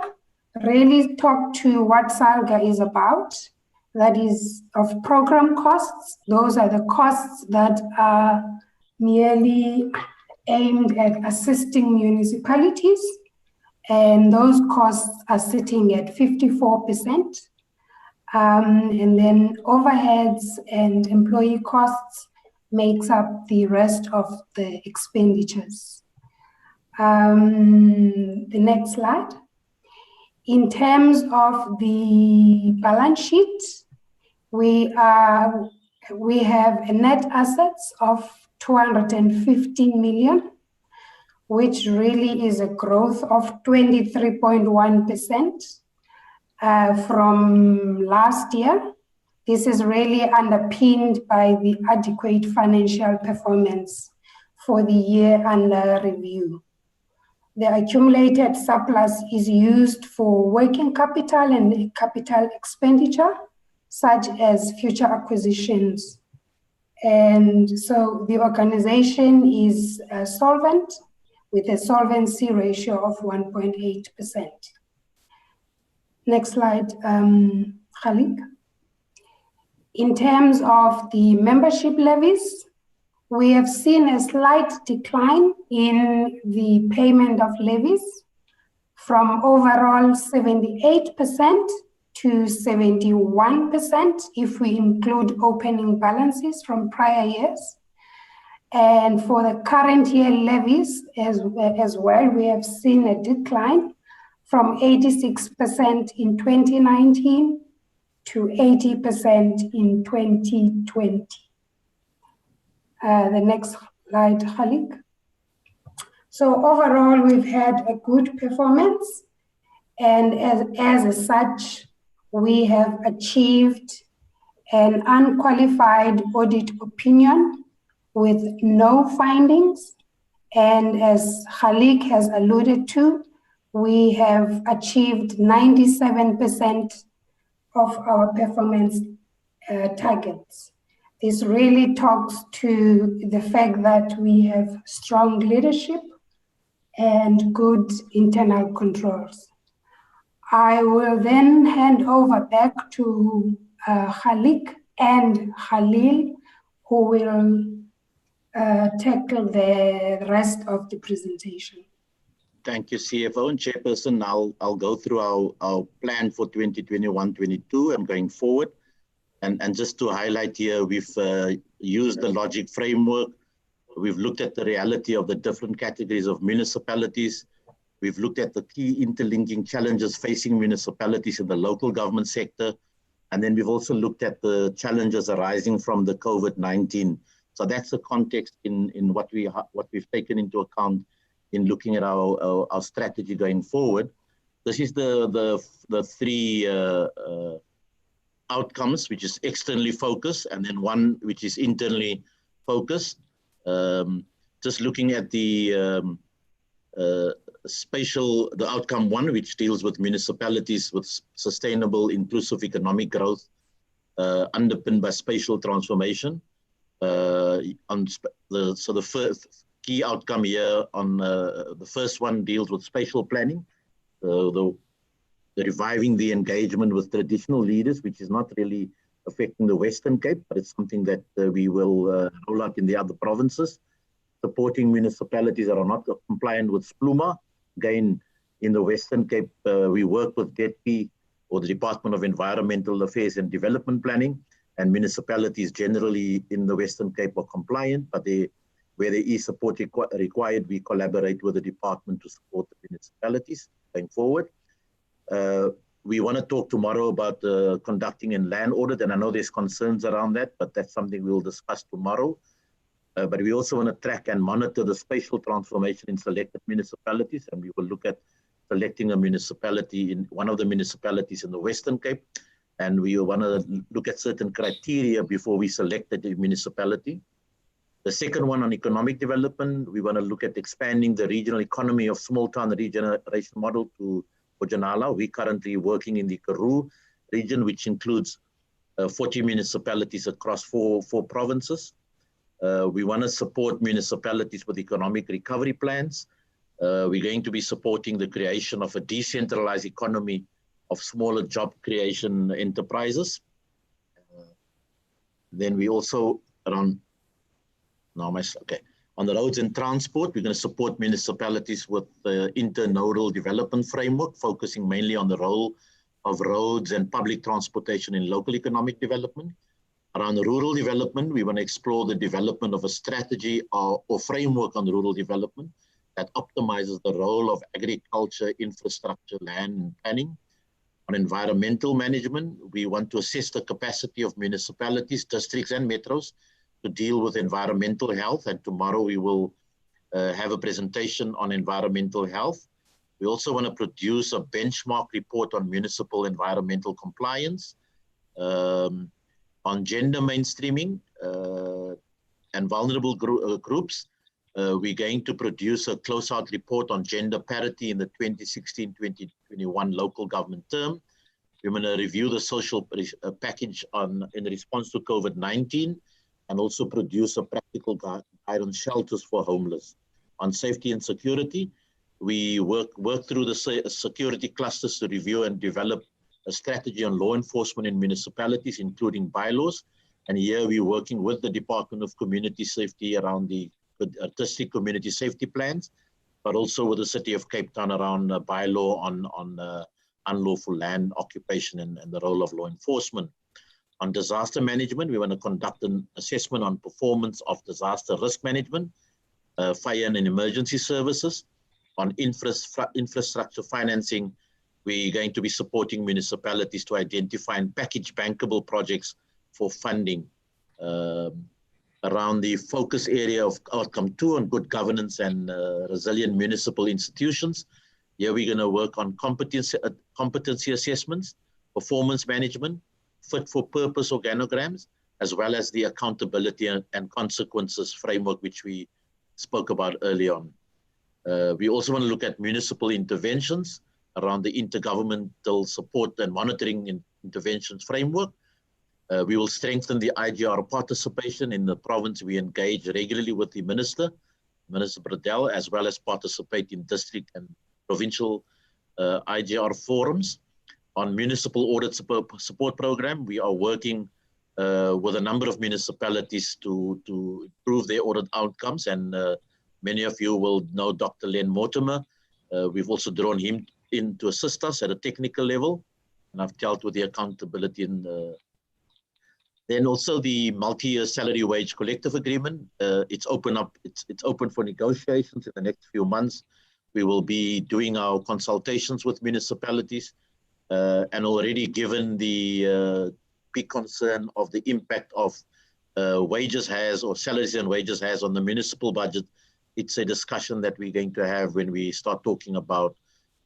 really talk to what SALGA is about. That is of program costs. Those are the costs that are merely aimed at assisting municipalities, and those costs are sitting at 54%. And then overheads and employee costs makes up the rest of the expenditures. The next slide. In terms of the balance sheet, we have a net assets of 215 million, which really is a growth of 23.1% from last year. This is really underpinned by the adequate financial performance for the year under review. The accumulated surplus is used for working capital and capital expenditure, such as future acquisitions. And so the organization is solvent with a solvency ratio of 1.8%. Next slide, Khalik. In terms of the membership levies, we have seen a slight decline in the payment of levies from overall 78% to 71% if we include opening balances from prior years. And for the current year levies as well, we have seen a decline from 86% in 2019 to 80% in 2020. The next slide, Khalik. So overall, we've had a good performance, and as such, we have achieved an unqualified audit opinion with no findings. And as Khalik has alluded to, we have achieved 97% of our performance targets. This really talks to the fact that we have strong leadership and good internal controls. I will then hand over back to Khalik and Khalil, who will tackle the rest of the presentation. Thank you, CFO and Chairperson. I'll go through our plan for 2021-22 and going forward. And just to highlight here, we've used the logic framework. We've looked at the reality of the different categories of municipalities. We've looked at the key interlinking challenges facing municipalities in the local government sector. And then we've also looked at the challenges arising from the COVID-19. So that's the context in what we've taken into account in looking at our strategy going forward. This is the three outcomes, which is externally focused, and then one which is internally focused. Just looking at the outcome one, which deals with municipalities with sustainable, inclusive economic growth, underpinned by spatial transformation. So the first key outcome here on the first one deals with spatial planning, the reviving the engagement with traditional leaders, which is not really affecting the Western Cape, but it's something that we will roll out in the other provinces. Supporting municipalities that are not compliant with SPLUMA. Again, in the Western Cape, we work with DETP, or the Department of Environmental Affairs and Development Planning, and municipalities generally in the Western Cape are compliant, but where there is support required, we collaborate with the department to support the municipalities going forward. We want to talk tomorrow about conducting a land audit, and I know there's concerns around that, but that's something we'll discuss tomorrow. But we also want to track and monitor the spatial transformation in selected municipalities, and we will look at selecting a municipality in one of the municipalities in the Western Cape, and we want to look at certain criteria before we select the municipality. The second one on economic development, we want to look at expanding the regional economy of small town regeneration model to Bojanala. We're currently working in the Karoo region, which includes 40 municipalities across four provinces. We want to support municipalities with economic recovery plans. We're going to be supporting the creation of a decentralized economy of smaller job creation enterprises. Then we also on the roads and transport, we're going to support municipalities with the internodal development framework, focusing mainly on the role of roads and public transportation in local economic development. Around the rural development, we want to explore the development of a strategy or framework on rural development that optimizes the role of agriculture, infrastructure, land, and planning. On environmental management, we want to assess the capacity of municipalities, districts, and metros to deal with environmental health. And tomorrow we will have a presentation on environmental health. We also want to produce a benchmark report on municipal environmental compliance. On gender mainstreaming and vulnerable groups, we're going to produce a closeout report on gender parity in the 2016-2021 local government term. We're going to review the social package in response to COVID-19 and also produce a practical guide on shelters for homeless. On safety and security, we work through the security clusters to review and develop a strategy on law enforcement in municipalities, including bylaws. And here we're working with the Department of Community Safety around the district community safety plans, but also with the City of Cape Town around a bylaw on unlawful land occupation and the role of law enforcement. On disaster management, we want to conduct an assessment on performance of disaster risk management, fire and emergency services. On infrastructure financing, we're going to be supporting municipalities to identify and package bankable projects for funding. Around the focus area of outcome 2 on good governance and resilient municipal institutions. Here we're going to work on competency assessments, performance management, fit for purpose organograms, as well as the accountability and consequences framework, which we spoke about early on. We also want to look at municipal interventions around the intergovernmental support and monitoring interventions framework. We will strengthen the IGR participation in the province. We engage regularly with the Minister Bradell, as well as participate in district and provincial IGR forums. On municipal audit support program, we are working with a number of municipalities to improve their audit outcomes. And many of you will know Dr. Len Mortimer. We've also drawn him in to assist us at a technical level. And I've dealt with the accountability and then also the multi-year salary wage collective agreement. It's open for negotiations in the next few months. We will be doing our consultations with municipalities and already given the big concern of the impact of wages has or salaries and wages has on the municipal budget. It's a discussion that we're going to have when we start talking about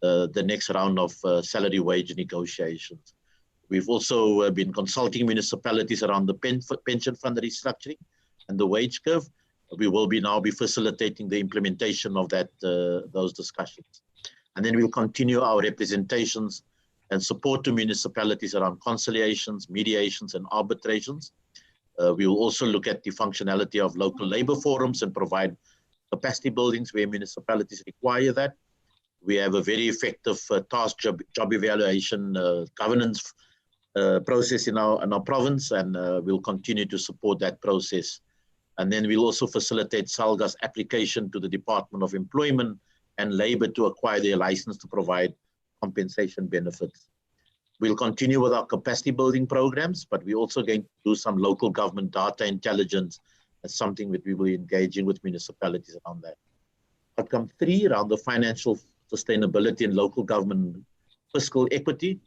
the next round of salary wage negotiations. We've also been consulting municipalities around the pension fund restructuring and the wage curve. We will now be facilitating the implementation of those discussions. And then we'll continue our representations and support to municipalities around conciliations, mediations, and arbitrations. We will also look at the functionality of local labor forums and provide capacity buildings where municipalities require that. We have a very effective task job evaluation governance process in our province, and we'll continue to support that process. And then we'll also facilitate SALGA's application to the Department of Employment and Labor to acquire their license to provide compensation benefits. We'll continue with our capacity building programs, but we're also going to do some local government data intelligence. That's something that we will be engaging with municipalities around that. Outcome 3, around the financial sustainability and local government fiscal equity.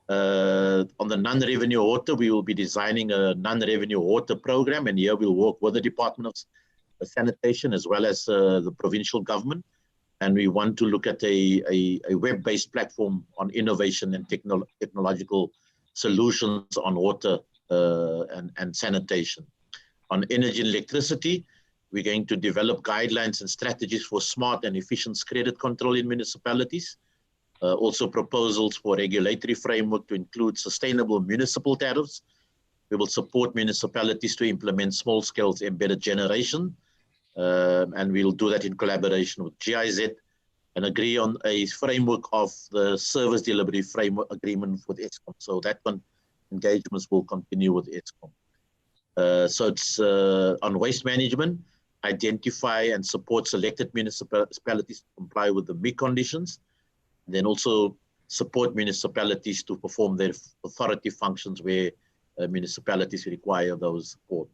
On the non-revenue water, we will be designing a non-revenue water program, and here we'll work with the Department of Sanitation as well as the provincial government. And we want to look at a web-based platform on innovation and technological solutions on water and sanitation. On energy and electricity, we're going to develop guidelines and strategies for smart and efficient credit control in municipalities. Also proposals for regulatory framework to include sustainable municipal tariffs. We will support municipalities to implement small-scale embedded generation, and we'll do that in collaboration with GIZ and agree on a framework of the service delivery framework agreement with Eskom. So that one, engagements will continue with Eskom. So it's on waste management, identify and support selected municipalities to comply with the MIC conditions. Then also support municipalities to perform their authority functions where municipalities require those support.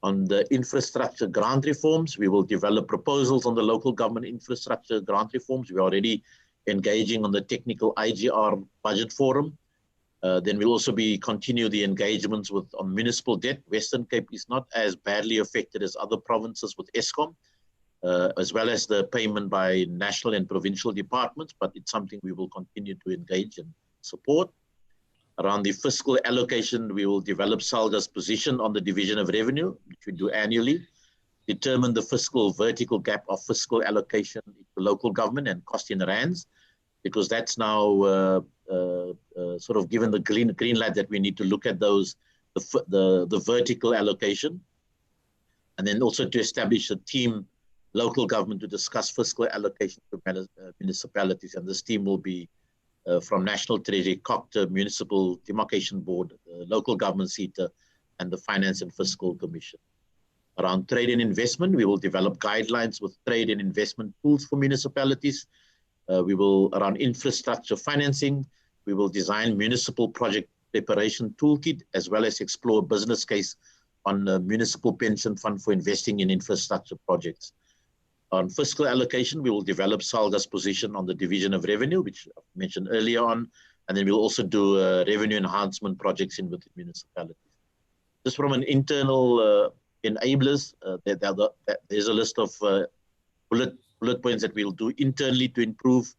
On the infrastructure grant reforms, we will develop proposals on the local government infrastructure grant reforms. We're already engaging on the technical IGR budget forum. Then we'll also continue the engagements on municipal debt. Western Cape is not as badly affected as other provinces with Eskom, as well as the payment by national and provincial departments, but it's something we will continue to engage and support. Around the fiscal allocation, we will develop SALGA's position on the division of revenue, which we do annually, determine the fiscal vertical gap of fiscal allocation to local government and cost in rands, because that's now sort of given the green light that we need to look at those, the vertical allocation, and then also to establish a team, local government, to discuss fiscal allocation to municipalities. And this team will be from National Treasury, COCTA, Municipal Demarcation Board, Local Government CETA, and the Finance and Fiscal Commission. Around trade and investment, we will develop guidelines with trade and investment tools for municipalities. Around infrastructure financing, we will design municipal project preparation toolkit, as well as explore business case on the municipal pension fund for investing in infrastructure projects. On fiscal allocation, we will develop SALGA's position on the division of revenue, which I mentioned earlier on, and then we'll also do revenue enhancement projects in with the municipalities. Just from an internal enablers, there's a list of bullet points that we'll do internally to improve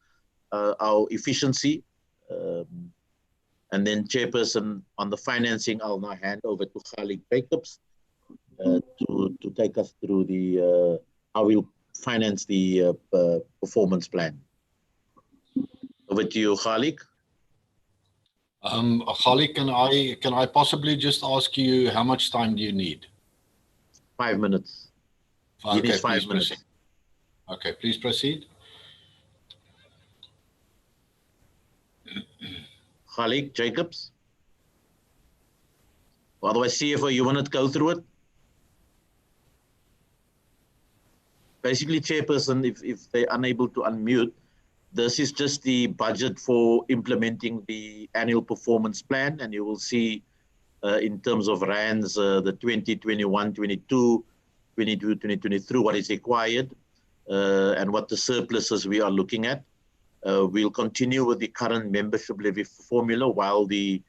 our efficiency. And then, Chairperson, on the financing, I'll now hand over to Khalid Jacobs to take us through the how we'll finance the performance plan. Over to you, Khalid. Khalid, can I possibly just ask you, how much time do you need? 5 minutes. Okay, 5 minutes. Proceed. Okay, please proceed. Khalid Jacobs. Otherwise, CFO, you want to go through it? Basically, Chairperson, if they're unable to unmute, this is just the budget for implementing the annual performance plan, and you will see in terms of rands, the 2021, 22, 22, 2023, what is required, and what the surpluses we are looking at. We'll continue with the current membership levy formula, while the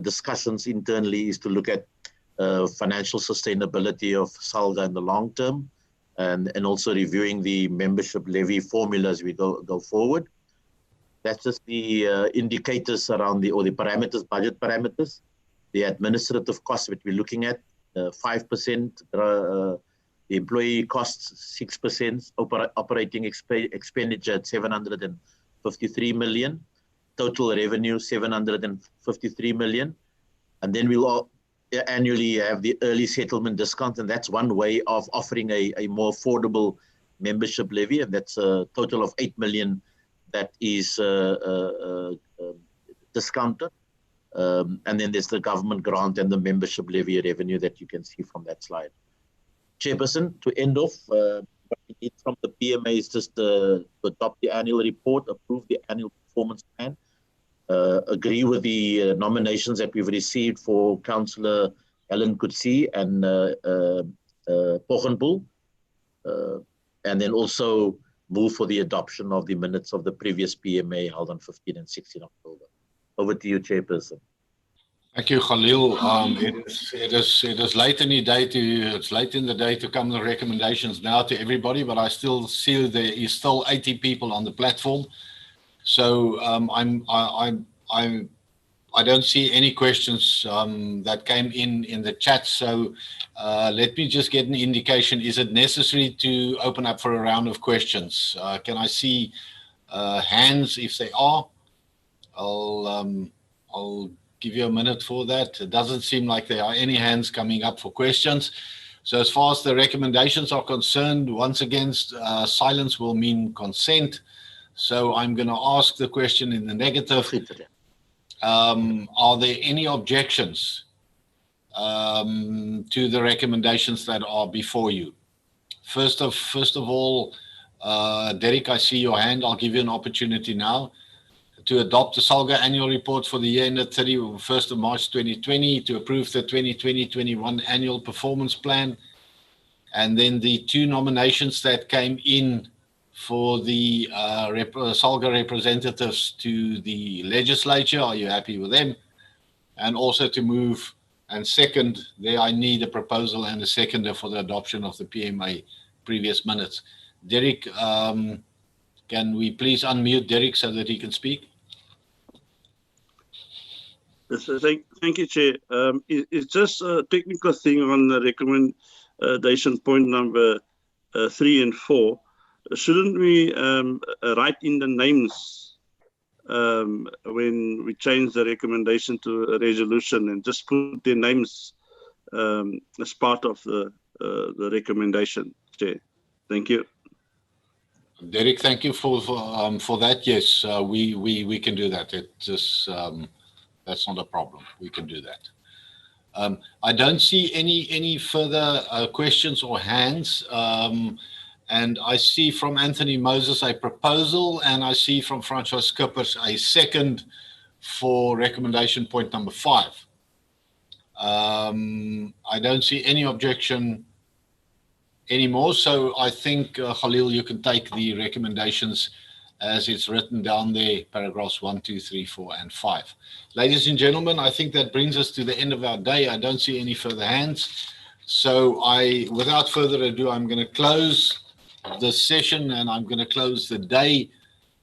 discussions internally is to look at financial sustainability of SALGA in the long term, and also reviewing the membership levy formula as we go forward. That's just the indicators around the parameters, budget parameters. The administrative costs that we're looking at, 5%, the employee costs 6%, operating expenditure at 753 million, total revenue 753 million, and then we'll annually have the early settlement discount, and that's one way of offering a more affordable membership levy, and that's a total of 8 million that is discounted. And then there's the government grant and the membership levy revenue that you can see from that slide. Chairperson, to end off, what we need from the PMA is just to adopt the annual report, approve the annual performance plan, agree with the nominations that we've received for Councillor Helen Kutsi and Pochenpoel, and then also move for the adoption of the minutes of the previous PMA held on 15 and 16 October. Over to you, Chairperson. Thank you, Khalil. It is late in the day to come with recommendations now to everybody, but I still see there is still 80 people on the platform. So I don't see any questions that came in the chat. So let me just get an indication. Is it necessary to open up for a round of questions? Can I see hands if they are? I'll give you a minute for that. It doesn't seem like there are any hands coming up for questions. So as far as the recommendations are concerned, once again, silence will mean consent. So I'm going to ask the question in the negative. Are there any objections to the recommendations that are before you? First of all, Derek, I see your hand. I'll give you an opportunity now to adopt the SALGA annual report for the year ended 31st of March 2020, to approve the 2020-21 annual performance plan, and then the two nominations that came in for the SALGA representatives to the legislature. Are you happy with them? And also to move and second, there I need a proposal and a seconder for the adoption of the PMA previous minutes. Derek, can we please unmute Derek so that he can speak? Thank you, Chair. It's just a technical thing on the recommendation point number 3 and 4. Shouldn't we write in the names when we change the recommendation to a resolution and just put their names as part of the recommendation, Chair. Thank you. Derek, thank you for that. Yes, we can do that. It just that's not a problem. We can do that. I don't see any further questions or hands. And I see from Anthony Moses a proposal, and I see from Francois Schippers a second for recommendation point number 5. I don't see any objection anymore, so I think, Khalil, you can take the recommendations as it's written down there, paragraphs 1, 2, 3, 4, and 5. Ladies and gentlemen, I think that brings us to the end of our day. I don't see any further hands. So without further ado, I'm going to close this session and I'm going to close the day.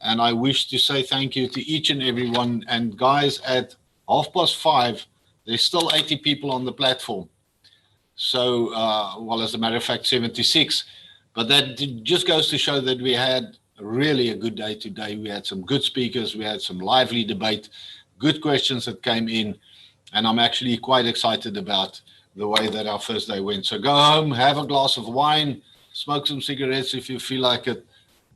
And I wish to say thank you to each and everyone. And guys, at 5:30, there's still 80 people on the platform. So, well, as a matter of fact, 76. But that just goes to show that we had really a good day today. We had some good speakers. We had some lively debate, good questions that came in. And I'm actually quite excited about the way that our first day went. So go home, have a glass of wine, smoke some cigarettes if you feel like it.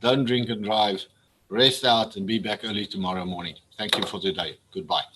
Don't drink and drive. Rest out and be back early tomorrow morning. Thank you for today. Goodbye.